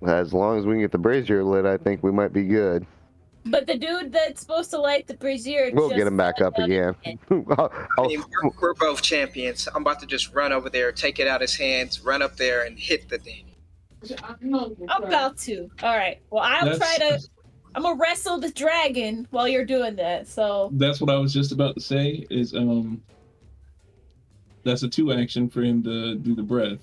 S3: As long as we can get the brazier lit, I think we might be good.
S8: But the dude that's supposed to light the brazier,
S3: We'll
S8: just
S3: get him back up again.
S5: I mean, we're both champions. I'm about to just run over there, take it out his hands, run up there, and hit the thing.
S8: I'm about to. All right. Well, I'll try to. I'm gonna wrestle the dragon while you're doing that. So
S1: That's what I was just about to say. Is that's a 2 action for him to do the breath,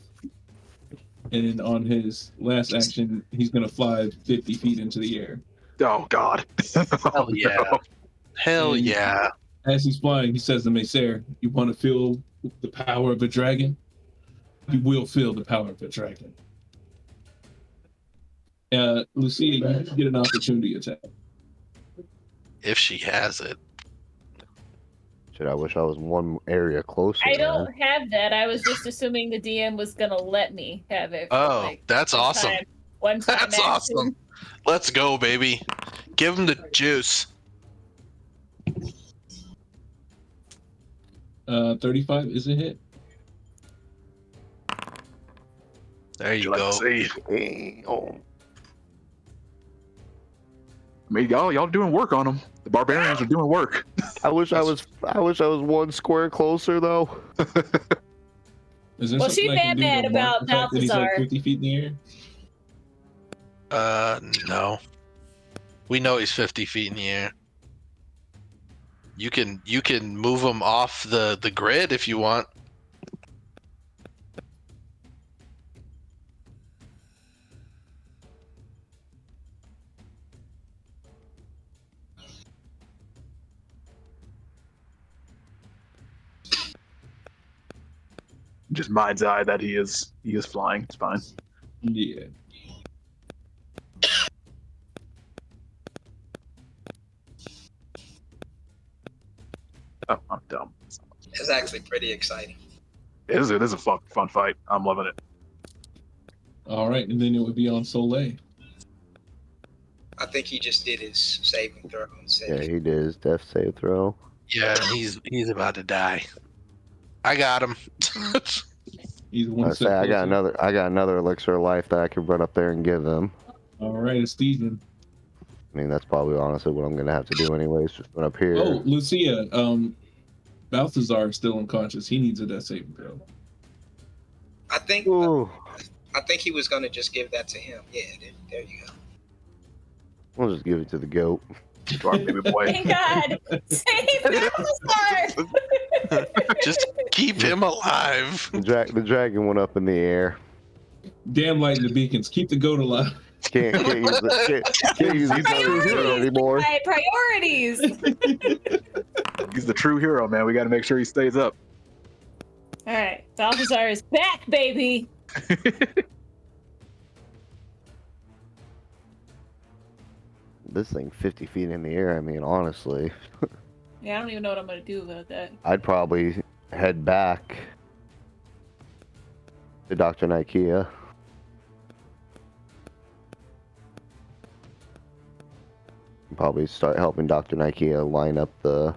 S1: and on his last action, he's gonna fly 50 feet into the air.
S6: Oh God.
S4: Hell yeah. Hell
S1: And
S4: yeah.
S1: As he's flying, he says to Macer, "You want to feel the power of a dragon? You will feel the power of a dragon." Lucia, you get an opportunity attack.
S4: If she has it.
S3: Shit, I wish I was one area closer.
S8: I
S3: man.
S8: don't have that. I was just assuming the DM was gonna let me have it.
S4: Oh, that's
S8: one
S4: awesome.
S8: time- One time
S4: That's
S8: action.
S4: awesome. Let's go, baby. Give him the juice.
S1: 35 is a hit.
S4: There you
S6: Like
S4: go.
S6: to see.
S3: Damn.
S6: I mean, y'all doing work on them. The barbarians are doing work.
S3: I wish I was one square closer though.
S1: Is there
S8: Well,
S1: something
S8: she's
S1: I can do
S8: mad
S1: to mark
S8: about
S1: the fact that he's like
S8: Balthazar.
S1: 50 feet in the air?
S4: No. We know he's 50 feet in the air. You can move him off the grid if you want.
S6: Just mind's eye that he is flying. It's fine.
S1: Yeah.
S6: Oh, I'm dumb.
S5: It's actually pretty exciting.
S6: It is a fun fight. I'm loving it.
S1: All right, and then it would be on Soleil.
S5: I think he just did his saving throw and said,
S3: Yeah, he did his death save throw.
S4: Yeah, he's about to die. I got him.
S1: He's one
S3: I
S1: step
S3: say I got
S1: closer.
S3: another elixir of life that I could run up there and give him.
S1: All right, Esteban.
S3: I mean, that's probably honestly what I'm gonna have to do anyways. Just run up here.
S1: Oh, Lucia. Balthazar is still unconscious. He needs a death saving throw.
S5: I think
S3: Ooh,
S5: he was gonna just give that to him. Yeah, there you go.
S3: we'll just give it to the goat.
S6: To our baby boy.
S8: Thank God. Save Balthazar.
S4: Just keep him alive.
S3: The dragon went up in the air.
S1: Damn lighting the beacons. Keep the goat alive.
S3: Can't use these other hero anymore.
S8: My priorities.
S6: He's the true hero, man. We got to make sure he stays up.
S8: All right, Balthazar is back, baby.
S3: This thing 50 feet in the air. I mean, honestly,
S8: Yeah, I don't even know what I'm gonna do about that.
S3: I'd probably head back to Dr. Nikea. Probably start helping Dr. Nikea line up the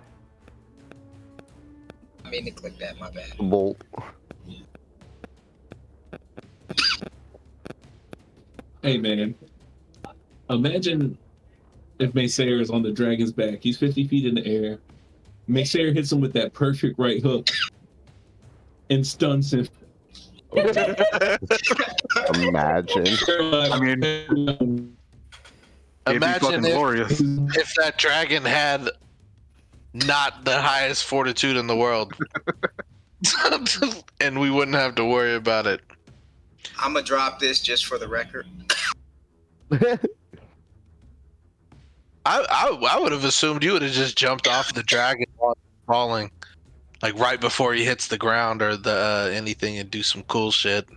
S5: I mean to click that, my bad.
S3: bolt.
S1: Hey, man. Imagine if Maysayer is on the dragon's back. He's 50 feet in the air. Maysayer hits him with that perfect right hook and stuns him.
S3: Imagine.
S6: I mean, it'd be
S4: Imagine
S6: fucking glorious.
S4: if that dragon had not the highest fortitude in the world. And we wouldn't have to worry about it.
S5: I'm gonna drop this just for the record.
S4: I would have assumed you would have just jumped off the dragon while falling, like right before he hits the ground or the anything, and do some cool shit.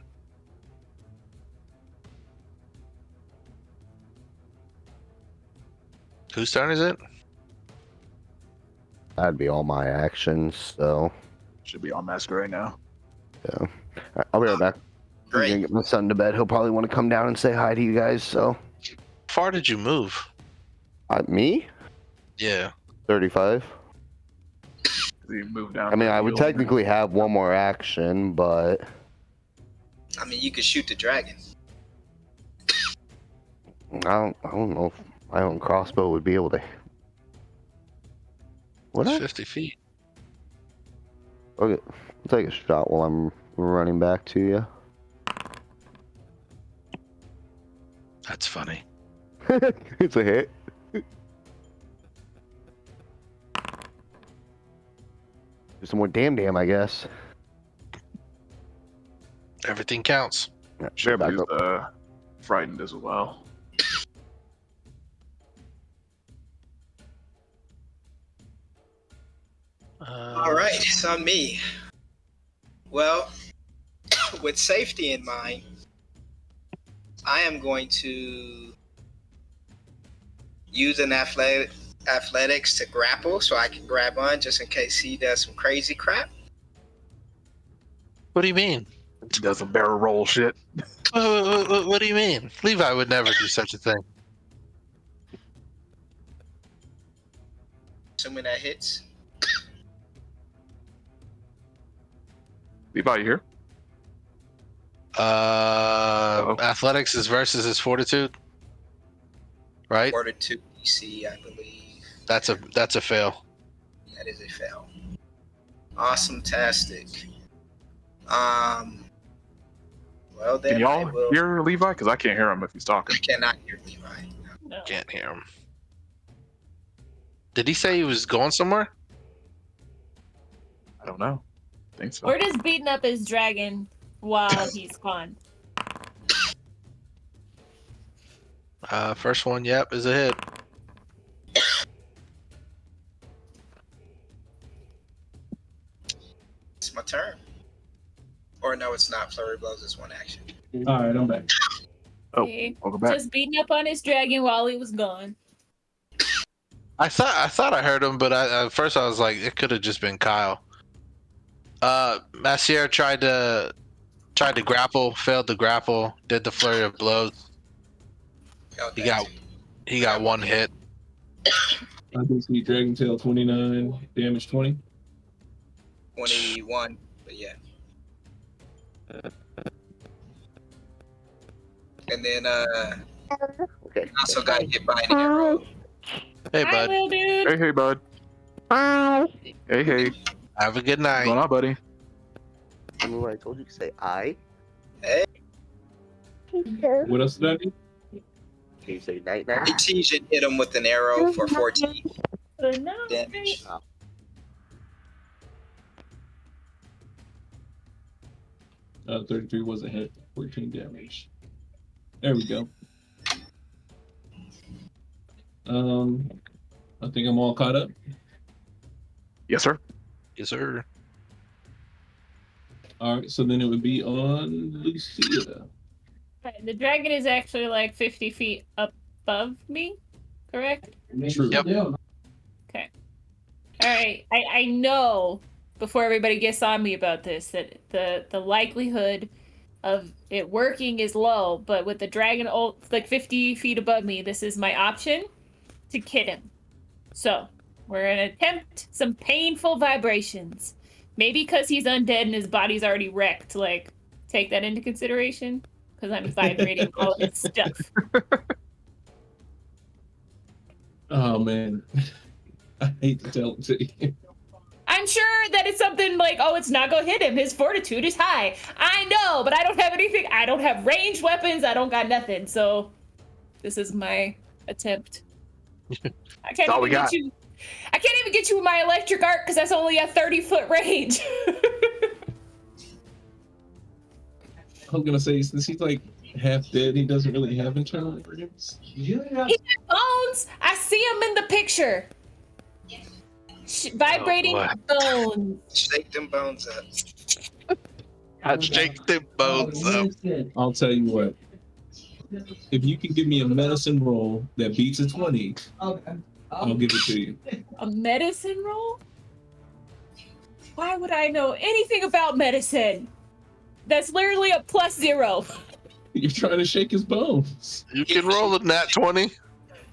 S4: Whose turn is it?
S3: That'd be all my actions, so
S6: Should be on master right now.
S3: yeah. I'll be right back. I'm gonna
S5: Great.
S3: get my son to bed. He'll probably want to come down and say hi to you guys, so.
S4: How far did you move?
S3: Me?
S4: Yeah.
S3: 35.
S6: He moved down.
S3: I mean, I would technically have one more action, but
S5: I mean, you could shoot the dragon.
S3: I don't know if my own crossbow would be able to. What?
S4: It's 50 feet.
S3: Okay, I'll take a shot while I'm running back to you.
S4: That's funny.
S3: It's a hit. Do some more damn, I guess.
S4: Everything counts.
S3: Yeah,
S6: Should
S3: bear back
S6: use
S3: up.
S6: frightened as well.
S5: All right, it's on me. Well, with safety in mind, I am going to use an athletics to grapple so I can grab on just in case he does some crazy crap.
S4: What do you mean?
S6: Does some barrel roll shit.
S4: What do you mean? Levi would never do such a thing.
S5: Assuming that hits.
S6: Levi, you here?
S4: Athletics is versus his fortitude, right?
S5: Fortitude DC, I believe.
S4: That's a fail.
S5: That is a fail. Awesome-tastic. Well then,
S6: Can
S5: I
S6: y'all
S5: will.
S6: hear Levi? Because I can't hear him if he's talking.
S5: I cannot hear Levi.
S8: No.
S4: Can't hear him. Did he say he was going somewhere?
S6: I don't know. I think so.
S8: We're just beating up his dragon while he's gone.
S4: First one, yep, is a hit.
S5: It's my turn. Or no, it's not. Flurry blows is one action.
S1: All right, I'm back.
S6: Oh,
S8: Okay.
S6: welcome back.
S8: Just beating up on his dragon while he was gone.
S4: I thought I heard him, but at first I was like, it could have just been Kyle. Massier tried to grapple, failed to grapple, did the flurry of blows.
S5: Felt
S4: He
S5: that
S4: got
S5: too.
S4: he got one hit.
S1: I can see Dragon Tail 29, damage 20.
S5: 21, but yeah. And then
S3: Okay.
S5: also got hit by an arrow.
S4: Hey
S8: Hi,
S4: bud,
S8: little dude.
S6: Hey, bud. Hey.
S4: have a good
S6: What's going
S4: night.
S6: on, buddy?
S3: Remember I told you to say I?
S1: What else did I do?
S3: Can you say night night?
S5: Tejan hit him with an arrow for 14
S8: No,
S5: damage.
S1: 33 was a hit, 14 damage. There we go. I think I'm all caught up.
S6: Yes, sir.
S4: Yes, sir.
S1: All right, so then it would be on Lucia.
S8: Right, the dragon is actually like 50 feet above me, correct?
S1: True.
S4: Yep.
S8: Okay. All right. I know before everybody gets on me about this that the likelihood of it working is low, but with the dragon like 50 feet above me, this is my option to kid him. So we're gonna attempt some painful vibrations. Maybe because he's undead and his body's already wrecked. Like, take that into consideration because I'm vibrating all his stuff.
S1: Oh man, I hate to tell it to you.
S8: I'm sure that it's something like, oh, it's not gonna hit him. His fortitude is high. I know, but I don't have anything. I don't have ranged weapons. I don't got nothing. So this is my attempt. I can't
S6: all
S8: even
S6: we got.
S8: get you. I can't even get you with my electric arc because that's only a 30-foot range.
S1: I was gonna say since he's like half dead, he doesn't really have internal organs.
S8: He has bones. I see him in the picture. Vibrating bones.
S5: Shake them bones up.
S4: I shake the bones up.
S1: I'll tell you what. If you can give me a medicine roll that beats a 20, I'll give it to you.
S8: A medicine roll? Why would I know anything about medicine? That's literally a +0.
S1: You're trying to shake his bones.
S4: You can roll a nat 20.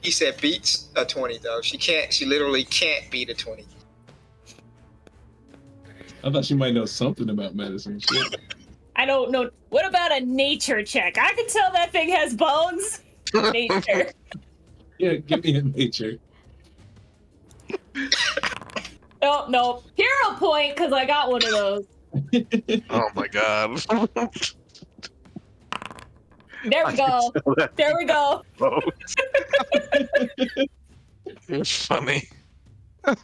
S5: He said beats a 20 though. She literally can't beat a 20.
S1: I thought you might know something about medicine. Shit.
S8: I don't know. What about a nature check? I can tell that thing has bones. Nature.
S1: Yeah, give me a nature.
S8: No. Hero point, because I got one of those.
S4: Oh my god.
S8: There we go. There we go.
S4: It's funny.
S5: I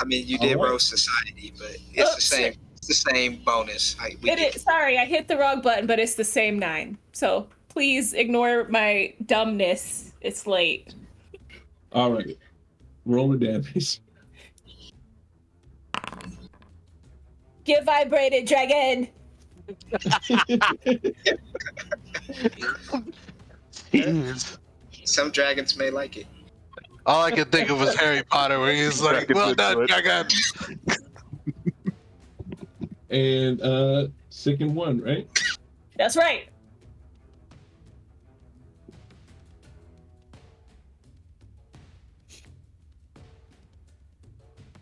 S5: mean, you did roast society, but it's the same. It's the same bonus.
S8: Sorry, I hit the wrong button, but it's the same 9. So please ignore my dumbness. It's late.
S1: All right. Roll the damage.
S8: Get vibrated, dragon.
S6: Jeez.
S5: Some dragons may like it.
S4: All I could think of was Harry Potter, where he's like,
S6: Gets
S4: "Well
S6: into
S4: done,
S6: it.
S4: dragon."
S1: And second one, right?
S8: That's right.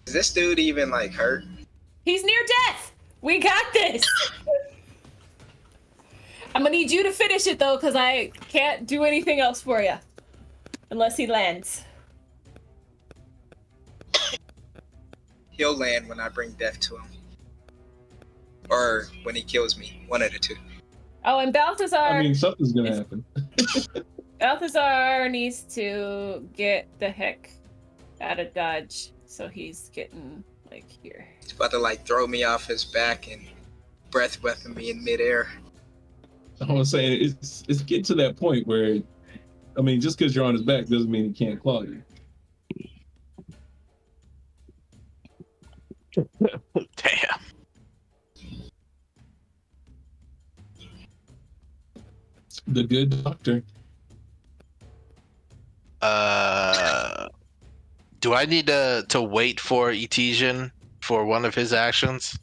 S5: Is this dude even like hurt?
S8: He's near death. We got this. I'm gonna need you to finish it though, because I can't do anything else for you unless he lands.
S5: He'll land when I bring death to him. Or when he kills me. One of the two.
S8: Oh, and Balthazar.
S1: I mean, something's gonna happen.
S8: Balthazar needs to get the heck out of Dodge, so he's getting like here.
S5: He's about to like throw me off his back and breath weapon me in midair.
S1: I was saying it's getting to that point where, I mean, just because you're on his back doesn't mean he can't claw you.
S4: Damn.
S1: The good doctor.
S4: Do I need to wait for Etesian for one of his actions?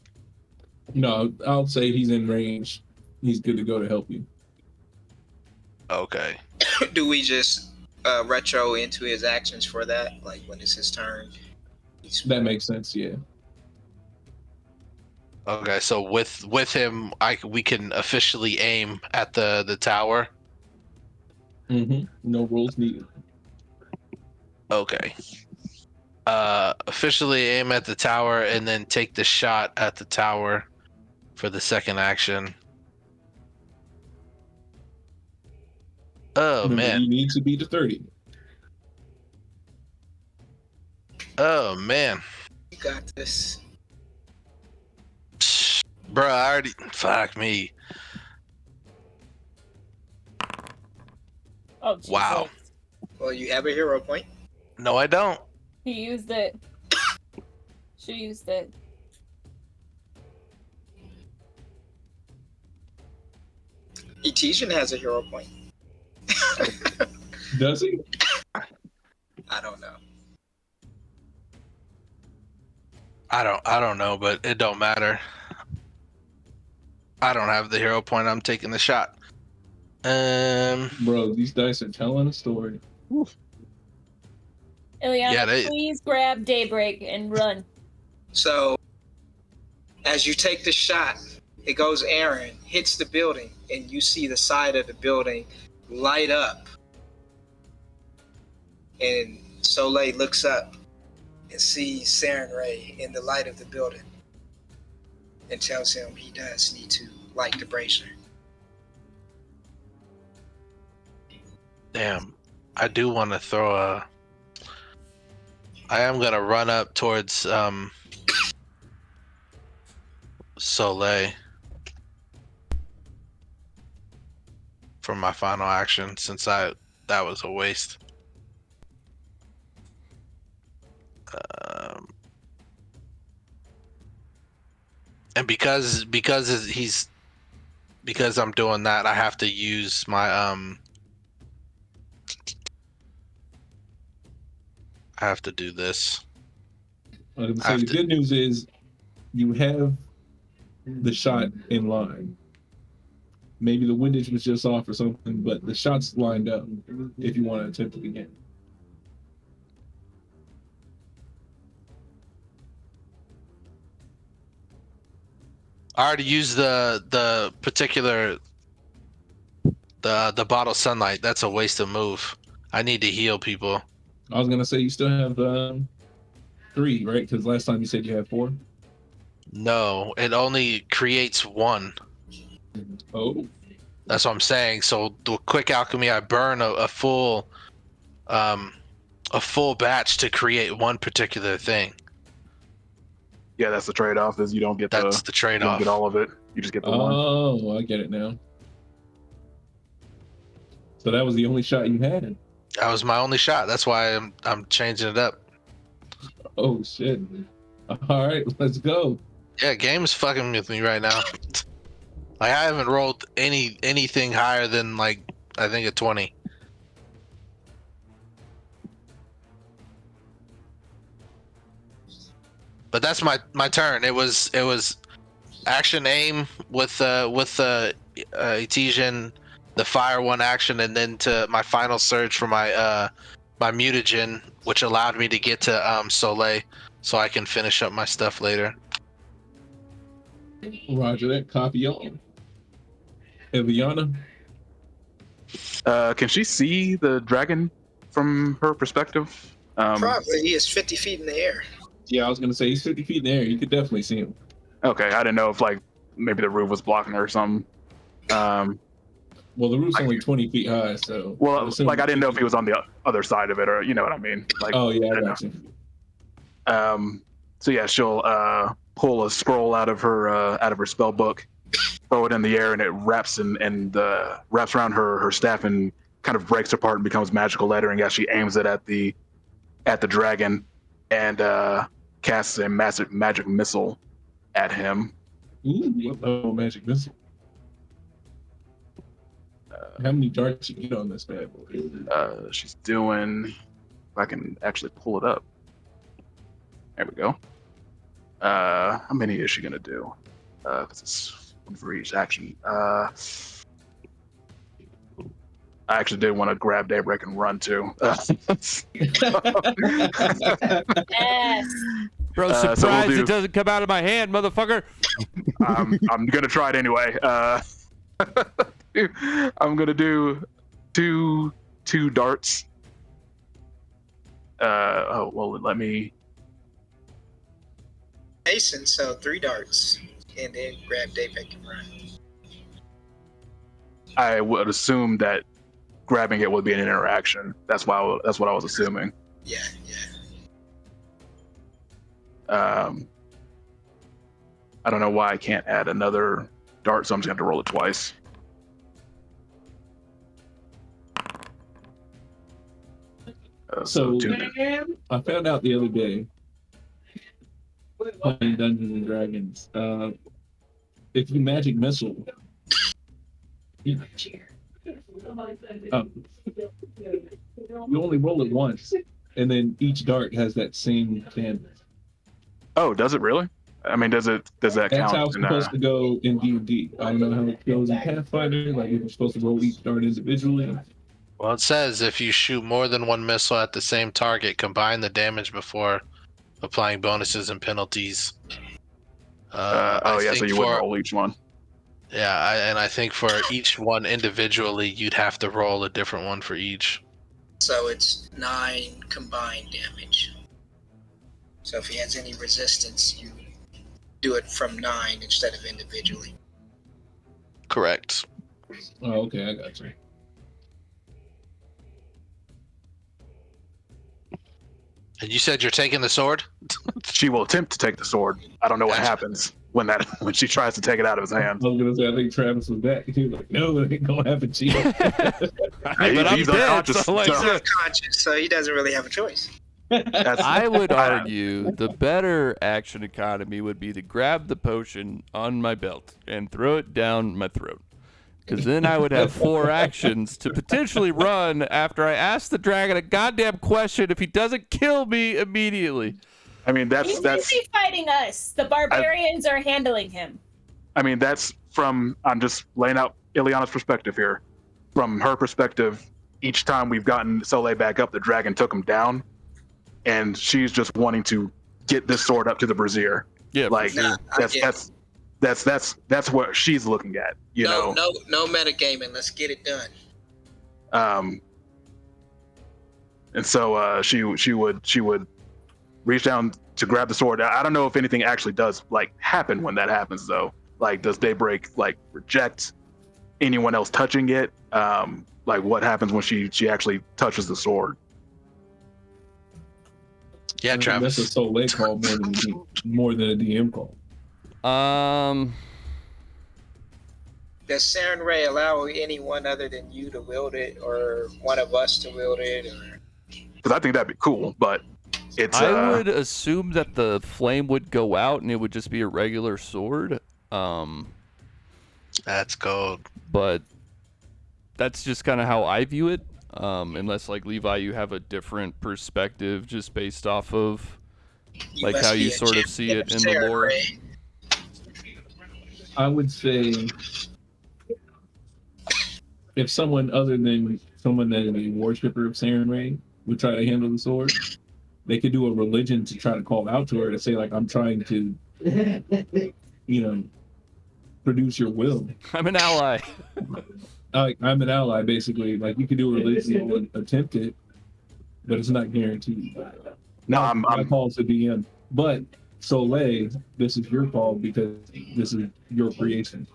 S1: No, I'll say he's in range. He's good to go to help you.
S4: Okay.
S5: Do we just retro into his actions for that? Like when it's his turn?
S1: That makes sense, yeah.
S4: Okay, so with him, we can officially aim at the tower.
S1: Mm-hmm. No rules needed.
S4: Okay. Officially aim at the tower and then take the shot at the tower for the second action. Oh,
S1: Remember,
S4: man.
S1: you need to beat a 30.
S4: Oh, man.
S5: You got this.
S4: Bro, I already... Fuck me.
S8: Oh, Jesus.
S4: Wow.
S5: Well, you have a hero point.
S4: No, I don't.
S8: He used it. She used it.
S5: Etesian has a hero point.
S1: Does he?
S5: I don't know.
S4: I don't know, but it don't matter. I don't have the hero point. I'm taking the shot.
S1: Bro, these dice are telling a story.
S8: Ileana,
S4: Yeah, they-
S8: please grab Daybreak and run.
S5: So, as you take the shot, it goes Aaron, hits the building, and you see the side of the building light up. And Soleil looks up and sees Saren Ray in the light of the building and tells him he does need to light the brazier.
S4: Damn. I do want to throw a... I am going to run up towards Soleil for my final action, since that was a waste. And because I'm doing that, I have to use my I have to do this.
S1: I was gonna say, the good news is you have the shot in line. Maybe the windage was just off or something, but the shot's lined up if you want to attempt it again.
S4: I already used the particular the bottle sunlight. That's a waste of move. I need to heal people.
S1: I was gonna say you still have 3, right? Because last time you said you had 4.
S4: No, it only creates 1.
S1: Oh,
S4: That's what I'm saying. So the quick alchemy, I burn a full batch to create 1 particular thing.
S6: Yeah, that's the trade-off. Is you don't get
S4: That's the
S6: you don't
S4: trade-off.
S6: get all of it. You just get the one.
S1: oh, I get it now. So that was the only shot you had.
S4: That was my only shot. That's why I'm changing it up.
S1: Oh shit! All right, let's go.
S4: Yeah, game's fucking with me right now. Like, I haven't rolled anything higher than, like, I think a 20. But that's my turn. It was action aim with Etesian, the fire one action, and then to my final surge for my my mutagen, which allowed me to get to Soleil, so I can finish up my stuff later.
S1: Roger that. Copy on. Eliana?
S6: Can she see the dragon from her perspective?
S5: Probably. He is 50 feet in the air.
S1: Yeah, I was gonna say he's 50 feet in the air. You could definitely see him.
S6: Okay, I didn't know if like maybe the roof was blocking her or something.
S1: Well, the roof's only 20 feet high, so.
S6: Well, like I didn't know if he was on the other side of it, or you know what I mean. Like,
S1: oh yeah, I got you.
S6: So yeah, she'll pull a scroll out of her spell book, throw it in the air, and it wraps wraps around her staff and kind of breaks apart and becomes magical lettering as she aims it at the dragon, and casts a massive magic missile at him.
S1: Ooh, what level magic missile? How many darts you get on this bad boy?
S6: She's doing. If I can actually pull it up. There we go. How many is she gonna do? Because it's one for each action. I actually did want to grab Daybreak and run too.
S8: Yes.
S2: Bro, surprised it doesn't come out of my hand, motherfucker.
S6: I'm gonna try it anyway. I'm gonna do two darts. Oh well, let me.
S5: Mason, so 3 darts, and then grab Daybreak and run.
S6: I would assume that grabbing it would be an interaction. That's what I was assuming.
S5: Yeah.
S6: I don't know why I can't add another dart, so I'm just going to roll it twice.
S1: So I found out the other day, playing Dungeons and Dragons, if you magic missile, you only roll it once, and then each dart has that same damage.
S6: Oh, does it really? I mean, does that
S1: That's
S6: count?
S1: how it's supposed to go in D&D. I don't know how it goes in Pathfinder. Like, if you're supposed to roll each dart individually.
S4: Well, it says if you shoot more than one missile at the same target, combine the damage before applying bonuses and penalties.
S6: So you wouldn't roll each one.
S4: Yeah, and I think for each one individually, you'd have to roll a different one for each.
S5: So it's 9 combined damage. So if he has any resistance, you do it from 9 instead of individually.
S4: Correct.
S1: Oh, okay, I got you.
S4: And you said you're taking the sword?
S6: She will attempt to take the sword. I don't know what happens when she tries to take it out of his hand.
S1: I was gonna say, I think Travis was back. He was like, "No, it ain't gonna happen, Chief."
S6: He's unconscious.
S5: He's unconscious, so he doesn't really have a choice.
S2: I would argue the better action economy would be to grab the potion on my belt and throw it down my throat. Because then I would have 4 actions to potentially run after I ask the dragon a goddamn question if he doesn't kill me immediately.
S6: I mean,
S9: He's busy fighting us. The barbarians are handling him.
S6: I mean, I'm just laying out Ileana's perspective here. From her perspective, each time we've gotten Soleil back up, the dragon took him down. And she's just wanting to get this sword up to the brazier. Yeah, like that's what she's looking at. You know,
S5: no metagaming. Let's get it done.
S6: And so she would reach down to grab the sword. I don't know if anything actually does like happen when that happens though. Like, does Daybreak like reject anyone else touching it? Like, what happens when she actually touches the sword?
S4: Yeah, Travis.
S1: That's a Soleil call more than a DM call.
S5: Does Saren Ray allow anyone other than you to wield it, or one of us to wield it?
S6: Because I think that'd be cool, but it's.
S2: I would assume that the flame would go out and it would just be a regular sword.
S4: That's gold.
S2: But that's just kind of how I view it. Unless, like, Levi, you have a different perspective just based off of
S5: You
S2: Like
S5: must
S2: how
S5: be
S2: you
S5: a
S2: sort of see
S5: champion
S2: it
S5: of
S2: in the
S5: Saren
S2: lore.
S5: Ray.
S1: I would say if someone other than someone that is a worshiper of Saren Ray would try to handle the sword, they could do a religion to try to call out to her to say like, I'm trying to, you know, produce your will.
S2: I'm an ally.
S1: I'm an ally, basically. Like you could do a religion and attempt it, but it's not guaranteed.
S6: No,
S1: My call's to DM, but Soleil, this is your call because this is your creation.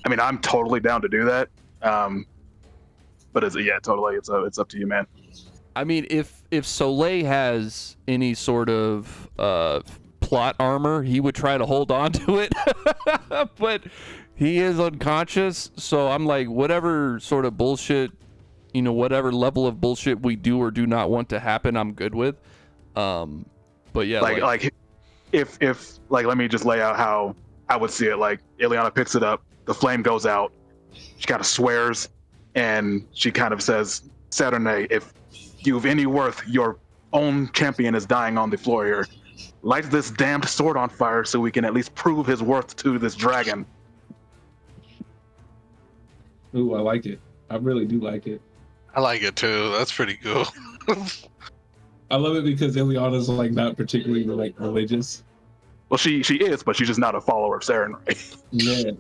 S6: I mean, I'm totally down to do that. But totally. It's up to you, man.
S2: I mean, if Soleil has any sort of plot armor, he would try to hold on to it, but he is unconscious. So I'm like, whatever sort of bullshit, whatever level of bullshit we do or do not want to happen, I'm good with. But yeah,
S6: like if let me just lay out how I would see it. Like Ileana picks it up, the flame goes out, she kind of swears, and she kind of says, Saturday, if you've any worth, your own champion is dying on the floor here. Light this damned sword on fire so we can at least prove his worth to this dragon.
S1: Ooh, I like it. I really do like it.
S4: I like it too. That's pretty cool.
S1: I love it because Ileana's like not particularly like religious.
S6: Well, she is, but she's just not a follower of Saren Ray.
S1: Yeah.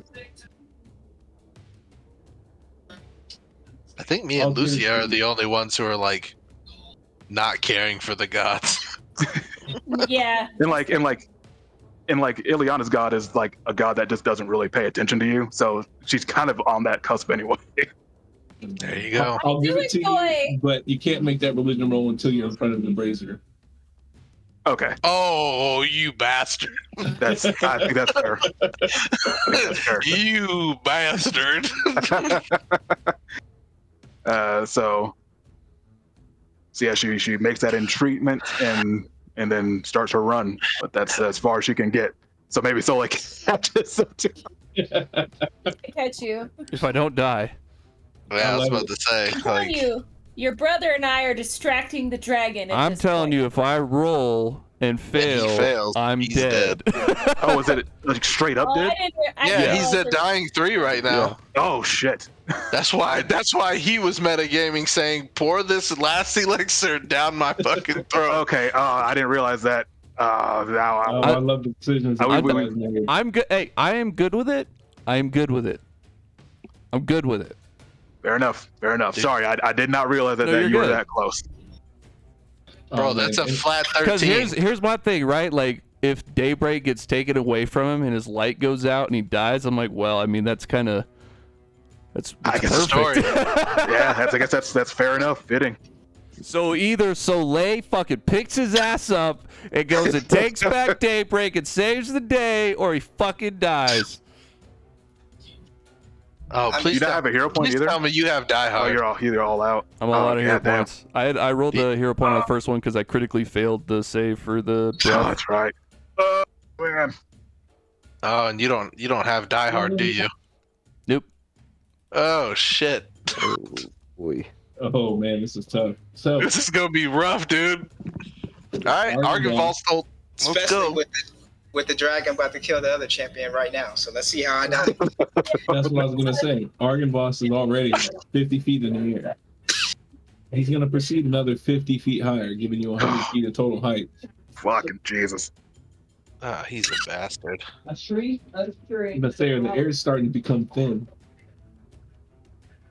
S4: I think me and Lucia are the only ones who are like not caring for the gods.
S9: Yeah.
S6: And Ileana's god is like a god that just doesn't really pay attention to you, so she's kind of on that cusp anyway.
S4: There you go.
S1: I'll give it to
S9: enjoy-
S1: you, but you can't make that religion roll until you're in front of the brazier.
S6: Okay,
S4: Oh, you bastard!
S6: I think that's fair.
S4: You bastard!
S6: So yeah, she makes that in treatment and then starts her run, but that's as far as she can get. So maybe catches up to.
S9: Catch you.
S2: if I don't die.
S4: Yeah, I was about to say.
S9: I'm telling you, your brother and I are distracting the dragon.
S2: I'm telling you, if I roll and fail,
S4: fails,
S2: I'm
S4: he's
S2: dead.
S6: Oh, is it like straight up dead?
S4: Yeah, he's a dying 3 right now.
S6: Oh shit.
S4: That's why he was metagaming, saying, "Pour this last elixir down my fucking throat."
S6: Okay, I didn't realize that.
S1: I love the decisions.
S2: I'm good. Hey, I am good with it. I'm good with it. I'm good with it.
S6: Fair enough. Sorry, I did not realize that you were that close.
S4: Bro, that's a flat 13.
S2: Because here's my thing, right? Like, if Daybreak gets taken away from him and his light goes out and he dies, I'm like, well, I mean, that's kind of that's
S6: guess
S2: perfect.
S6: Story. Yeah, I guess that's fair enough. Fitting.
S2: So either Soleil fucking picks his ass up and goes and takes back Daybreak and saves the day, or he fucking dies.
S4: Oh, please
S6: you don't have a hero point either.
S4: Tell me you have Die Hard.
S6: Oh, you're all out.
S2: I'm all out of hero
S6: damn.
S2: points. I rolled the hero point on the first one because I critically failed the save for the breath.
S6: Oh, that's right. Oh man.
S4: Oh, and you don't have Die Hard, do you?
S2: Nope.
S4: Oh shit.
S3: Oh, boy.
S1: Oh man, this is tough. So
S4: This is gonna be rough, dude. All right, Argenval's still. Let's
S5: Especially
S4: go.
S5: with the dragon about to kill the other champion right now. So let's see how I die.
S1: that's what I was gonna say. Argon Boss is already 50 feet in the air. He's gonna proceed another 50 feet higher, giving you 100 feet of total height.
S6: Fucking Jesus.
S4: Ah, he's a bastard.
S7: A tree? A tree.
S1: But there, the air is starting to become thin,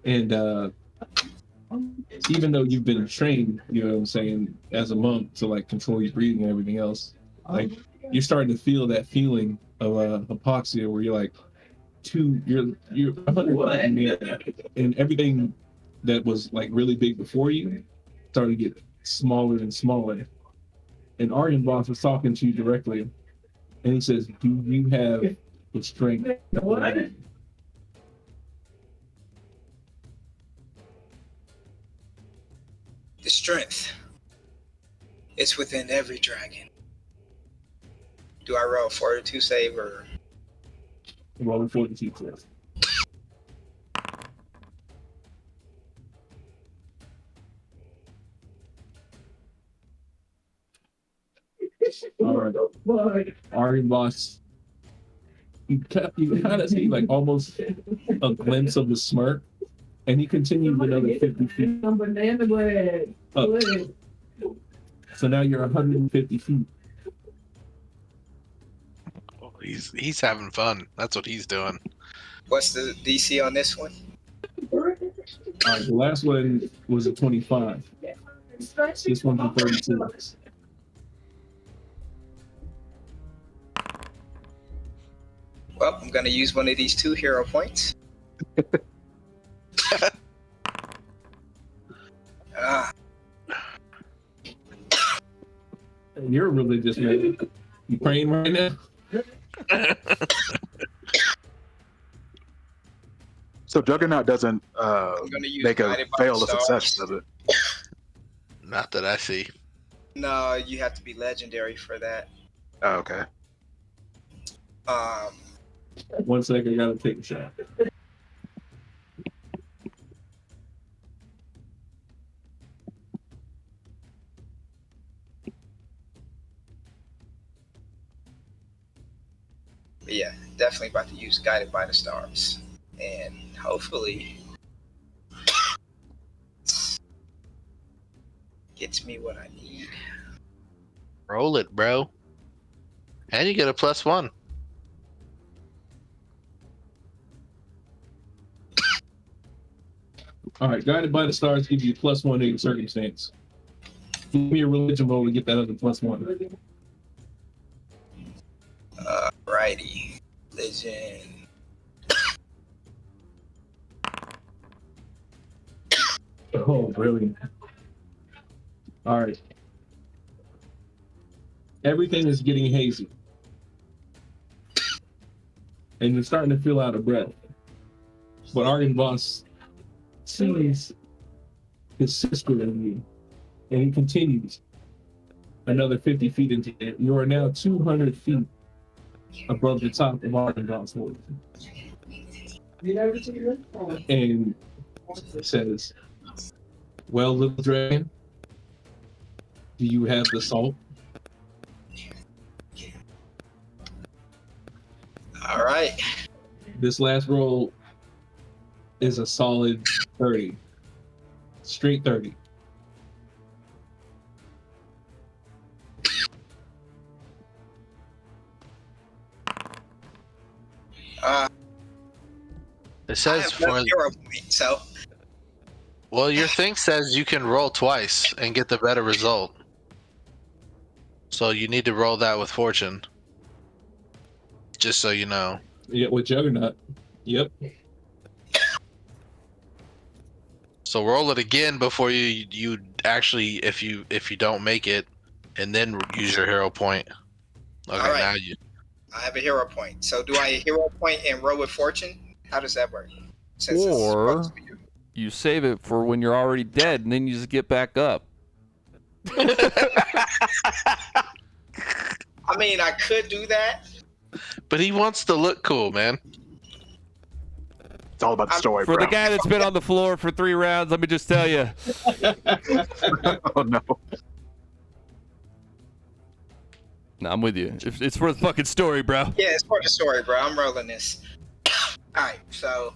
S1: and even though you've been trained, you know what I'm saying, as a monk to like control your breathing and everything else, like you're starting to feel that feeling of hypoxia where you're like you're 100 in the air, and everything that was like really big before you started to get smaller and smaller. And Aryan Boss was talking to you directly, and he says, "Do you have the strength?"
S5: The strength. It's within every dragon. Do I roll 42 save or?
S1: Roll 42 first. All right. Aryan boss. You kind of see like almost a glimpse of the smirk, and he continues another 50 feet.
S7: Banana bread.
S1: Up. So now you're 150 feet.
S4: Oh, he's having fun. That's what he's doing.
S5: What's the DC on this one?
S1: All right, the last one was a 25. This one's a 32.
S5: Well, I'm gonna use one of these 2 hero points.
S1: You're a religious man. You praying right now?
S6: So Juggernaut doesn't
S5: I'm gonna use
S6: make a
S5: Guided by
S6: fail
S5: the
S6: a success,
S5: Stars.
S6: does it?
S4: Not that I see.
S5: No, you have to be legendary for that.
S6: Oh, okay.
S1: 1 second, I gotta take a shot.
S5: But yeah, definitely about to use Guided by the Stars. And hopefully gets me what I need.
S4: Roll it, bro. And you get a +1.
S1: All right, guided by the stars gives you +1 in circumstance. Give me a religion roll to get that other +1.
S5: Righty. Legend.
S1: Oh, brilliant. All right. Everything is getting hazy. And you're starting to feel out of breath. But Aryan Boss sees his sister in you. And he continues another 50 feet into it. You are now 200 feet above the top of Aryan Boss. And says, well, little dragon, do you have the salt?
S5: All right.
S1: This last roll is a solid 30. Straight 30.
S4: It
S5: I
S4: says
S5: have no
S4: for
S5: hero point, so
S4: well, your thing says you can roll twice and get the better result. So you need to roll that with fortune. Just so you know.
S1: Yeah, with Juggernaut. Yep.
S4: So roll it again before you actually if you don't make it, and then use your hero point. Okay,
S5: All right.
S4: now you.
S5: I have a hero point. So do I hero point and roll with fortune? How does that work? Since it's
S2: Or
S5: supposed to be you.
S2: you save it for when you're already dead, and then you just get back up.
S5: I mean, I could do that.
S4: But he wants to look cool, man.
S6: It's all about the story,
S2: For
S6: bro.
S2: the guy that's been on the floor for 3 rounds, let me just tell you.
S6: Oh no.
S2: No, I'm with you. It's for the fucking story, bro.
S5: Yeah, it's for the story, bro. I'm rolling this. All right, so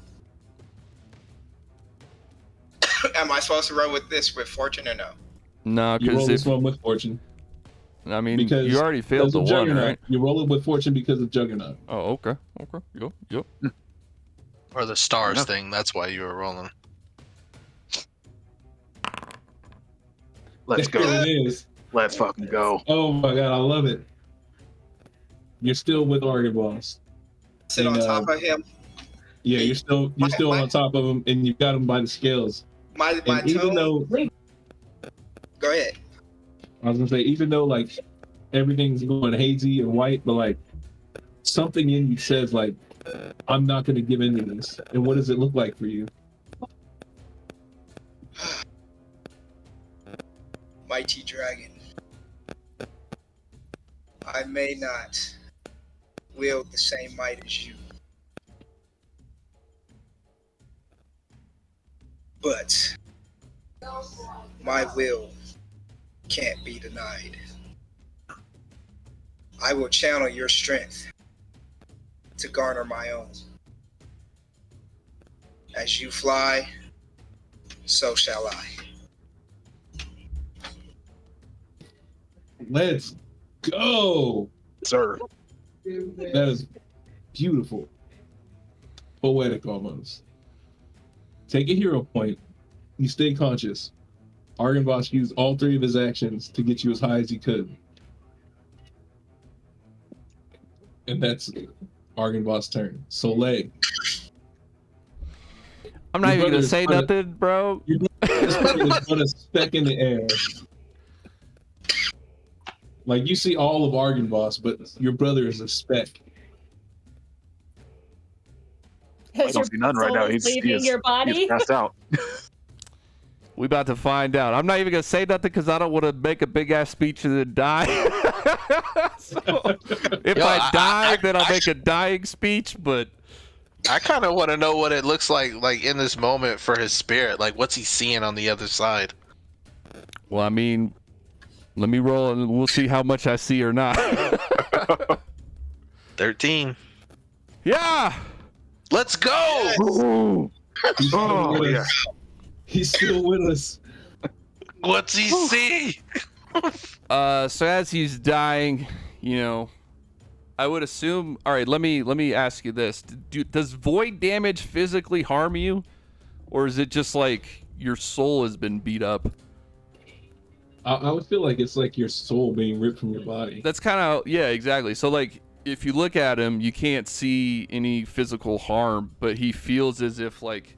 S5: am I supposed to roll with this with fortune or no?
S2: No,
S1: You roll
S2: because
S1: this one with fortune.
S2: I mean,
S1: Because
S2: you already failed
S1: because
S2: the
S1: of
S2: one,
S1: Juggernaut.
S2: right?
S1: You roll it with fortune because of Juggernaut.
S2: Oh, okay. Yep.
S4: Or the stars
S6: Yeah.
S4: thing. That's why you were rolling.
S6: Let's
S1: There
S6: go.
S1: it is.
S6: Let's fucking go.
S1: Oh my god, I love it. You're still with Aryan Boss.
S5: Sit on
S1: And,
S5: top of him.
S1: Yeah, you're still on top of him, and you got him by the scales.
S5: My
S1: And even
S5: tone.
S1: though
S5: Go ahead.
S1: I was gonna say, even though like everything's going hazy and white, but like something in you says like, I'm not gonna give in to this. And what does it look like for you?
S5: Mighty dragon. I may not wield the same might as you, but my will can't be denied. I will channel your strength to garner my own. As you fly, so shall I.
S1: Let's go.
S6: Sir.
S1: That is beautiful. Poetic almost. Take a hero point. You stay conscious. Argenvoss used all 3 of his actions to get you as high as he could. And that's Argenvoss' turn. Soleil.
S2: I'm not
S1: Your
S2: even
S1: brother
S2: gonna
S1: is
S2: say
S1: trying to-
S2: nothing, bro.
S1: Your brother is but a speck in the air. Like, you see all of Argenvoss, but your brother is a speck.
S6: I
S9: Because your
S6: don't see none right
S9: soul
S6: now.
S9: is
S6: He
S9: leaving
S6: is,
S9: your body.
S6: he's passed out.
S2: We about to find out. I'm not even gonna say nothing because I don't want to make a big ass speech and then die. So, if
S4: Yo,
S2: I die,
S4: I-
S2: then I'll make a dying speech. But
S4: I kind of want to know what it looks like in this moment for his spirit. Like, what's he seeing on the other side?
S2: well, I mean, let me roll and we'll see how much I see or not.
S4: 13.
S2: Yeah.
S4: Let's go!
S1: He's still
S6: Oh,
S1: with
S6: yeah.
S1: us. He's still with us.
S4: What's he see?
S2: So as he's dying, you know, I would assume. All right, let me ask you this: does void damage physically harm you, or is it just like your soul has been beat up?
S1: I would feel like it's like your soul being ripped from your body.
S2: That's kind of, yeah, exactly. So like, if you look at him, you can't see any physical harm, but he feels as if like,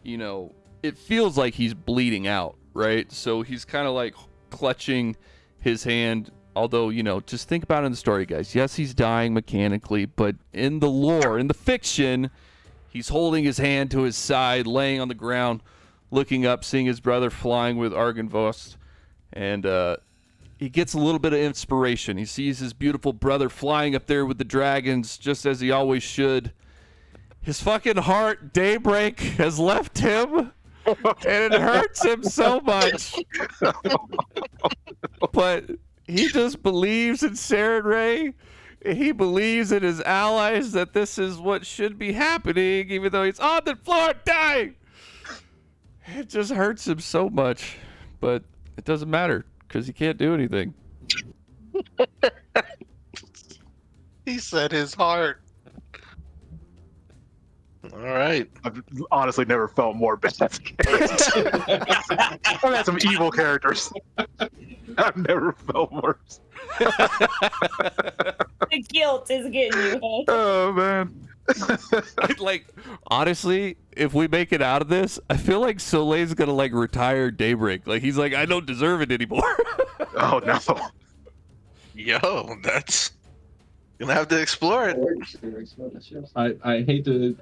S2: you know, it feels like he's bleeding out, right? So he's kind of like clutching his hand. Although, you know, just think about it in the story, guys. Yes, he's dying mechanically, but in the lore, in the fiction, he's holding his hand to his side, laying on the ground, looking up, seeing his brother flying with Argenvoss, and he gets a little bit of inspiration. He sees his beautiful brother flying up there with the dragons, just as he always should. His fucking heart, Daybreak, has left him, and it hurts him so much. But he just believes in Saren Ray. He believes in his allies that this is what should be happening, even though he's on the floor dying. It just hurts him so much, but it doesn't matter because he can't do anything.
S4: He said his heart. All right.
S6: I've honestly never felt more bad characters. I've had some evil characters. I've never felt worse.
S9: The guilt is getting you. Huh?
S6: Oh man.
S2: Like, honestly, if we make it out of this, I feel like Soleil's gonna like retire Daybreak. Like he's like, I don't deserve it anymore.
S6: Oh no.
S4: Yo, that's gonna have to explore it.
S1: I hate to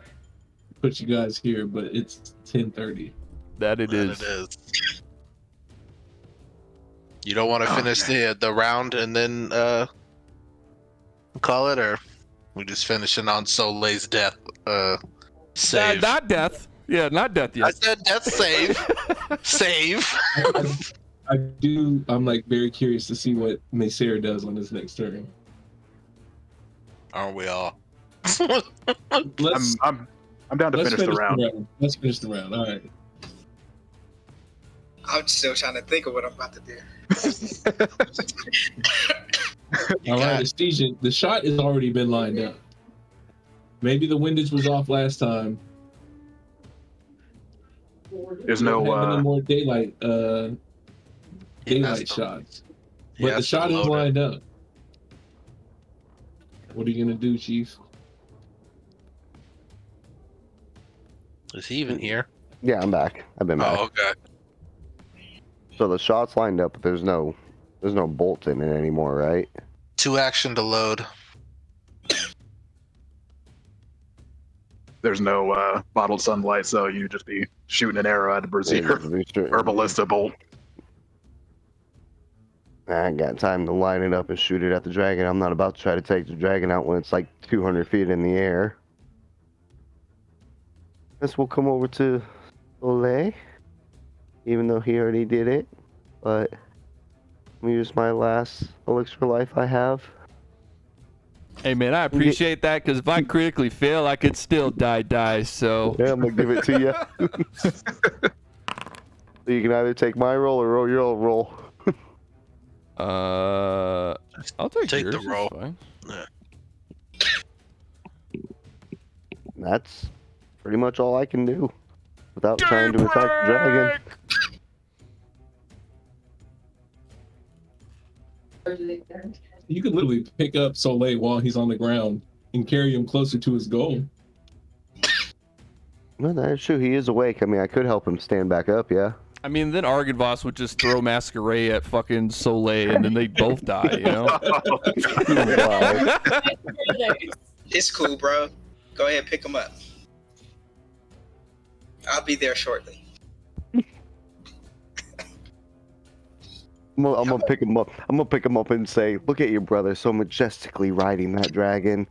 S1: put you guys here, but it's 10:30.
S2: That it
S4: And
S2: is.
S4: it is. You don't want to finish the round and then call it, or we just finishing on Soleil's death save?
S2: Not death. Yeah, not death
S4: I
S2: yet.
S4: said death save. Save.
S1: I'm like very curious to see what Macer does on his next turn.
S4: Aren't we all?
S1: Let's
S6: I'm down to
S1: let's
S6: finish the round.
S1: Let's finish the round. All right.
S5: I'm still trying to think of what I'm about to do.
S1: All right, Estesion, the shot has already been lined up. Maybe the windage was off last time.
S6: There's
S1: We don't have any
S6: no
S1: more daylight shots. But the shot is lined up. What are you gonna do, Chief?
S4: Is he even here?
S3: Yeah, I'm back. I've been back.
S4: Oh, okay.
S3: So the shot's lined up, but there's no bolts in it anymore, right?
S4: 2 action to load.
S6: there's no bottled sunlight, so you just be shooting an arrow at a berserker or ballista bolt.
S3: I ain't got time to line it up and shoot it at the dragon. I'm not about to try to take the dragon out when it's like 200 feet in the air. Guess we'll come over to Soleil, even though he already did it. But I'm gonna use my last elixir life I have.
S2: Hey man, I appreciate that because if I critically fail, I could still die. So
S3: Yeah, I'm gonna give it to you. So you can either take my roll or roll your roll.
S2: I'll take yours.
S4: the roll.
S2: It's fine.
S3: That's pretty much all I can do without trying to attack the dragon.
S1: You could literally pick up Soleil while he's on the ground and carry him closer to his goal.
S3: No, that's true. He is awake. I mean, I could help him stand back up. Yeah.
S2: I mean, then Argynvost would just throw Masquerade at fucking Soleil, and then they'd both die. You know.
S3: Wow.
S5: It's cool, bro. Go ahead, pick him up. I'll be there shortly.
S3: I'm gonna pick him up. I'm gonna pick him up and say, "Look at your brother, so majestically riding that dragon."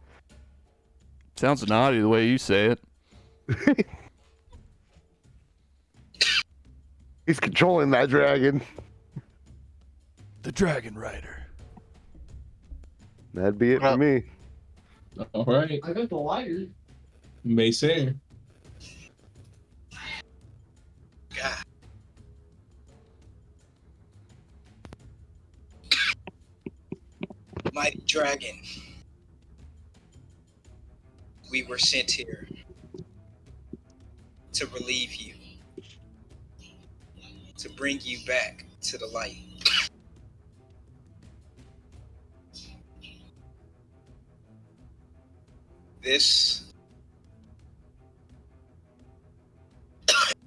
S2: Sounds naughty the way you say it.
S3: He's controlling that dragon.
S2: The Dragon Rider.
S3: That'd be it for me.
S1: All right.
S7: I got the lighter.
S1: Maysair.
S5: God. Mighty dragon. We were sent here to relieve you, to bring you back to the light. This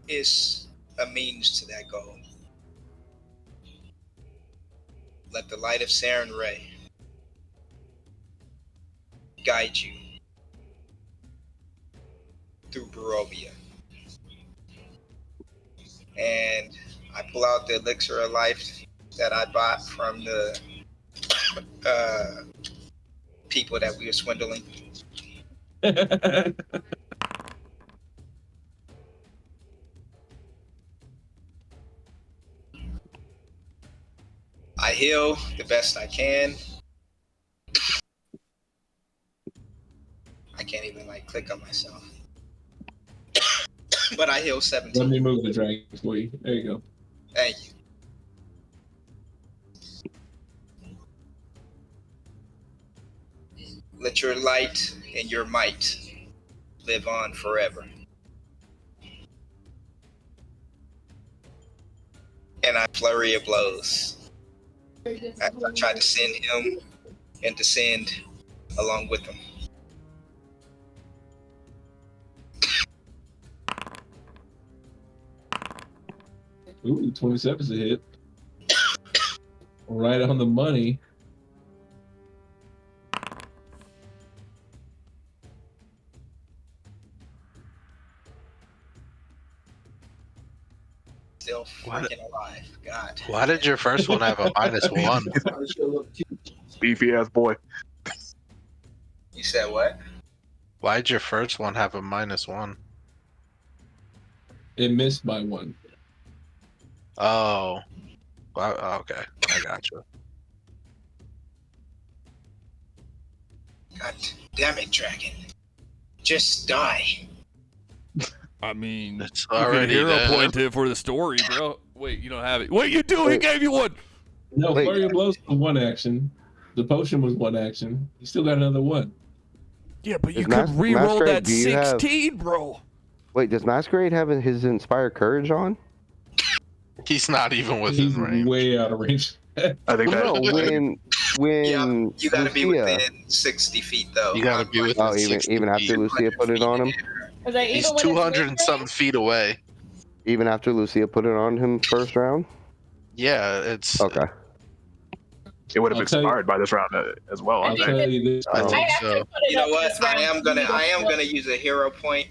S5: is a means to that goal. Let the light of Saren Ray guide you through Barovia. And I pull out the elixir of life that I bought from the people that we were swindling. I heal the best I can. I can't even click on myself. But I heal 17.
S1: Let me move the dragon for you. There you go.
S5: Thank you. Let your light and your might live on forever. And I flurry of blows. I try to send him and descend along with him.
S1: Ooh, 27's a hit. Right on the money.
S5: Still freaking alive. God.
S4: Why did your first one have a -1?
S6: Beefy ass boy.
S5: You said what?
S4: Why did your first one have a -1?
S1: It missed by 1.
S4: Oh. Well, okay. I got you.
S5: God damn it, dragon. Just die.
S2: I mean,
S4: It's
S2: you can
S4: already
S2: hero
S4: there.
S2: point it for the story, bro. Wait, you don't have it. What you do? He gave you one.
S1: No,
S3: Wait.
S1: flurry of blows was 1 action. The potion was 1 action. You still got another 1.
S2: Yeah, but you
S3: Is
S2: could re-roll
S3: Masquerade,
S2: that
S3: do you have-
S2: 16, bro.
S3: Wait, does Masquerade have his Inspire Courage on?
S4: He's not even
S1: He's
S4: within range.
S1: way out of range.
S6: I think
S3: Well, no,
S6: that
S3: when
S5: You gotta be
S3: Lucia-
S5: within 60 feet, though.
S4: You gotta be within
S3: Oh,
S4: 60
S3: even after
S4: feet.
S3: Lucia put it on him?
S8: Was I
S4: He's
S8: even with
S4: 200 and something feet away.
S3: Even after Lucia put it on him first round?
S4: Yeah, it's.
S3: Okay.
S6: it would have
S1: I'll tell you-
S6: expired by this round as well.
S1: I'll
S6: I think.
S1: tell you this.
S4: I
S3: Oh.
S4: think
S8: I
S4: so.
S8: put it
S5: You know
S8: up
S5: what?
S8: this round.
S5: I am gonna
S8: You
S5: use a hero point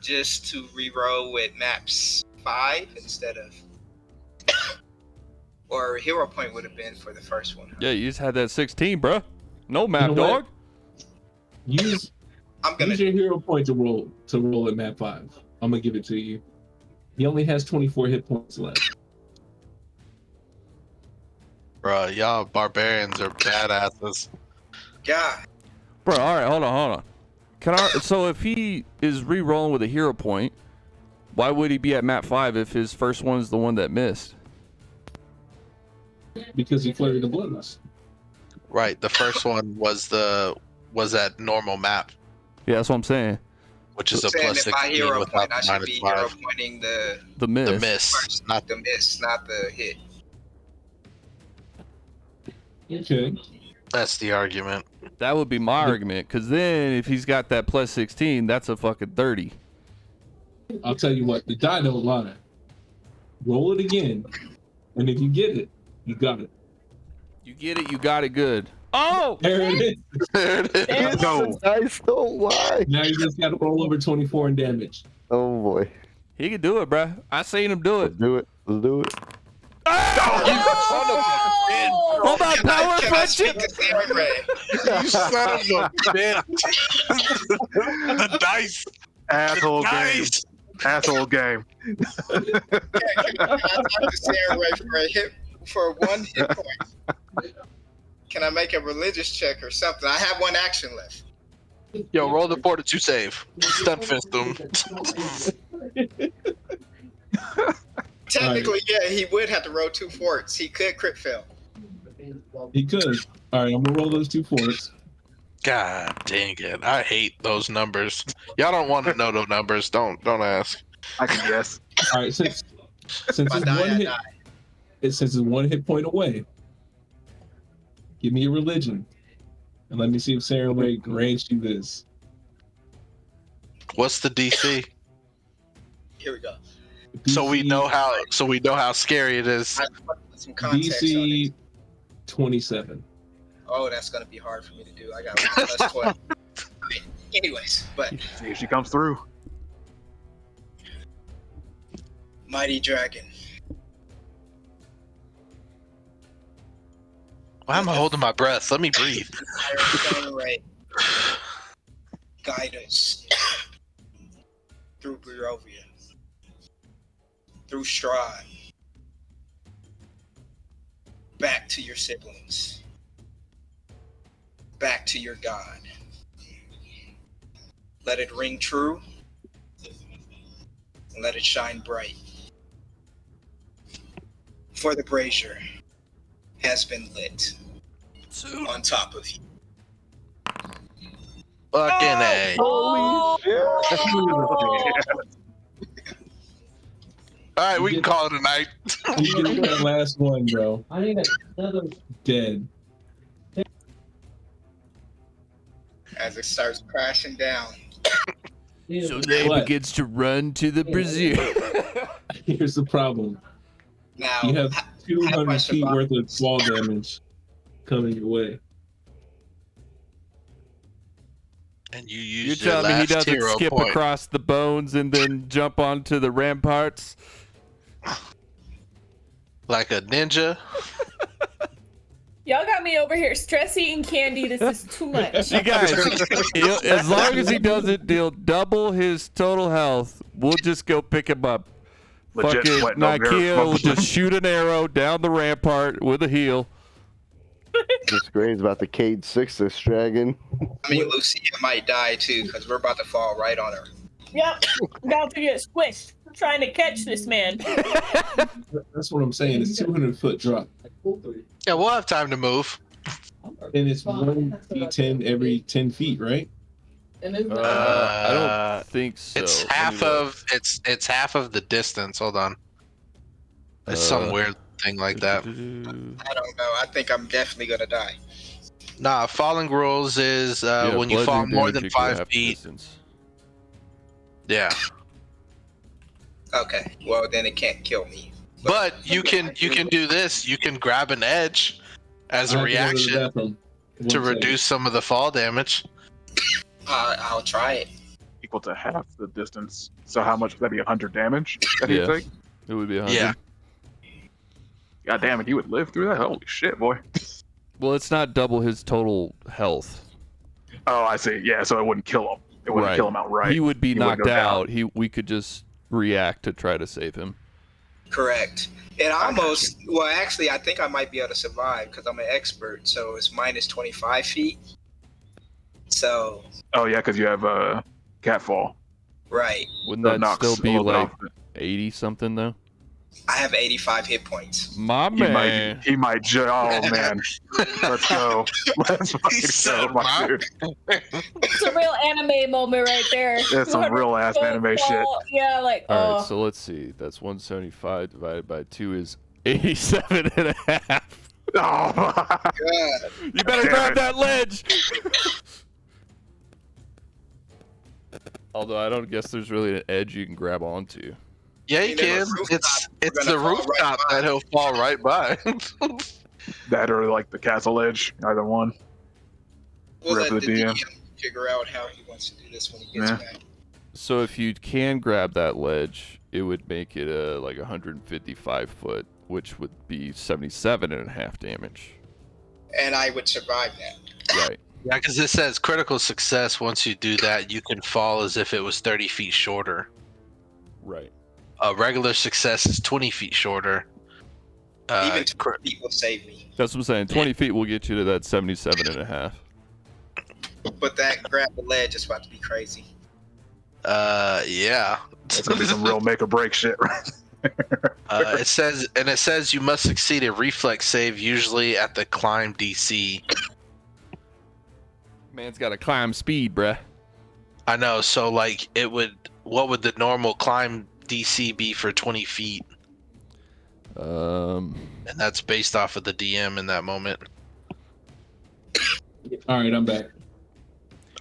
S5: just to re-roll with maps 5 instead of, or hero point would have been for the first one.
S2: Yeah, you just had that 16, bro. No map,
S1: You know what?
S2: dog.
S1: Use
S5: I'm gonna.
S1: use your hero point to roll at map 5. I'm gonna give it to you. He only has 24 hit points left.
S4: Bruh, y'all barbarians are badasses.
S5: God.
S2: Bro, all right, hold on. So if he is re-rolling with a hero point, why would he be at map 5 if his first one is the one that missed?
S1: Because he flirted the bloodlust.
S4: Right. The first one was that normal map,
S2: Yeah, that's what I'm saying.
S4: which is a
S5: Saying
S4: plus
S5: if I
S4: 16
S5: hero
S4: without
S5: point, I
S4: the
S5: should
S4: minus
S5: be
S4: 5.
S5: hero pointing
S2: The miss.
S4: The miss, not
S5: the miss, not the hit.
S1: Okay.
S4: that's the argument.
S2: That would be my argument, because then if he's got that plus 16, that's a fucking 30.
S1: I'll tell you what, the die don't lie. Roll it again, and if you get it, you got it.
S2: You get it, you got it good. Oh!
S1: There it is.
S4: There it is.
S8: Damn.
S6: No.
S3: Dice don't lie.
S1: Now you just got to roll over 24 in damage.
S3: Oh boy.
S2: He can do it, bruh. I seen him do it.
S3: Let's do it. Let's do it.
S8: Oh!
S2: Hold on, power
S5: Can I speak
S2: friendship.
S5: to Sarah Ray?
S4: You son of a bitch. The dice.
S6: Asshole
S4: The
S6: game.
S4: dice.
S6: Asshole game.
S5: Can I talk to Sarah Ray for one hit point? Can I make a religious check or something? I have one action left.
S4: Yo, roll the fortitude save. Stun fist him.
S5: Technically, yeah, he would have to roll 2 forts. He could crit fail.
S1: He could. All right, I'm gonna roll those 2 forts.
S4: God dang it. I hate those numbers. Y'all don't want to know the numbers. Don't ask.
S6: I can guess.
S1: All right, since
S5: If I
S1: it's
S5: die,
S1: one
S5: I
S1: hit,
S5: die.
S1: since it's 1 hit point away, give me a religion, and let me see if Sarah Ray grants you this.
S4: What's the DC?
S5: Here we go.
S4: So we know how scary it is.
S5: I put some context on it.
S1: DC 27.
S5: Oh, that's gonna be hard for me to do. I got plus 12. Anyways, but
S6: See if she comes through.
S5: mighty dragon.
S4: Why am I holding my breath? Let me breathe.
S5: Sarah Ray, guide us through Barovia, through Strahd, back to your siblings, back to your God. Let it ring true, and let it shine bright. For the brazier has been lit on top of you.
S4: Fucking A.
S8: Oh!
S4: All right, we can call it a night.
S1: You get that last one, bro.
S7: I need another.
S1: Dead.
S5: As it starts crashing down.
S2: So they
S1: What?
S2: begins to run to the brazier.
S1: Here's the problem.
S5: Now,
S1: You have
S5: how
S1: 200
S5: I
S1: feet
S5: survive?
S1: worth of fall damage coming your way.
S4: And you
S2: You're
S4: use your
S2: telling me he
S4: last
S2: doesn't
S4: hero
S2: skip
S4: point.
S2: across the bones and then jump onto the ramparts?
S4: Like a ninja.
S8: Y'all got me over here stress eating candy. This is too much.
S2: You guys, as long as he doesn't deal double his total health, we'll just go pick him up.
S6: Legit
S2: Fucking
S6: sweating over here.
S2: Nakia will just shoot an arrow down the rampart with a heel.
S3: This grade's about to Cade 6 this dragon.
S5: I mean, Lucia might die too, because we're about to fall right on her.
S8: Yep, about to get squished. Trying to catch this man.
S1: That's what I'm saying. It's 200-foot drop.
S4: Yeah, we'll have time to move.
S1: And it's 1d10 every 10 feet, right?
S7: And then
S2: I don't think so.
S4: It's
S2: Let me
S4: half
S2: look.
S4: it's half of the distance. Hold on. It's some weird thing like that.
S5: I don't know. I think I'm definitely gonna die.
S4: Nah, falling rules is
S2: Yeah,
S4: when you fall
S2: bludgeoning
S4: more
S2: damage,
S4: than
S2: you go
S4: 5
S2: half the
S4: feet.
S2: distance.
S4: Yeah,
S5: Okay. Well, then it can't kill me.
S4: but you can do this. You can grab an edge as a
S1: I have to go to the
S4: reaction
S1: bathroom. One
S4: to
S1: second.
S4: reduce some of the fall damage.
S5: I'll try it.
S6: Equal to half the distance. So how much would that be? 100 damage that he'd
S2: Yeah.
S6: take?
S2: It would be 100.
S4: Yeah.
S6: God damn it, he would live through that? Holy shit, boy.
S2: Well, it's not double his total health.
S6: Oh, I see. Yeah, so it wouldn't kill him. It wouldn't
S2: Right.
S6: kill him outright.
S2: He would be
S6: He wouldn't
S2: knocked
S6: go down.
S2: out. We could just react to try to save him.
S5: Correct. It almost. Well, actually, I think I might be able to survive because I'm an expert. So it's minus 25 feet. So,
S6: Oh yeah, because you have catfall.
S5: right.
S2: Wouldn't
S6: So it
S2: that
S6: knocks
S2: still
S6: a
S2: be
S6: little bit
S2: like
S6: off.
S2: 80 something though?
S5: I have 85 hit points.
S2: My
S6: He
S2: man.
S6: oh man. Let's go. Let's
S4: He
S6: fucking
S4: said,
S6: go, my
S4: "Mom."
S6: dude.
S9: It's a real anime moment right there.
S6: That's some
S9: 200
S6: real ass
S9: foot
S6: anime shit.
S9: fall. Yeah, like,
S2: All right, so let's see. That's 175 divided by 2 is 87 and a half.
S6: Oh,
S5: God.
S2: You better
S6: Damn
S2: grab
S6: it.
S2: that ledge. Although I don't guess there's really an edge you can grab onto.
S4: Yeah, you
S5: I mean,
S4: can.
S5: there's a rooftop.
S4: It's
S5: We're
S4: the
S5: gonna fall right
S4: rooftop
S5: by.
S4: that he'll fall right by.
S6: that or like the castle edge, either one.
S5: We'll
S6: Rip
S5: let
S6: the
S5: the
S6: DM.
S5: DM figure out how he wants to do this when he gets
S6: Yeah.
S5: back.
S2: So if you can grab that ledge, it would make it like 155 foot, which would be 77 and a half damage.
S5: And I would survive that.
S2: Right.
S4: Yeah, because it says critical success. Once you do that, you can fall as if it was 30 feet shorter.
S2: Right.
S4: Regular success is 20 feet shorter.
S5: Even 2 feet will save me.
S2: That's what I'm saying. 20 feet will get you to that 77 and a half.
S5: But that grab the ledge is about to be crazy.
S4: Yeah.
S6: It's gonna be some real make or break shit, right?
S4: It says you must succeed a reflex save, usually at the climb DC.
S2: Man's got to climb speed, bruh.
S4: I know. So like, what would the normal climb DC be for 20 feet? And that's based off of the DM in that moment.
S1: All right, I'm back.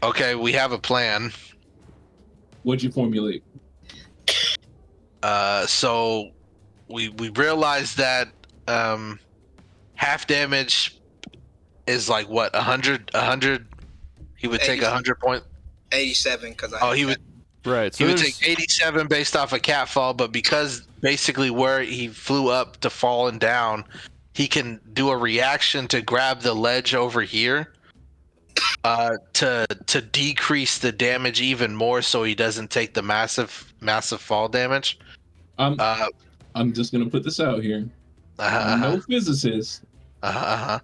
S4: Okay, we have a plan.
S1: What'd you formulate?
S4: So we realized that half damage is like what, 100. He would take 100 point.
S5: 87 because I.
S4: Oh, he would.
S2: Right. So
S4: He would
S2: there's-
S4: take 87 based off a catfall, but because basically where he flew up to falling down, he can do a reaction to grab the ledge over here, to decrease the damage even more, so he doesn't take the massive fall damage.
S1: I'm just gonna put this out here. I'm no physicist, but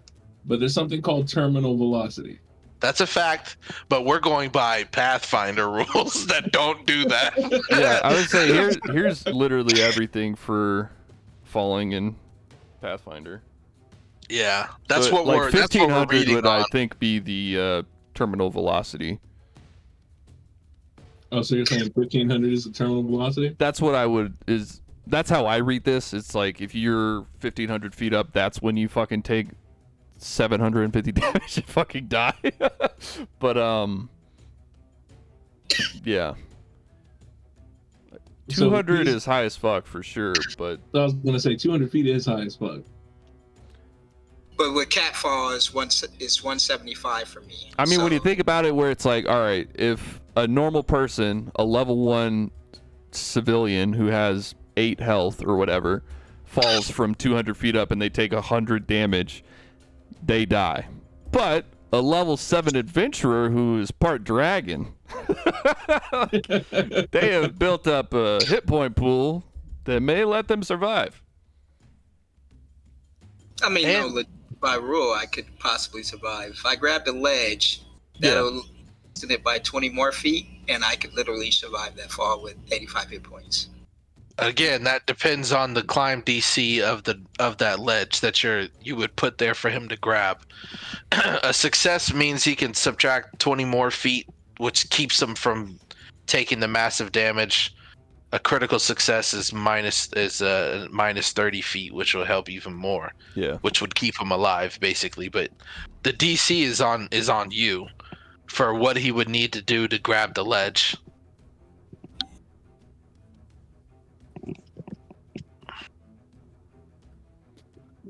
S1: there's something called terminal velocity.
S4: That's a fact, but we're going by Pathfinder rules that don't do that.
S2: yeah, I would say here's literally everything for falling in Pathfinder.
S4: Yeah, that's
S2: So,
S4: what
S2: like
S4: we're. That's what we're
S2: 1500
S4: reading
S2: would,
S4: on.
S2: I think, be the terminal velocity.
S1: Oh, so you're saying 1500 is the terminal velocity?
S2: That's what I would is. That's how I read this. It's like if you're 1500 feet up, that's when you fucking take 750 damage and fucking die. But yeah, 200 is high as fuck for sure. But
S1: I was gonna say 200 feet is high as fuck.
S5: But with catfall is 175 for me.
S2: I mean, when you
S5: So,
S2: think about it, where it's like, all right, if a normal person, a level 1 civilian who has 8 health or whatever, falls from 200 feet up and they take 100 damage, they die. But a level 7 adventurer who is part dragon, they have built up a hit point pool that may let them survive.
S5: I mean,
S4: And-
S5: no, by rule, I could possibly survive. If I grab the ledge, that'll loosen it by 20 more feet, and I could literally survive that fall with 85 hit points.
S4: Again, that depends on the climb DC of that ledge that you would put there for him to grab. A success means he can subtract 20 more feet, which keeps him from taking the massive damage. A critical success is minus 30 feet, which will help even more.
S2: Yeah.
S4: Which would keep him alive, basically. But the DC is on you for what he would need to do to grab the ledge.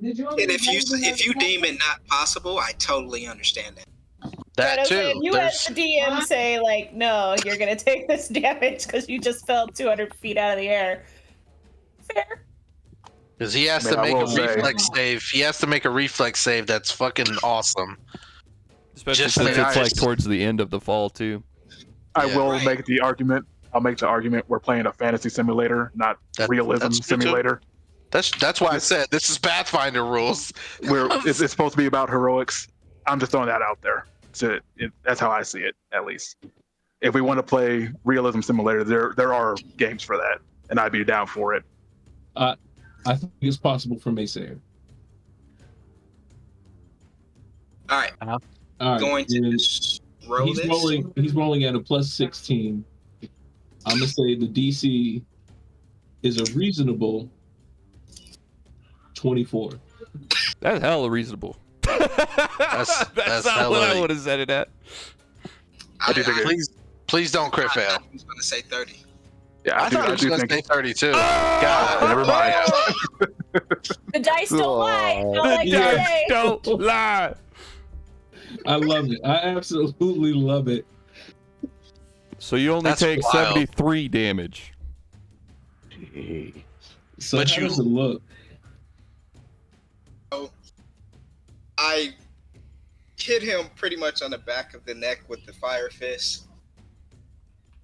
S5: And if you deem it not possible, I totally understand that.
S4: That
S9: But
S4: too.
S9: if you as the DM say like, no, you're gonna take this damage because you just fell 200 feet out of the air. Fair.
S4: Because he has
S6: Man,
S4: to
S6: I
S4: make a
S6: will say-
S4: reflex save. He has to make a reflex save that's fucking awesome.
S2: Especially
S4: Just
S2: since
S4: the
S2: it's like
S4: eyes.
S2: towards the end of the fall too.
S6: I
S4: Yeah,
S6: will
S5: right.
S6: make the argument. I'll make the argument we're playing a fantasy simulator, not realism
S4: that's true, too.
S6: simulator.
S4: That's why I said this is Pathfinder rules.
S6: Where it's supposed to be about heroics. I'm just throwing that out there. That's how I see it, at least. If we want to play realism simulator, there are games for that, and I'd be down for it.
S1: I think it's possible for Maysayer.
S5: All right.
S1: All right.
S5: Going to
S1: and
S5: just roll
S1: he's
S5: this.
S1: rolling. He's rolling at a plus 16. I'm gonna say the DC is a reasonable 24.
S2: That's hella reasonable. That's not
S4: hella-
S2: what I would have said it at.
S4: Please don't crit fail.
S5: I was going to say 30.
S6: Yeah,
S4: I thought I was going to say 32.
S2: Oh!
S4: God,
S6: never mind.
S9: The dice don't lie.
S3: Oh.
S9: All I can
S2: Yes,
S9: say.
S2: don't lie.
S1: I love it. I absolutely love it.
S2: So you only
S4: That's
S2: take
S4: wild.
S2: 73 damage.
S3: Jeez.
S1: So
S4: But
S1: how
S4: you-
S1: does it look?
S5: I hit him pretty much on the back of the neck with the fire fist.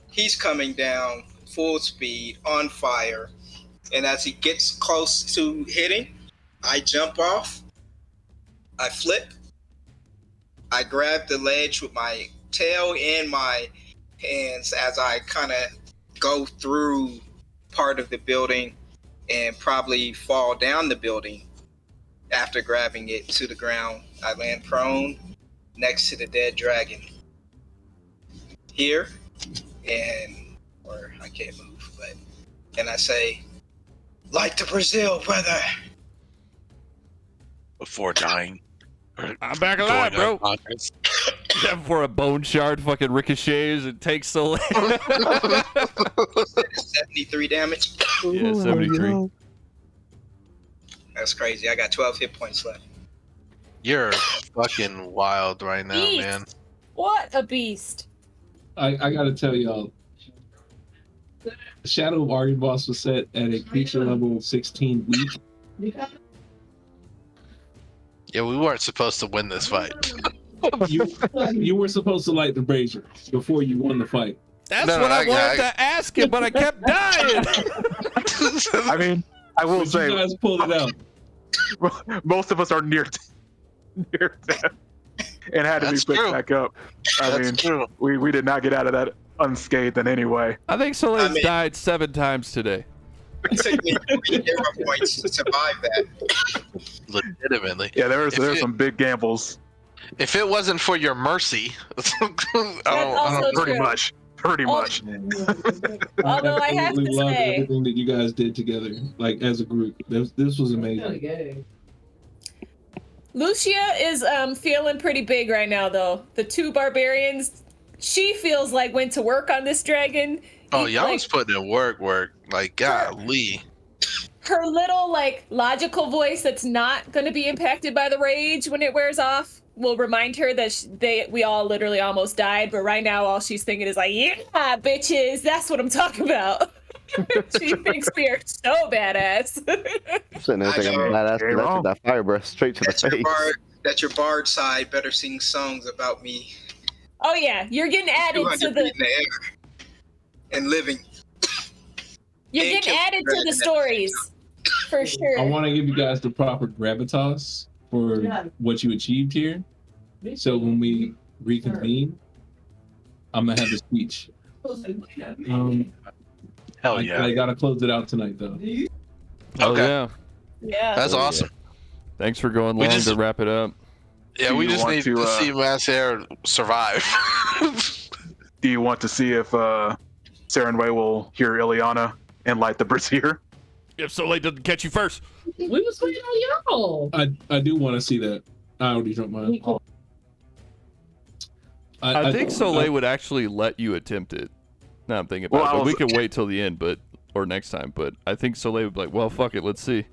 S5: He's coming down full speed on fire. And as he gets close to hitting, I jump off. I flip. I grab the ledge with my tail and my hands as I kind of go through part of the building and probably fall down the building. After grabbing it to the ground, I land prone next to the dead dragon. Here, or I can't move, and I say, like to Brazil, brother.
S4: Before dying.
S2: I'm back alive, bro. Yeah, before a bone shard fucking ricochets and takes so
S5: 73 damage.
S2: Yeah, 73.
S5: That's crazy. I got 12 hit points left.
S4: You're fucking wild right now,
S9: Beast.
S4: man.
S9: What a beast.
S1: I gotta tell y'all, Shadow of Argon Boss was set at a creature level 16 weak.
S4: Yeah, we weren't supposed to win this fight.
S1: You were supposed to light the brazier before you won the fight.
S2: That's
S4: No,
S2: what I
S4: I-
S2: wanted to ask him, but I kept dying.
S6: I mean, I will
S1: But
S6: say,
S1: you guys pulled it out.
S6: most of us are near death and had to
S4: That's
S6: be picked
S4: true.
S6: back up. I
S4: That's
S6: mean,
S4: true.
S6: we did not get out of that unscathed in any way.
S2: I think Soleil's
S5: I mean-
S2: died 7 times today.
S5: It took me 3 hero points to survive that.
S4: Legitimately.
S6: Yeah, there's
S4: If it-
S6: some big gambles.
S4: If it wasn't for your mercy, I
S9: also
S4: don't
S6: Pretty
S9: true.
S6: much. Pretty
S9: Oh.
S6: much.
S9: Although I have
S1: absolutely
S9: to
S1: love
S9: say-
S1: everything that you guys did together, like as a group. This was amazing.
S9: Lucia is feeling pretty big right now, though. The 2 barbarians, she feels like went to work on this dragon.
S4: Oh, y'all
S9: Like,
S4: was putting in work. Like, golly.
S9: her little like logical voice that's not going to be impacted by the rage when it wears off will remind her that we all literally almost died, but right now all she's thinking is like, yeah, bitches, that's what I'm talking about. She thinks we are so badass.
S3: Sitting there thinking,
S5: I know.
S3: badass,
S6: Ain't
S3: that's
S6: wrong.
S3: that fire breath straight to the face.
S5: That your bard side better sing songs about me.
S9: Oh yeah, you're getting added
S5: 200
S9: to
S5: feet
S9: the
S5: in the air and living.
S9: you're
S5: Thank
S9: getting
S5: you.
S9: added to the stories for sure.
S1: I want to give you guys the proper gravitas for what you achieved here. So when we reconvene, I'm gonna have a speech.
S4: Hell yeah.
S1: I gotta close it out tonight, though.
S2: Oh,
S4: Okay.
S2: yeah.
S9: Yeah.
S4: That's awesome.
S2: Thanks for going
S4: We
S2: long
S4: just-
S2: to wrap it up.
S4: Yeah,
S6: Do
S4: we
S6: you
S4: just
S6: want
S4: need
S6: to,
S4: to see Massair survive.
S6: Do you want to see if Sarenway will hear Ileana and light the brazier?
S2: If Soleil doesn't catch you first.
S7: We was waiting on y'all.
S1: I do want to see that. I already drunk mine.
S2: I think Soleil would actually let you attempt it. Now I'm thinking about
S6: Well,
S2: it,
S6: I
S2: but we
S6: was-
S2: can wait till the end, or next time. But I think Soleil would be like, well, fuck it, let's see.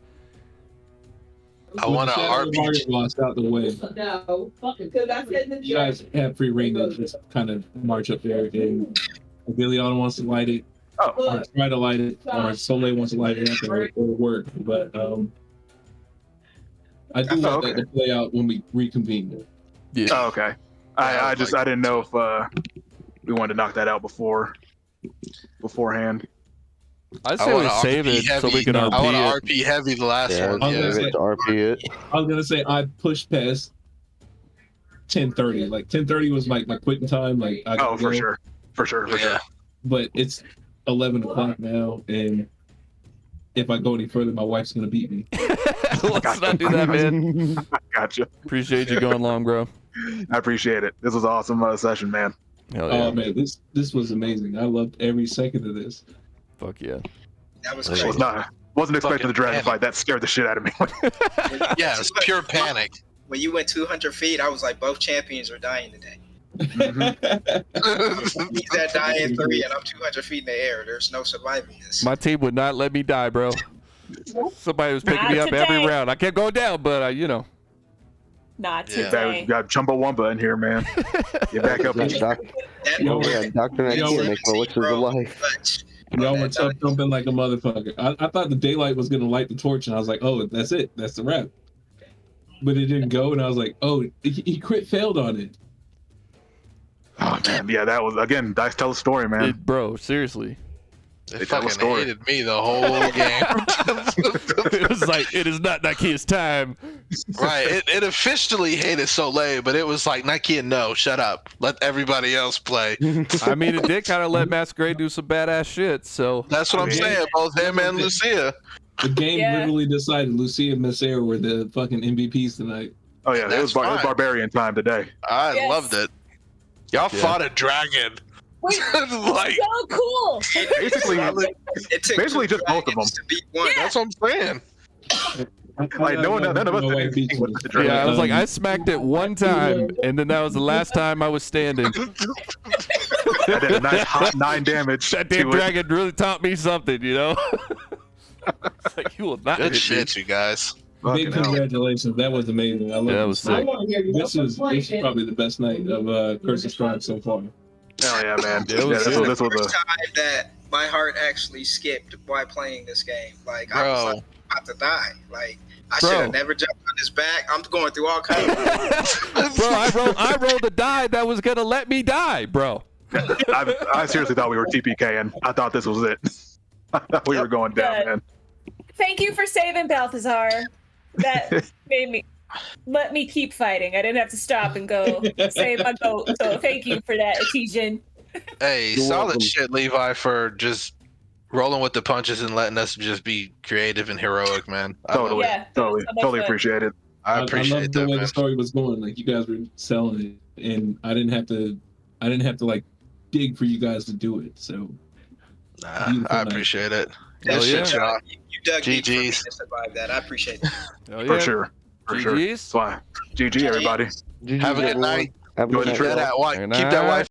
S4: I want to RPG.
S1: Lost out the way.
S7: No, fuck it, 'cause I said the
S1: You guys have free reign to just kind of march up there, and if Ileana wants to light it,
S6: Oh,
S1: or try to light it, or Soleil wants to light it, it'll work. But I do want that to play out when we reconvene.
S2: Yeah.
S6: oh okay. I didn't know if we wanted to knock that out beforehand.
S2: I'd
S4: I
S2: say we
S4: wanna
S2: save
S4: RP
S2: it so
S4: heavy.
S2: we can
S1: No,
S2: RP
S4: I want
S2: it.
S4: to RP heavy the last
S3: Yeah,
S4: one.
S1: I'm
S3: yeah,
S1: gonna
S4: Yeah.
S1: say-
S3: to RP it.
S1: I was gonna say I pushed past 10:30. Like 10:30 was my quitting time. Like I
S6: Oh,
S1: gotta
S6: for
S1: go.
S6: sure, for sure, for sure.
S1: But it's 11 o'clock now, and if I go any further, my wife's gonna beat me.
S2: Let's not do that, man.
S6: Gotcha.
S2: Appreciate you going long, bro.
S6: I appreciate it. This was an awesome session, man.
S2: Hell yeah.
S1: Oh man, this was amazing. I loved every second of this.
S2: Fuck yeah.
S5: That was
S6: I
S5: crazy.
S6: wasn't expecting
S4: Fucking
S6: the dragon
S4: panic.
S6: fight. That scared the shit out of me.
S4: Yeah, it's pure panic.
S5: When you went 200 feet, I was like, both champions are dying today.
S6: Mm-hmm.
S5: He's that die in 3, and I'm 200 feet in the air. There's no surviving this.
S2: My team would not let me die, bro. Somebody was picking
S9: Not
S2: me up every
S9: today.
S2: round. I kept going down, but you know.
S8: Not
S4: Yeah.
S8: today.
S6: Got Chumbawamba in here, man. Get back up.
S3: That doc-
S5: That
S1: Yo,
S3: yeah, Dr.
S1: Yo,
S3: Nakia make my wishes of life.
S5: clutch.
S1: Y'all were
S5: That
S1: tough jumping like a motherfucker. I thought the daylight was gonna light the torch, and I was like, oh, that's it. That's the wrap. But it didn't go, and I was like, oh, he crit failed on it.
S6: Oh man, yeah, that was again. Dice tell a story, man.
S2: Bro, seriously.
S4: They
S6: tell a
S4: fucking
S6: story.
S4: hated me the whole game.
S2: It was like, it is not Nakia's time.
S4: Right. It officially hated Soleil, but it was like, Nike, no, shut up. Let everybody else play.
S2: I mean, it did kind of let Masquerade do some badass shit, so.
S4: That's what I'm saying. Both him and Lucia.
S1: The game
S9: Yeah.
S1: literally decided Lucia and Miss Air were the fucking MVPs tonight.
S6: Oh yeah, it was,
S4: That's fine.
S6: barbarian time today.
S4: I
S9: Yes.
S4: loved it. Y'all fought a dragon.
S9: Wait,
S4: Like,
S9: so cool.
S6: Basically,
S5: It took
S6: basically
S5: 2
S6: just both of
S5: dragons to beat one.
S9: Yeah.
S4: that's what I'm saying.
S6: like none of us did anything with the dragon.
S2: Yeah, I was like, I smacked it one time, and then that was the last time I was standing.
S6: I did a nice hot 9 damage.
S2: That damn
S6: to it.
S2: dragon really taught me something, you know? It's like, you will not
S4: Good
S2: hit me.
S4: shit, you guys.
S1: Big
S6: Fucking hell.
S1: congratulations. That was amazing. I love
S2: Yeah, that
S1: it.
S2: was sick.
S1: This is probably the best night of Curse of Strahd so far.
S6: Hell yeah, man.
S2: Yeah, it was
S6: this
S2: good.
S6: was
S5: First
S6: a
S5: time that my heart actually skipped while playing this game. Like I was
S4: Bro.
S5: like, about to die. Like I
S2: Bro.
S5: should have never jumped on his back. I'm going through all kinds of
S2: Bro, I rolled a die that was gonna let me die, bro.
S6: I seriously thought we were TPKing. I thought this was it. I thought we were going down,
S9: Good.
S6: man.
S9: Thank you for saving Balthazar. That let me keep fighting. I didn't have to stop and go save my goat. So thank you for that, Etesian.
S4: Hey,
S3: You're
S4: solid
S3: welcome.
S4: shit, Levi, for just rolling with the punches and letting us just be creative and heroic, man. I love
S6: Totally,
S4: it.
S9: Yeah,
S6: totally,
S9: so much
S6: totally
S9: fun.
S6: appreciate it.
S4: I
S1: love
S4: appreciate
S1: the
S4: that,
S1: way
S4: man.
S1: the story was going. Like you guys were selling it, and I didn't have to like dig for you guys to do it. So
S4: Nah,
S1: Beautiful
S4: I
S1: night.
S4: appreciate it.
S2: Hell
S4: Good
S2: yeah.
S4: shit, Sean.
S5: You dug deep for me
S4: GGs.
S5: to survive that. I appreciate that.
S2: Hell
S6: For
S2: yeah.
S6: sure. For sure.
S2: GGs.
S6: That's why. GG, everybody.
S3: GG,
S4: Have a good
S3: everyone.
S4: night.
S3: Have a
S6: Enjoy
S3: good
S6: the
S3: night,
S6: trip.
S3: y'all.
S4: That,
S2: Good
S4: keep that
S2: night.
S4: wife